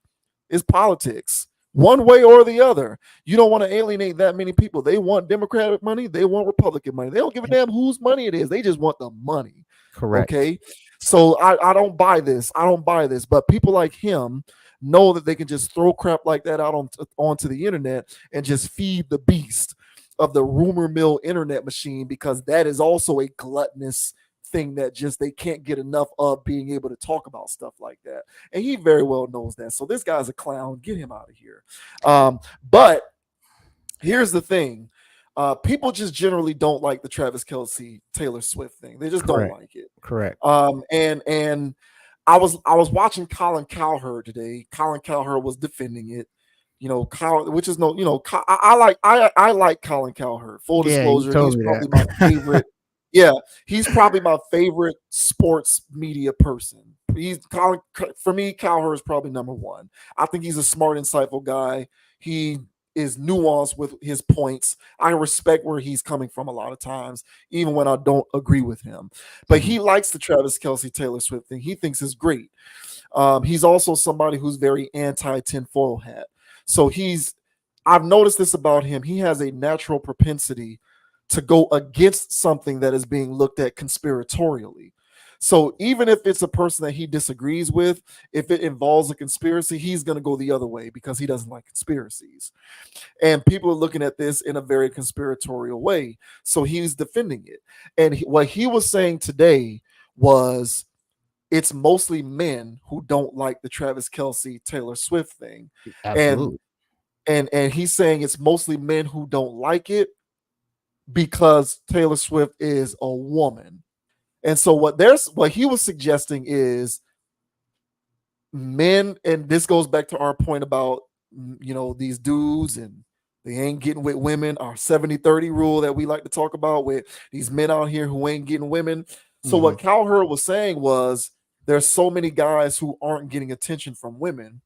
Speaker 1: is politics. One way or the other. You don't want to alienate that many people. They want Democratic money. They want Republican money. They don't give a damn whose money it is. They just want the money.
Speaker 2: Correct.
Speaker 1: Okay. So I don't buy this. But people like him know that they can just throw crap like that out onto the internet and just feed the beast of the rumor mill internet machine, because that is also a gluttonous thing that just they can't get enough of, being able to talk about stuff like that. And he very well knows that. So this guy's a clown. Get him out of here. But here's the thing. People just generally don't like the Travis Kelce Taylor Swift thing. They just don't like it.
Speaker 2: Correct.
Speaker 1: And I was watching Colin Cowherd today. Colin Cowherd was defending it. Which is I like Colin Cowherd. Full disclosure, he's probably my favorite. Yeah, he's probably my favorite sports media person. For me, Cowherd is probably number one. I think he's a smart, insightful guy. He is nuanced with his points. I respect where he's coming from a lot of times, even when I don't agree with him. But he likes the Travis Kelce Taylor Swift thing. He thinks it's great. He's also somebody who's very anti-tinfoil hat. So I've noticed this about him. He has a natural propensity to go against something that is being looked at conspiratorially. So even if it's a person that he disagrees with, if it involves a conspiracy, he's going to go the other way because he doesn't like conspiracies. And people are looking at this in a very conspiratorial way. So he's defending it. And what he was saying today was, it's mostly men who don't like the Travis Kelce Taylor Swift thing.
Speaker 2: Absolutely.
Speaker 1: And he's saying it's mostly men who don't like it because Taylor Swift is a woman. And so what he was suggesting is men, and this goes back to our point about, these dudes and they ain't getting with women, our 70-30 rule that we like to talk about, with these men out here who ain't getting women. So what Cowherd was saying was, there's so many guys who aren't getting attention from women.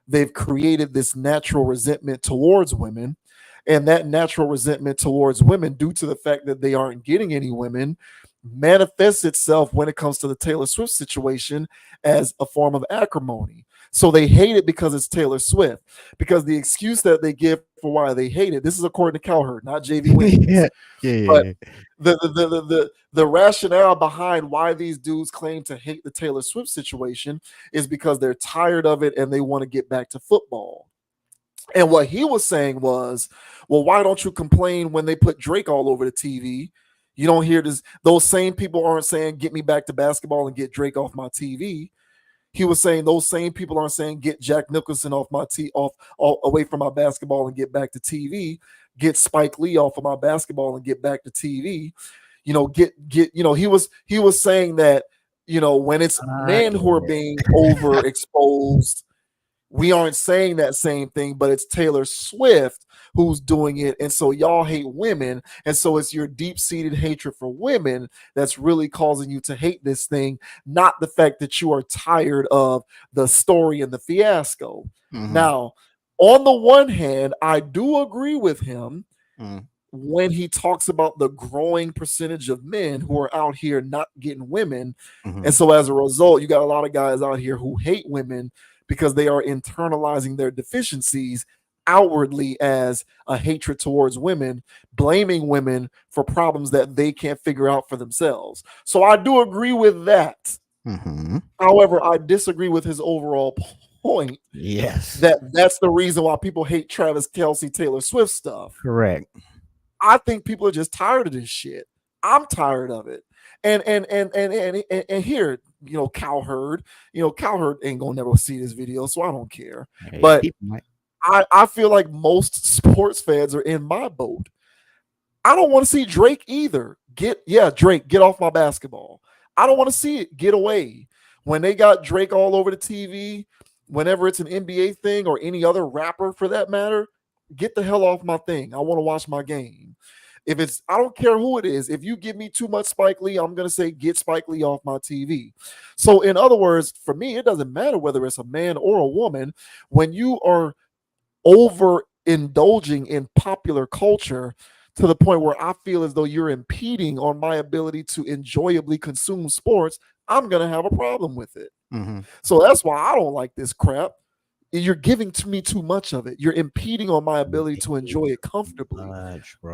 Speaker 1: They've created this natural resentment towards women. And that natural resentment towards women, due to the fact that they aren't getting any women, manifests itself when it comes to the Taylor Swift situation as a form of acrimony. So they hate it because it's Taylor Swift. Because the excuse that they give for why they hate it, this is according to Cowherd, not JV Wiggins. But the rationale behind why these dudes claim to hate the Taylor Swift situation is because they're tired of it and they want to get back to football. And what he was saying was, well, why don't you complain when they put Drake all over the TV? You don't hear this. Those same people aren't saying, get me back to basketball and get Drake off my TV. He was saying those same people aren't saying, get Jack Nicholson off my away from my basketball and get back to TV. Get Spike Lee off of my basketball and get back to TV. He was saying that, when it's men who are being overexposed, we aren't saying that same thing, but it's Taylor Swift who's doing it. And so y'all hate women. And so it's your deep-seated hatred for women that's really causing you to hate this thing, not the fact that you are tired of the story and the fiasco. Now, on the one hand, I do agree with him when he talks about the growing percentage of men who are out here not getting women. And so as a result, you got a lot of guys out here who hate women because they are internalizing their deficiencies outwardly as a hatred towards women, blaming women for problems that they can't figure out for themselves. So I do agree with that. However, I disagree with his overall point
Speaker 2: Yes.
Speaker 1: that's the reason why people hate Travis Kelce, Taylor Swift stuff.
Speaker 2: Correct.
Speaker 1: I think people are just tired of this shit. I'm tired of it. And here, Cowherd, Cowherd ain't gonna never see this video, so I don't care.
Speaker 2: Hey,
Speaker 1: But
Speaker 2: people might.
Speaker 1: I feel like most sports fans are in my boat. I don't want to see Drake either. Drake, get off my basketball. I don't want to see it. Get away. When they got Drake all over the TV, whenever it's an NBA thing or any other rapper for that matter, get the hell off my thing. I want to watch my game. I don't care who it is. If you give me too much Spike Lee, I'm going to say, get Spike Lee off my TV. So in other words, for me, it doesn't matter whether it's a man or a woman. When you are overindulging in popular culture to the point where I feel as though you're impeding on my ability to enjoyably consume sports, I'm going to have a problem with it.
Speaker 2: Mm-hmm.
Speaker 1: So that's why I don't like this crap. You're giving to me too much of it. You're impeding on my ability to enjoy it comfortably.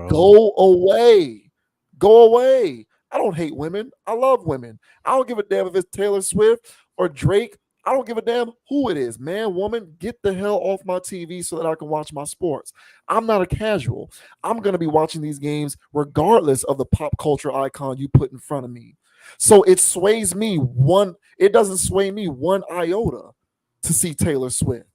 Speaker 1: Go away. Go away. I don't hate women. I love women. I don't give a damn if it's Taylor Swift or Drake. I don't give a damn who it is. Man, woman, get the hell off my TV so that I can watch my sports. I'm not a casual. I'm going to be watching these games regardless of the pop culture icon you put in front of me. So it doesn't sway me one iota to see Taylor Swift.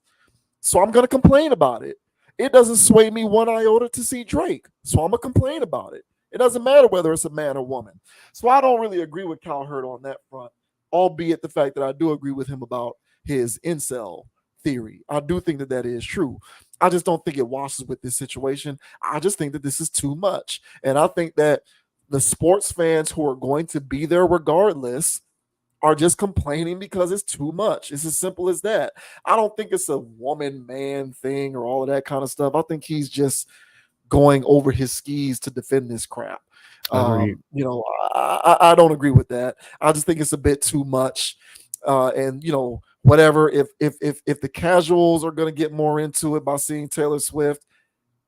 Speaker 1: So I'm going to complain about it. It doesn't sway me one iota to see Drake. So I'm going to complain about it. It doesn't matter whether it's a man or woman. So I don't really agree with Cowherd on that front, albeit the fact that I do agree with him about his incel theory. I do think that is true. I just don't think it washes with this situation. I just think that this is too much. And I think that the sports fans who are going to be there regardless are just complaining because it's too much. It's as simple as that. I don't think it's a woman-man thing or all of that kind of stuff. I think he's just going over his skis to defend this crap. I don't agree with that. I just think it's a bit too much. And whatever. If the casuals are going to get more into it by seeing Taylor Swift,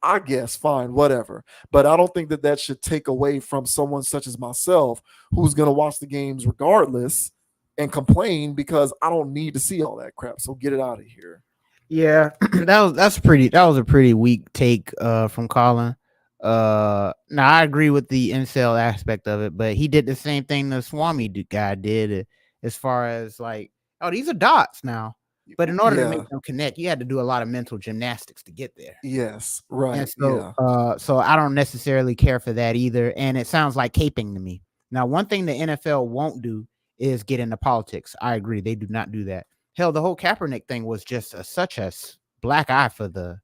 Speaker 1: I guess fine, whatever. But I don't think that should take away from someone such as myself who's going to watch the games regardless and complain because I don't need to see all that crap. So get it out of here.
Speaker 2: Yeah, that was a pretty weak take from Colin. Now I agree with the incel aspect of it, but he did the same thing the Swami guy did as far as like, oh, these are dots now. But in order to make them connect, you had to do a lot of mental gymnastics to get there.
Speaker 1: Yes, right.
Speaker 2: And so, so I don't necessarily care for that either. And it sounds like caping to me. Now, one thing the NFL won't do is get into politics. I agree. They do not do that. Hell, the whole Kaepernick thing was just such a black eye for the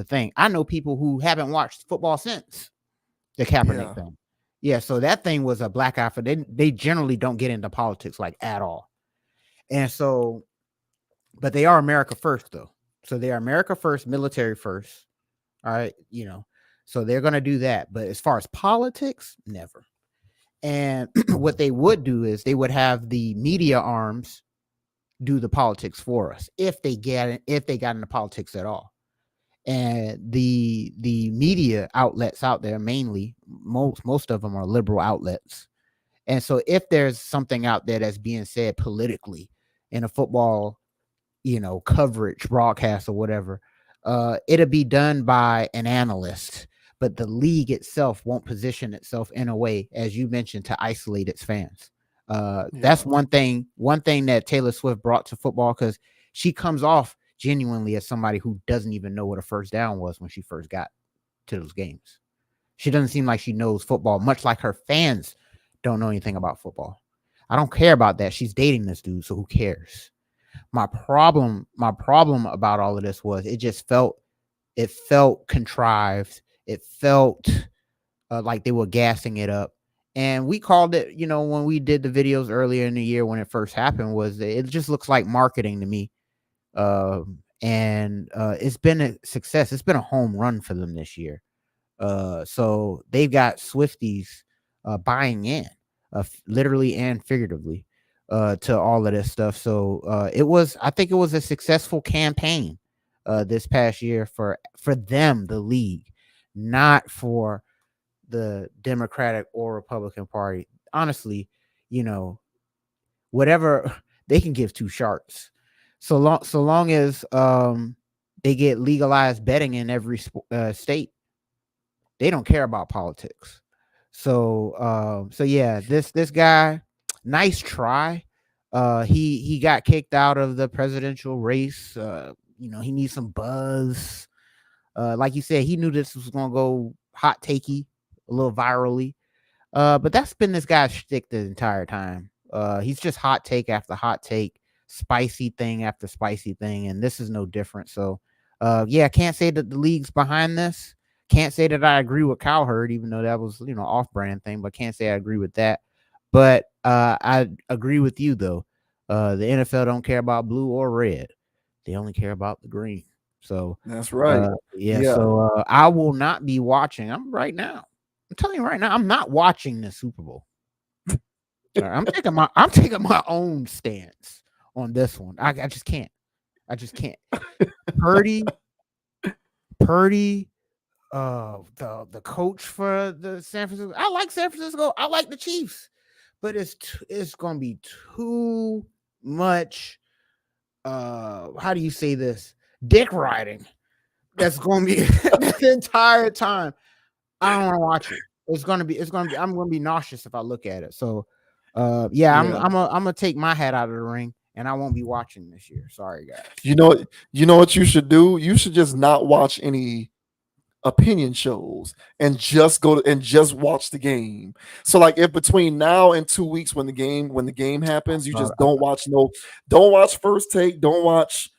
Speaker 2: thing. I know people who haven't watched football since the Kaepernick thing. Yeah, so that thing was a black eye for them. They generally don't get into politics like at all. And so, but they are America first though. So they are America first, military first. All right, so they're going to do that. But as far as politics, never. And what they would do is they would have the media arms do the politics for us if they got into politics at all. And the media outlets out there, mainly most of them are liberal outlets. And so if there's something out there that's being said politically in a football, coverage broadcast or whatever, it'll be done by an analyst. But the league itself won't position itself in a way, as you mentioned, to isolate its fans. That's one thing that Taylor Swift brought to football, because she comes off genuinely as somebody who doesn't even know what a first down was when she first got to those games. She doesn't seem like she knows football, much like her fans don't know anything about football. I don't care about that. She's dating this dude, so who cares? My problem about all of this was it felt contrived. It felt like they were gassing it up. And we called it, when we did the videos earlier in the year when it first happened, was it just looks like marketing to me. And it's been a success. It's been a home run for them this year. So they've got Swifties buying in, literally and figuratively, to all of this stuff. So I think it was a successful campaign this past year for them, the league, not for the Democratic or Republican Party. Honestly, whatever, they can give two sharks. so long as they get legalized betting in every state, they don't care about politics. So yeah, this guy, nice try. He got kicked out of the presidential race. He needs some buzz. Like you said, he knew this was gonna go hot takey, a little virally. But that's been this guy's shtick the entire time. He's just hot take after hot take, spicy thing after spicy thing, and this is no different. So, yeah, can't say that the league's behind this. Can't say that I agree with Cowherd, even though that was off-brand thing, but can't say I agree with that. But I agree with you though. The NFL don't care about blue or red; they only care about the green. So
Speaker 1: that's right.
Speaker 2: Yeah. So I will not be watching. I'm telling you right now, I'm not watching the Super Bowl. I'm taking my own stance on this one. I just can't. Purdy, the coach for the San Francisco. I like San Francisco. I like the Chiefs, but it's gonna be too much. How do you say this? Dick riding. That's gonna be the entire time. I don't want to watch it. It's gonna be. I'm gonna be nauseous if I look at it. So, I'm gonna take my hat out of the ring, and I won't be watching this year. Sorry, guys.
Speaker 1: You know what you should do? You should just not watch any opinion shows and just just watch the game. So like if between now and 2 weeks when the game happens, you just don't watch First Take, don't watch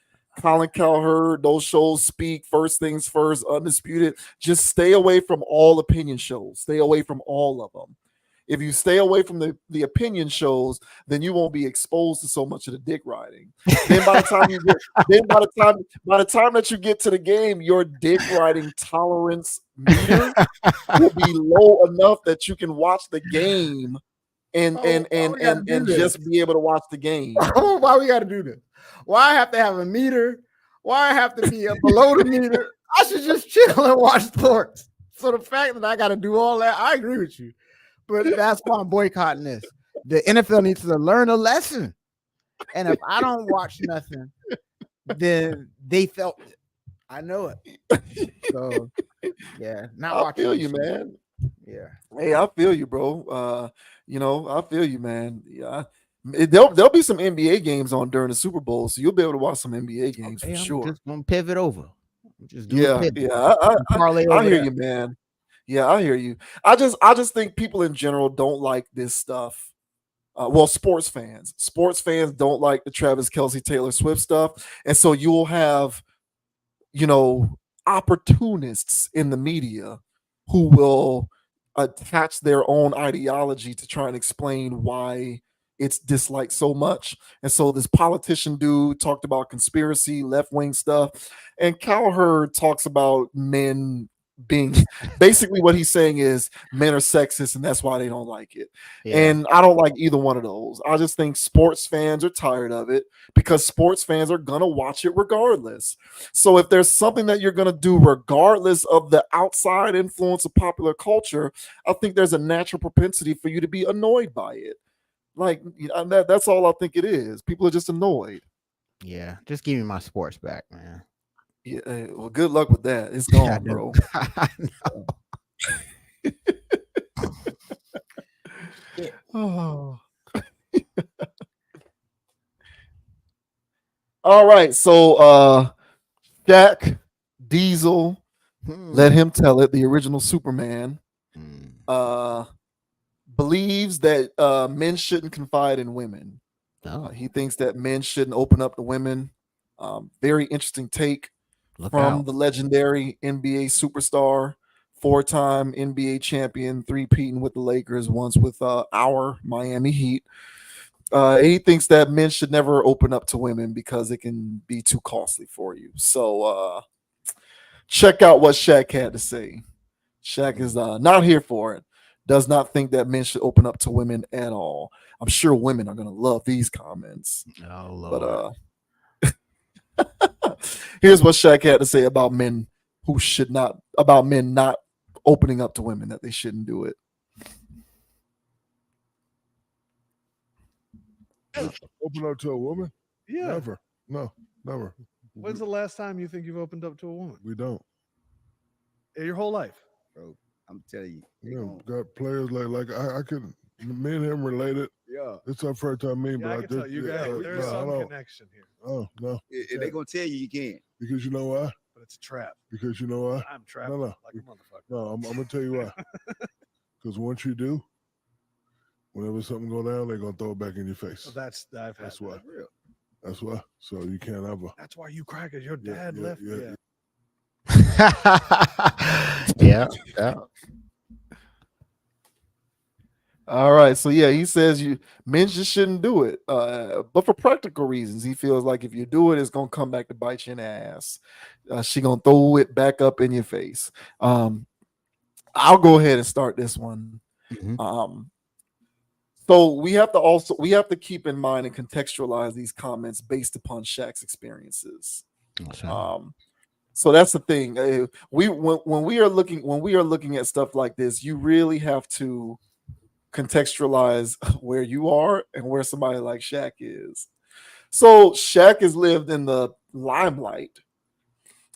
Speaker 1: Colin Cowherd, those shows, Speak, First Things First, Undisputed. Just stay away from all opinion shows. Stay away from all of them. If you stay away from the opinion shows, then you won't be exposed to so much of the dick riding. Then by the time that you get to the game, your dick riding tolerance meter will be low enough that you can watch the game and just be able to watch the game.
Speaker 2: Why we got to do this? Why I have to have a meter? Why I have to be below the meter? I should just chill and watch sports. So the fact that I got to do all that, I agree with you. But that's why I'm boycotting this. The NFL needs to learn a lesson. And if I don't watch nothing, then they felt it. I know it. So, yeah.
Speaker 1: I feel you, man.
Speaker 2: Yeah.
Speaker 1: Hey, I feel you, bro. I feel you, man. Yeah. There'll be some NBA games on during the Super Bowl, so you'll be able to watch some NBA games for sure.
Speaker 2: I'm just gonna pivot over.
Speaker 1: I hear you, man. Yeah, I hear you. I just think people in general don't like this stuff. Sports fans don't like the Travis Kelce, Taylor Swift stuff, and so you will have, opportunists in the media who will attach their own ideology to try and explain why it's disliked so much. And so this politician dude talked about conspiracy, left-wing stuff, and Cowherd talks about men being basically what he's saying is men are sexist and that's why they don't like it. Yeah. And I don't like either one of those. I just think sports fans are tired of it because sports fans are gonna watch it regardless. So if there's something that you're gonna do regardless of the outside influence of popular culture, I think there's a natural propensity for you to be annoyed by it. Like that's all I think it is. People are just annoyed.
Speaker 2: Yeah, just give me my sports back, man.
Speaker 1: Yeah, well, good luck with that. It's gone, bro.
Speaker 2: I know.
Speaker 1: Oh. All right, so Jack Diesel, let him tell it. The original Superman believes that men shouldn't confide in women. He thinks that men shouldn't open up to women. Very interesting take. The legendary NBA superstar, 4-time NBA champion, 3-peating with the Lakers, once with our Miami Heat. He thinks that men should never open up to women because it can be too costly for you. So check out what Shaq had to say. Shaq is not here for it. Does not think that men should open up to women at all. I'm sure women are going to love these comments.
Speaker 2: Oh, Lord.
Speaker 1: But here's what Shaq had to say about men not opening up to women, that they shouldn't do it.
Speaker 11: Open up to a woman?
Speaker 12: Yeah.
Speaker 11: Never. No, never.
Speaker 12: When's the last time you think you've opened up to a woman?
Speaker 11: We don't.
Speaker 12: In your whole life?
Speaker 13: Bro, I'm telling you.
Speaker 11: Yeah, got players like I could. Me and him related.
Speaker 13: Yeah.
Speaker 11: It's our first time meeting,
Speaker 12: Yeah,
Speaker 11: but
Speaker 12: I can tell you guys there's some connection here.
Speaker 11: Oh no.
Speaker 13: If they gonna tell you can't.
Speaker 11: Because you know why?
Speaker 12: But it's a trap.
Speaker 11: Because you know why?
Speaker 12: I'm trapped
Speaker 11: No.
Speaker 12: like a motherfucker.
Speaker 11: No, I'm gonna tell you why. Because once you do, whenever something go down, they're gonna throw it back in your face.
Speaker 12: Well, that's
Speaker 11: why. That's why. So you can't ever.
Speaker 12: That's why you crackers. Your dad left.
Speaker 11: Yeah.
Speaker 2: Yeah.
Speaker 1: All right, so yeah, he says men just shouldn't do it, but for practical reasons. He feels like if you do it, it's gonna come back to bite you in the ass. She gonna throw it back up in your face. I'll go ahead and start this one. So we have to keep in mind and contextualize these comments based upon Shaq's experiences. So that's the thing. When we are looking at stuff like this, you really have to contextualize where you are and where somebody like Shaq is. So Shaq has lived in the limelight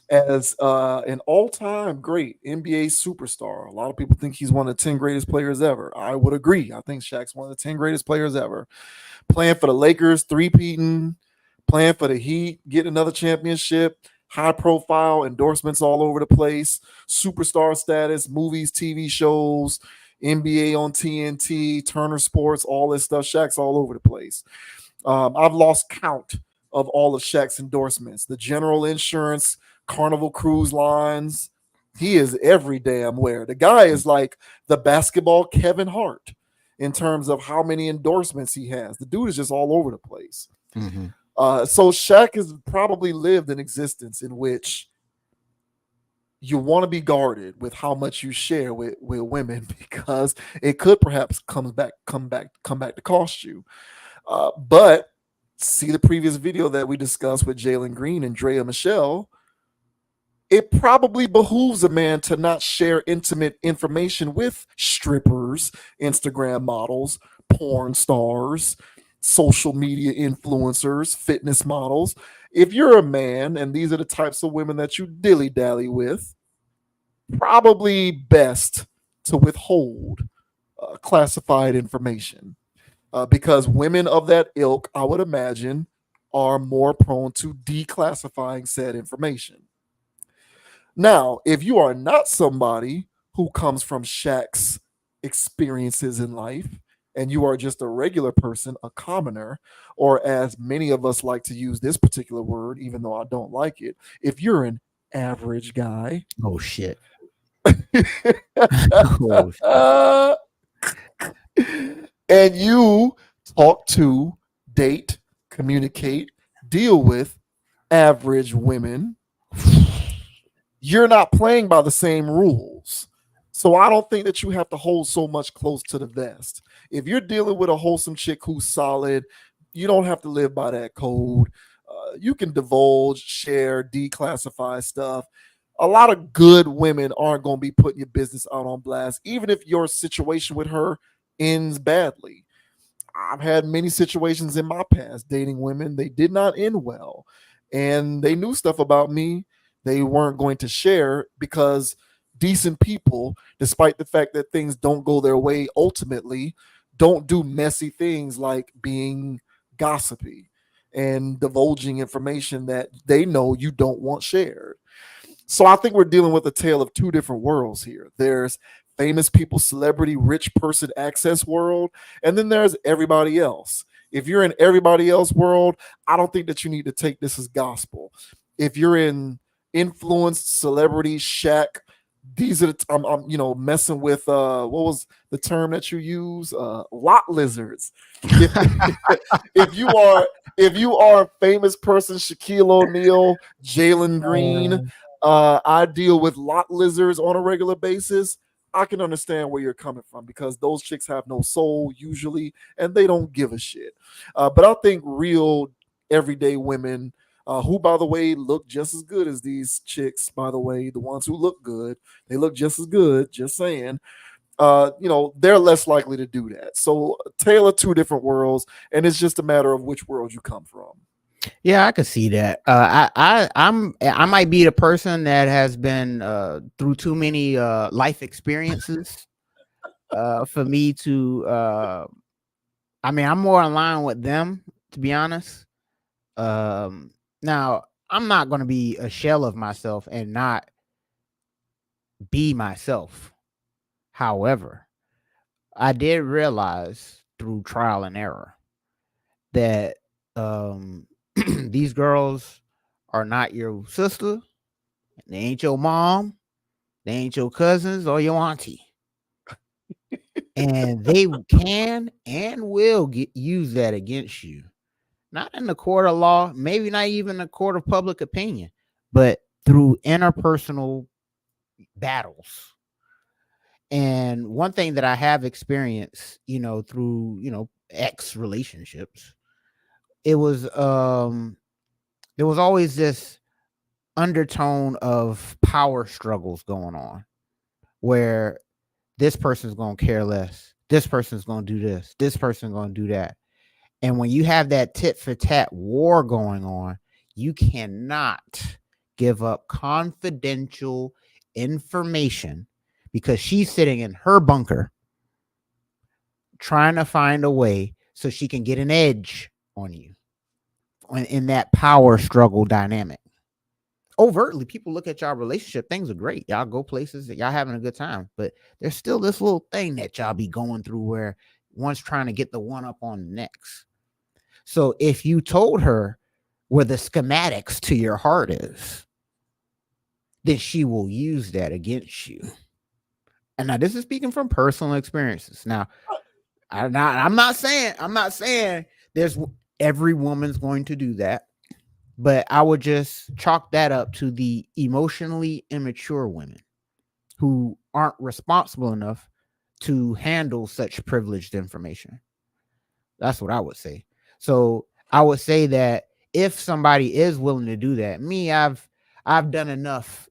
Speaker 1: as an all-time great NBA superstar. A lot of people think he's one of the 10 greatest players ever. I would agree. I think Shaq's one of the 10 greatest players ever. Playing for the Lakers, three-peating, playing for the Heat, getting another championship, high-profile endorsements all over the place, superstar status, movies, TV shows, NBA on TNT, Turner Sports, all this stuff. Shaq's all over the place. I've lost count of all of Shaq's endorsements. The General Insurance, Carnival Cruise Lines. He is every damn where. The guy is like the basketball Kevin Hart in terms of how many endorsements he has. The dude is just all over the place. So Shaq has probably lived an existence in which you want to be guarded with how much you share with women, because it could perhaps come back to cost you. But see the previous video that we discussed with Jalen Green and Draya Michele. It probably behooves a man to not share intimate information with strippers, Instagram models, porn stars, social media influencers, fitness models. If you're a man and these are the types of women that you dilly-dally with, probably best to withhold classified information because women of that ilk, I would imagine, are more prone to declassifying said information. Now, if you are not somebody who comes from Shaq's experiences in life, and you are just a regular person, a commoner, or as many of us like to use this particular word, even though I don't like it, if you're an average guy.
Speaker 2: Oh, shit.
Speaker 1: And you talk to, date, communicate, deal with average women, you're not playing by the same rules. So I don't think that you have to hold so much close to the vest. If you're dealing with a wholesome chick who's solid, you don't have to live by that code. You can divulge, share, declassify stuff. A lot of good women aren't going to be putting your business out on blast, even if your situation with her ends badly. I've had many situations in my past dating women. They did not end well, and they knew stuff about me they weren't going to share because decent people, despite the fact that things don't go their way ultimately, don't do messy things like being gossipy and divulging information that they know you don't want shared. So I think we're dealing with a tale of two different worlds here. There's famous people, celebrity, rich person access world, and then there's everybody else. If you're in everybody else world, I don't think that you need to take this as gospel. If you're in influenced celebrity Shaq, these are I'm messing with what was the term that you use? Lot lizards. If you are a famous person, Shaquille O'Neal, Jalen Green, I deal with lot lizards on a regular basis. I can understand where you're coming from because those chicks have no soul usually, and they don't give a shit. But I think real everyday women, who, by the way, look just as good as these chicks, by the way, the ones who look good, they look just as good, just saying, they're less likely to do that. So tale of two different worlds, and it's just a matter of which world you come from.
Speaker 2: Yeah, I could see that. I might be the person that has been through too many life experiences for me to. I mean, I'm more in line with them, to be honest. Now, I'm not going to be a shell of myself and not be myself. However, I did realize through trial and error that these girls are not your sister. They ain't your mom. They ain't your cousins or your auntie. And they can and will use that against you. Not in the court of law, maybe not even the court of public opinion, but through interpersonal battles. And one thing that I have experienced, through, ex relationships, it was there was always this undertone of power struggles going on where this person's going to care less. This person's going to do this. This person's going to do that. And when you have that tit for tat war going on, you cannot give up confidential information because she's sitting in her bunker trying to find a way so she can get an edge on you in that power struggle dynamic. Overtly, people look at y'all relationship, things are great. Y'all go places, y'all having a good time, but there's still this little thing that y'all be going through where one's trying to get the one up on the next. So if you told her where the schematics to your heart is, then she will use that against you. And now this is speaking from personal experiences. Now, I'm not saying there's every woman's going to do that. But I would just chalk that up to the emotionally immature women who aren't responsible enough to handle such privileged information. That's what I would say. So I would say that if somebody is willing to do that, I've done enough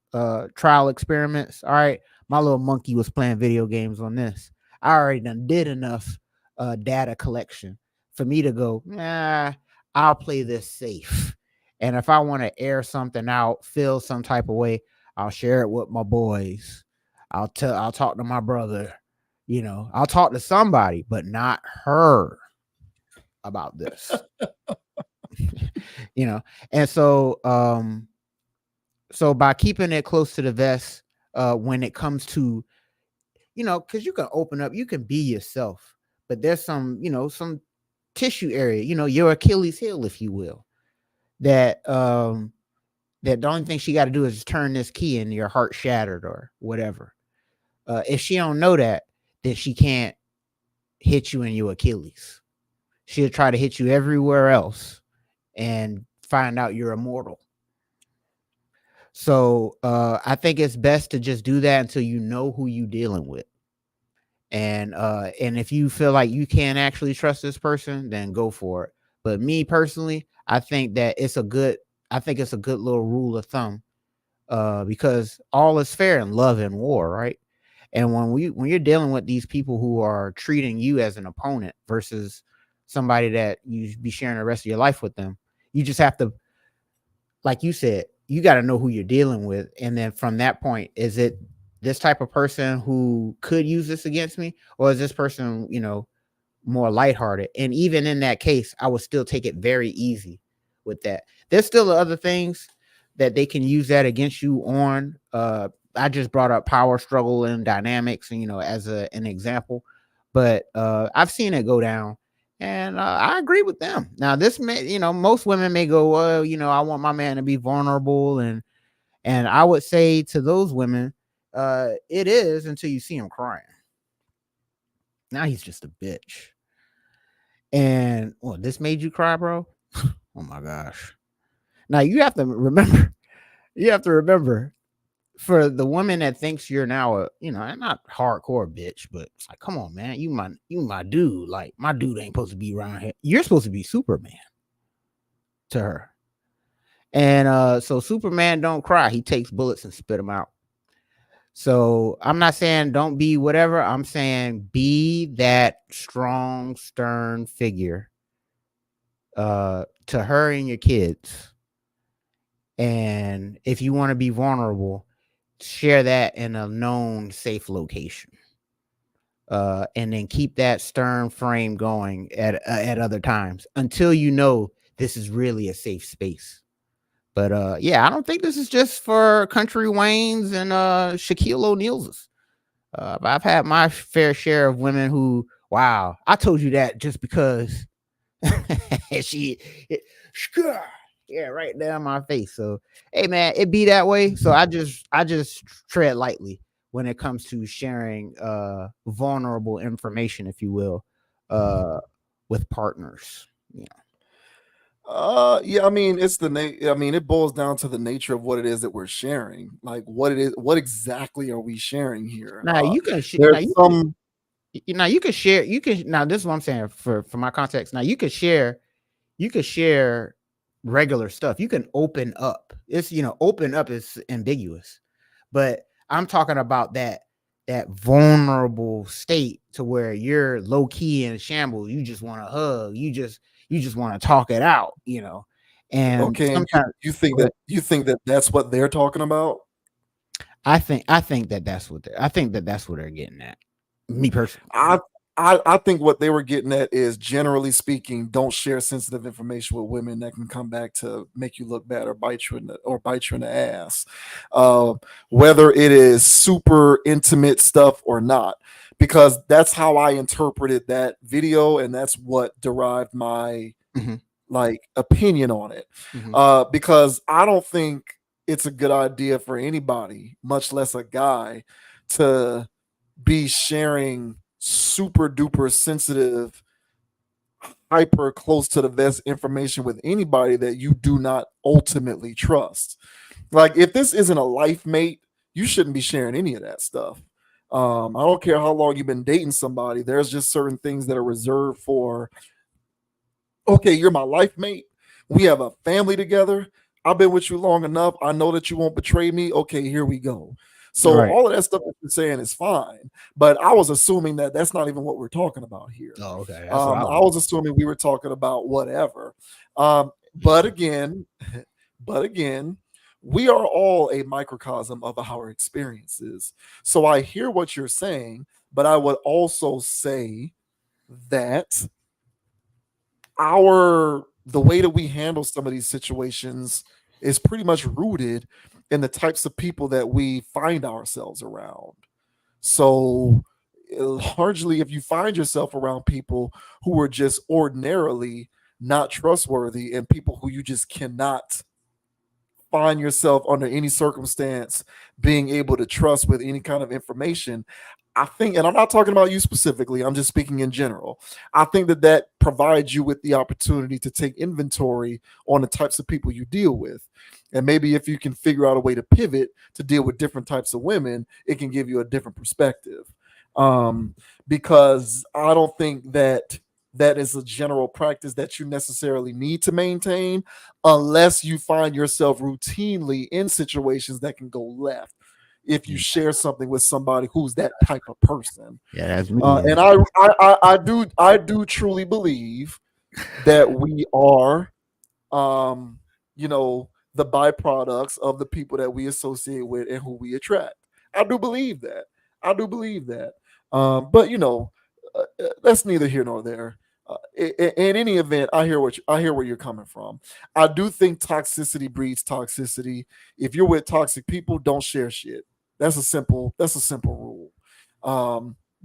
Speaker 2: trial experiments. All right, my little monkey was playing video games on this. I already did enough data collection for me to go, I'll play this safe. And if I want to air something out, feel some type of way, I'll share it with my boys. I'll talk to my brother. I'll talk to somebody, but not her about this. And so so by keeping it close to the vest, when it comes to, because you can open up, you can be yourself, but there's some tissue area, your Achilles heel, if you will, that the only thing she got to do is just turn this key and your heart shattered or whatever. If she don't know that, then she can't hit you in your Achilles. She'll try to hit you everywhere else and find out you're immortal. So I think it's best to just do that until you know who you're dealing with. And if you feel like you can't actually trust this person, then go for it. But me personally, I think that it's a good little rule of thumb, because all is fair in love and war, right? And when you're dealing with these people who are treating you as an opponent versus somebody that you be sharing the rest of your life with them, you just have to, like you said, you got to know who you're dealing with. And then from that point, is it this type of person who could use this against me, or is this person, more lighthearted? And even in that case, I would still take it very easy with that. There's still other things that they can use that against you on. I just brought up power struggle and dynamics, and as an example, but I've seen it go down, and I agree with them. Now, this may, most women may go, well, I want my man to be vulnerable, and I would say to those women, it is until you see him crying. Now he's just a bitch. And this made you cry, bro? Oh my gosh. Now you have to remember, for the woman that thinks you're now a, not hardcore bitch, but it's like, come on, man, you my dude. Like, my dude ain't supposed to be around here. You're supposed to be Superman to her. And so Superman don't cry. He takes bullets and spit them out. So I'm not saying don't be whatever. I'm saying be that strong, stern figure to her and your kids. And if you want to be vulnerable, share that in a known safe location. And then keep that stern frame going at other times until you know this is really a safe space. But yeah, I don't think this is just for Country Wayne's and Shaquille O'Neal's. I've had my fair share of women who, wow, I told you that just because yeah, right there in my face. So hey man, it be that way. So I just tread lightly when it comes to sharing vulnerable information, if you will, with partners. Yeah.
Speaker 1: Yeah, I mean, it boils down to the nature of what it is that we're sharing. Like, what exactly are we sharing here?
Speaker 2: Now you can
Speaker 1: There's some.
Speaker 2: you can share. You can now. This is what I'm saying for my context. Now you could share regular stuff. You can open up. It's open up is ambiguous, but I'm talking about that vulnerable state to where you're low key in a shambles. You just want to hug. You just want to talk it out. And
Speaker 1: Okay, and you think that that's what they're talking about?
Speaker 2: I think that's what they're getting at. Me personally,
Speaker 1: I think what they were getting at is, generally speaking, don't share sensitive information with women that can come back to make you look bad or bite you in the ass, whether it is super intimate stuff or not, because that's how I interpreted that video, and that's what derived my opinion on it. Because I don't think it's a good idea for anybody, much less a guy, to be sharing super duper sensitive, hyper close to the vest information with anybody that you do not ultimately trust. Like, if this isn't a life mate, you shouldn't be sharing any of that stuff. I don't care how long you've been dating somebody. There's just certain things that are reserved for, okay, you're my life mate. We have a family together. I've been with you long enough. I know that you won't betray me. Okay, here we go. So all of that stuff that you're saying is fine, but I was assuming that that's not even what we're talking about here.
Speaker 2: Oh, okay.
Speaker 1: I was assuming we were talking about whatever. But again, we are all a microcosm of our experiences. So I hear what you're saying, but I would also say that the way that we handle some of these situations is pretty much rooted in the types of people that we find ourselves around. So largely, if you find yourself around people who are just ordinarily not trustworthy and people who you just cannot find yourself under any circumstance being able to trust with any kind of information, I think, and I'm not talking about you specifically, I'm just speaking in general, I think that provides you with the opportunity to take inventory on the types of people you deal with. And maybe if you can figure out a way to pivot to deal with different types of women, it can give you a different perspective. Because I don't think that is a general practice that you necessarily need to maintain unless you find yourself routinely in situations that can go left. If you share something with somebody who's that type of person.
Speaker 2: Yeah, that's me.
Speaker 1: And I do truly believe that we are, the byproducts of the people that we associate with and who we attract. I do believe that. But that's neither here nor there. In any event, I hear where you're coming from. I do think toxicity breeds toxicity. If you're with toxic people, don't share shit. That's a simple rule.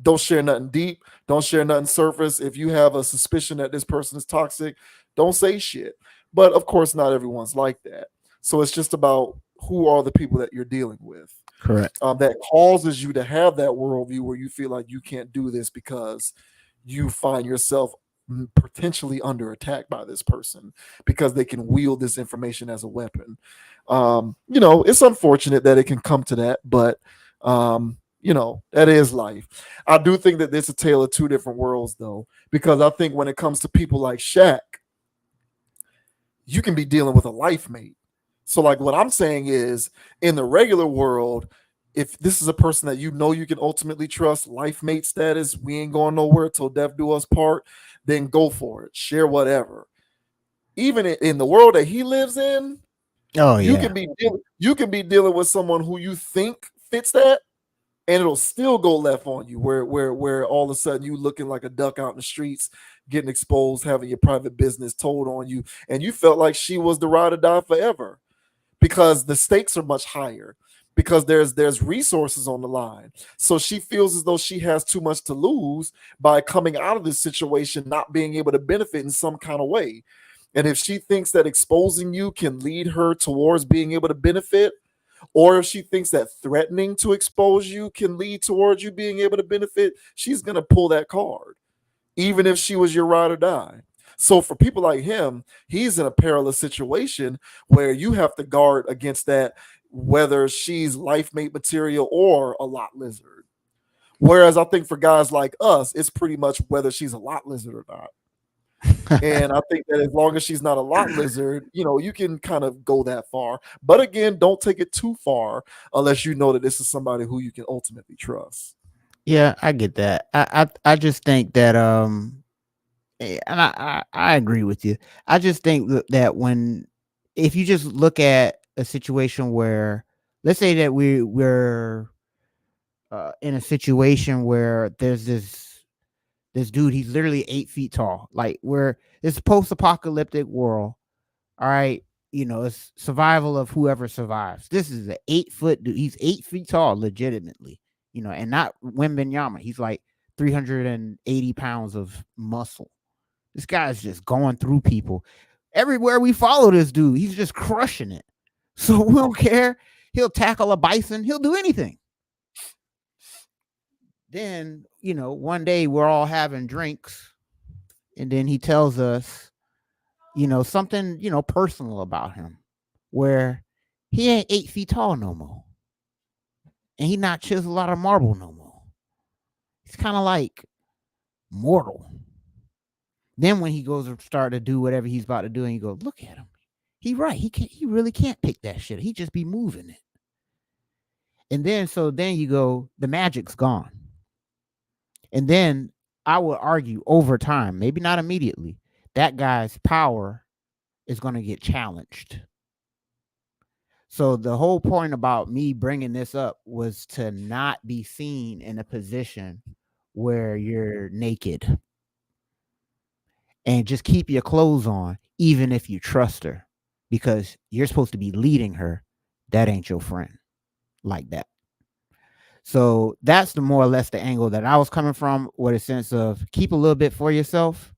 Speaker 1: Don't share nothing deep. Don't share nothing surface. If you have a suspicion that this person is toxic, don't say shit. But of course, not everyone's like that. So it's just about who are the people that you're dealing with.
Speaker 2: Correct.
Speaker 1: That causes you to have that worldview where you feel like you can't do this because you find yourself potentially under attack by this person because they can wield this information as a weapon. It's unfortunate that it can come to that, but that is life. I do think that there's a tale of two different worlds, though, because I think when it comes to people like Shaq, you can be dealing with a life mate. So like what I'm saying is, in the regular world, if this is a person that you can ultimately trust, life mate status, we ain't going nowhere till death do us part, then go for it. Share whatever. even in the world that he lives in,
Speaker 2: Oh
Speaker 1: you
Speaker 2: yeah.
Speaker 1: can be dealing with someone who you think fits that, and it'll still go left on you, where all of a sudden you looking like a duck out in the streets, getting exposed, having your private business told on you, and you felt like she was the ride or die forever, because the stakes are much higher, because there's resources on the line. So she feels as though she has too much to lose by coming out of this situation not being able to benefit in some kind of way. And if she thinks that exposing you can lead her towards being able to benefit, or if she thinks that threatening to expose you can lead towards you being able to benefit, she's going to pull that card, even if she was your ride or die. So for people like him, he's in a perilous situation where you have to guard against that, whether she's life mate material or a lot lizard. Whereas I think for guys like us, it's pretty much whether she's a lot lizard or not. And I think that as long as she's not a lot lizard, you can kind of go that far. But again, don't take it too far unless you know that this is somebody who you can ultimately trust.
Speaker 2: Yeah, I get that. I just think that and I agree with you. I just think that if you just look at a situation where, let's say that we're in a situation where there's this dude, he's literally 8 feet tall. Like, we're this post-apocalyptic world. All right, it's survival of whoever survives. This is an 8-foot dude. He's 8 feet tall, legitimately. And not Wembenyama. He's like 380 pounds of muscle. This guy's just going through people. Everywhere we follow this dude, he's just crushing it. So we don't care. He'll tackle a bison. He'll do anything. Then, one day we're all having drinks, and then he tells us, something, personal about him, where he ain't 8 feet tall no more. And he not chiseled out of marble no more. He's kind of like mortal. Then when he goes to start to do whatever he's about to do, and you go, look at him. He right. He really can't pick that shit. He just be moving it. And then you go, the magic's gone. And then I would argue over time, maybe not immediately, that guy's power is going to get challenged. So the whole point about me bringing this up was to not be seen in a position where you're naked, and just keep your clothes on, even if you trust her, because you're supposed to be leading her. That ain't your friend like that. So that's the more or less the angle that I was coming from, with a sense of keep a little bit for yourself.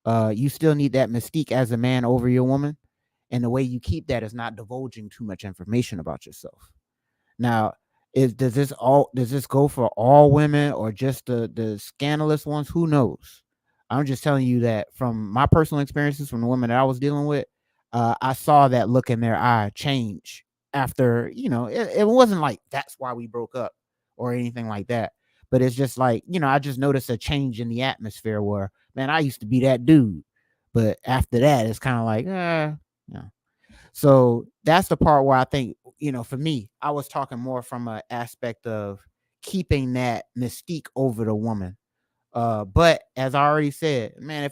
Speaker 2: You still need that mystique as a man over your woman. And the way you keep that is not divulging too much information about yourself. Now, does this go for all women or just the scandalous ones? Who knows? I'm just telling you that from my personal experiences, from the women that I was dealing with, I saw that look in their eye change after, it wasn't like that's why we broke up or anything like that. But it's just like, I just noticed a change in the atmosphere where, man, I used to be that dude. But after that, it's kind of like, So that's the part where I think, for me, I was talking more from an aspect of keeping that mystique over the woman. But as I already said, man,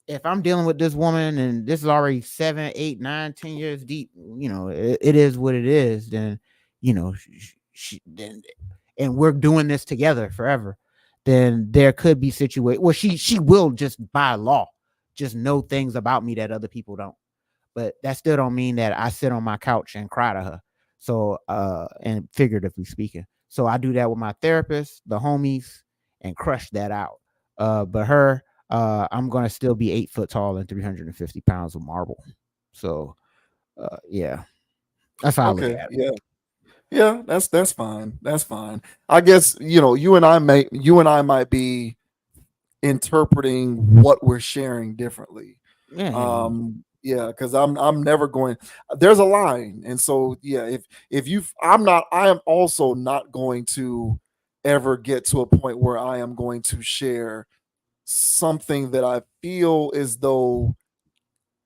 Speaker 2: if I'm dealing with this woman and this is already 7, 8, 9, 10 years deep, it is what it is, then, and we're doing this together forever, then there could be situations where she will just by law just know things about me that other people don't. But that still don't mean that I sit on my couch and cry to her. So, and figuratively speaking. So I do that with my therapist, the homies, and crush that out. But her, I'm going to still be 8 foot tall and 350 pounds of marble. So, yeah, that's how I look at it.
Speaker 1: Yeah, that's fine. That's fine. I guess, you and I might be interpreting what we're sharing differently. Yeah, because I'm never going. There's a line, and so yeah, I am also not going to ever get to a point where I am going to share something that I feel as though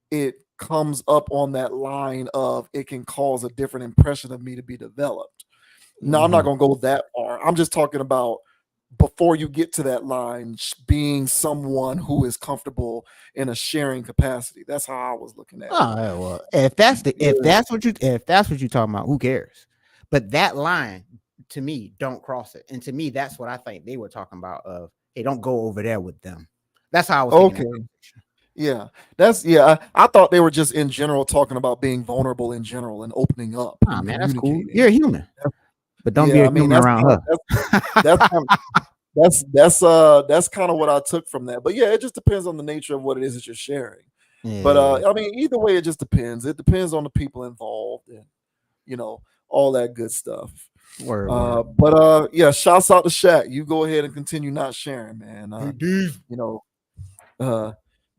Speaker 1: it comes up on that line of it can cause a different impression of me to be developed. No, I'm not going to go that far. I'm just talking about before you get to that line, being someone who is comfortable in a sharing capacity. That's how I was looking at it.
Speaker 2: Oh well, if that's what you're talking about, who cares? But that line, to me, don't cross it. And to me, that's what I think they were talking about. Of hey, don't go over there with them. That's how I was thinking.
Speaker 1: Okay. Yeah, I thought they were just in general talking about being vulnerable in general and opening up.
Speaker 2: Oh
Speaker 1: and
Speaker 2: man, that's cool.
Speaker 1: communicating.
Speaker 2: You're a human, but don't be a human around her.
Speaker 1: That's kind of what I took from that. But yeah, it just depends on the nature of what it is that you're sharing.
Speaker 2: Yeah.
Speaker 1: But I mean, either way, it just depends. It depends on the people involved and all that good stuff.
Speaker 2: Word.
Speaker 1: But yeah, shouts out to Shaq. You go ahead and continue not sharing, man.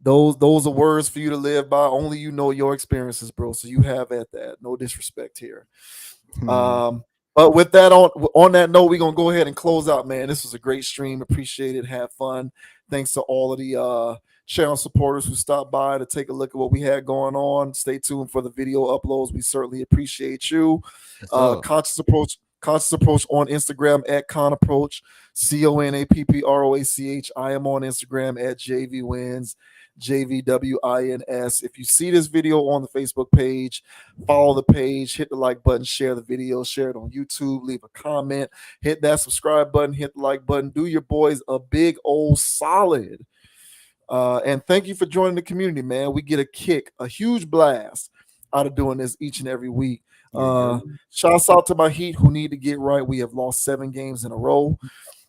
Speaker 1: Those are words for you to live by. Only you know your experiences, bro. So you have at that. No disrespect here. But with that on that note, we're gonna go ahead and close out, man. This was a great stream. Appreciate it. Have fun. Thanks to all of the channel supporters who stopped by to take a look at what we had going on. Stay tuned for the video uploads. We certainly appreciate you. Conscious Approach on Instagram at Con Approach, CONAPPROACH. I am on Instagram at JVWins, JVWINS. If you see this video on the Facebook page, follow the page, hit the like button, share the video, share it on YouTube, leave a comment, hit that subscribe button, hit the like button. Do your boys a big old solid. And thank you for joining the community, man. We get a huge blast out of doing this each and every week. Shouts out to my Heat who need to get right. We have lost 7 games in a row.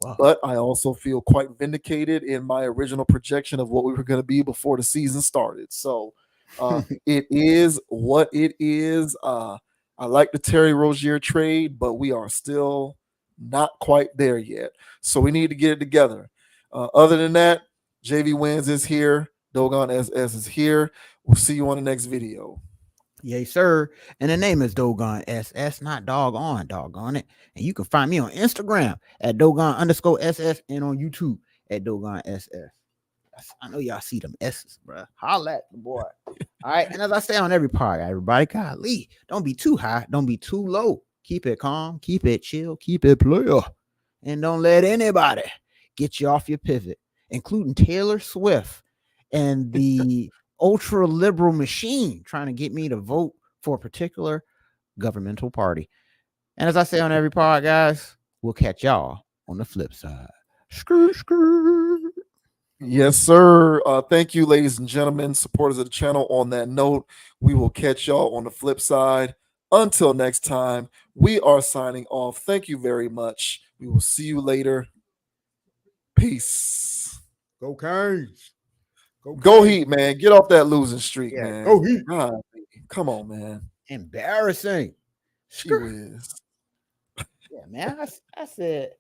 Speaker 1: Wow. But I also feel quite vindicated in my original projection of what we were going to be before the season started. So it is what it is. I like the Terry Rozier trade, but we are still not quite there yet. So we need to get it together. Other than that, JV Wins is here. Dogon SS is here. We'll see you on the next video.
Speaker 2: Yay, sir. And the name is Dogon SS, not doggone it. And you can find me on Instagram at Dogon_SS and on YouTube at Dogon SS. I know y'all see them S's, bro. Holla at the boy. All right. And as I say on every part, everybody, golly, don't be too high. Don't be too low. Keep it calm. Keep it chill. Keep it player. And don't let anybody get you off your pivot, including Taylor Swift and the ultra liberal machine trying to get me to vote for a particular governmental party. And as I say on every part, guys, we'll catch y'all on the flip side.
Speaker 1: Yes, sir. Thank you, ladies and gentlemen, supporters of the channel. On that note, we will catch y'all on the flip side. Until next time, we are signing off. Thank you very much. We will see you later. Peace.
Speaker 11: Go Canes.
Speaker 1: Go Heat, man. Get off that losing streak, man.
Speaker 11: Go Heat.
Speaker 1: God, come on, man.
Speaker 2: Embarrassing.
Speaker 1: She is.
Speaker 2: Yeah, man. I said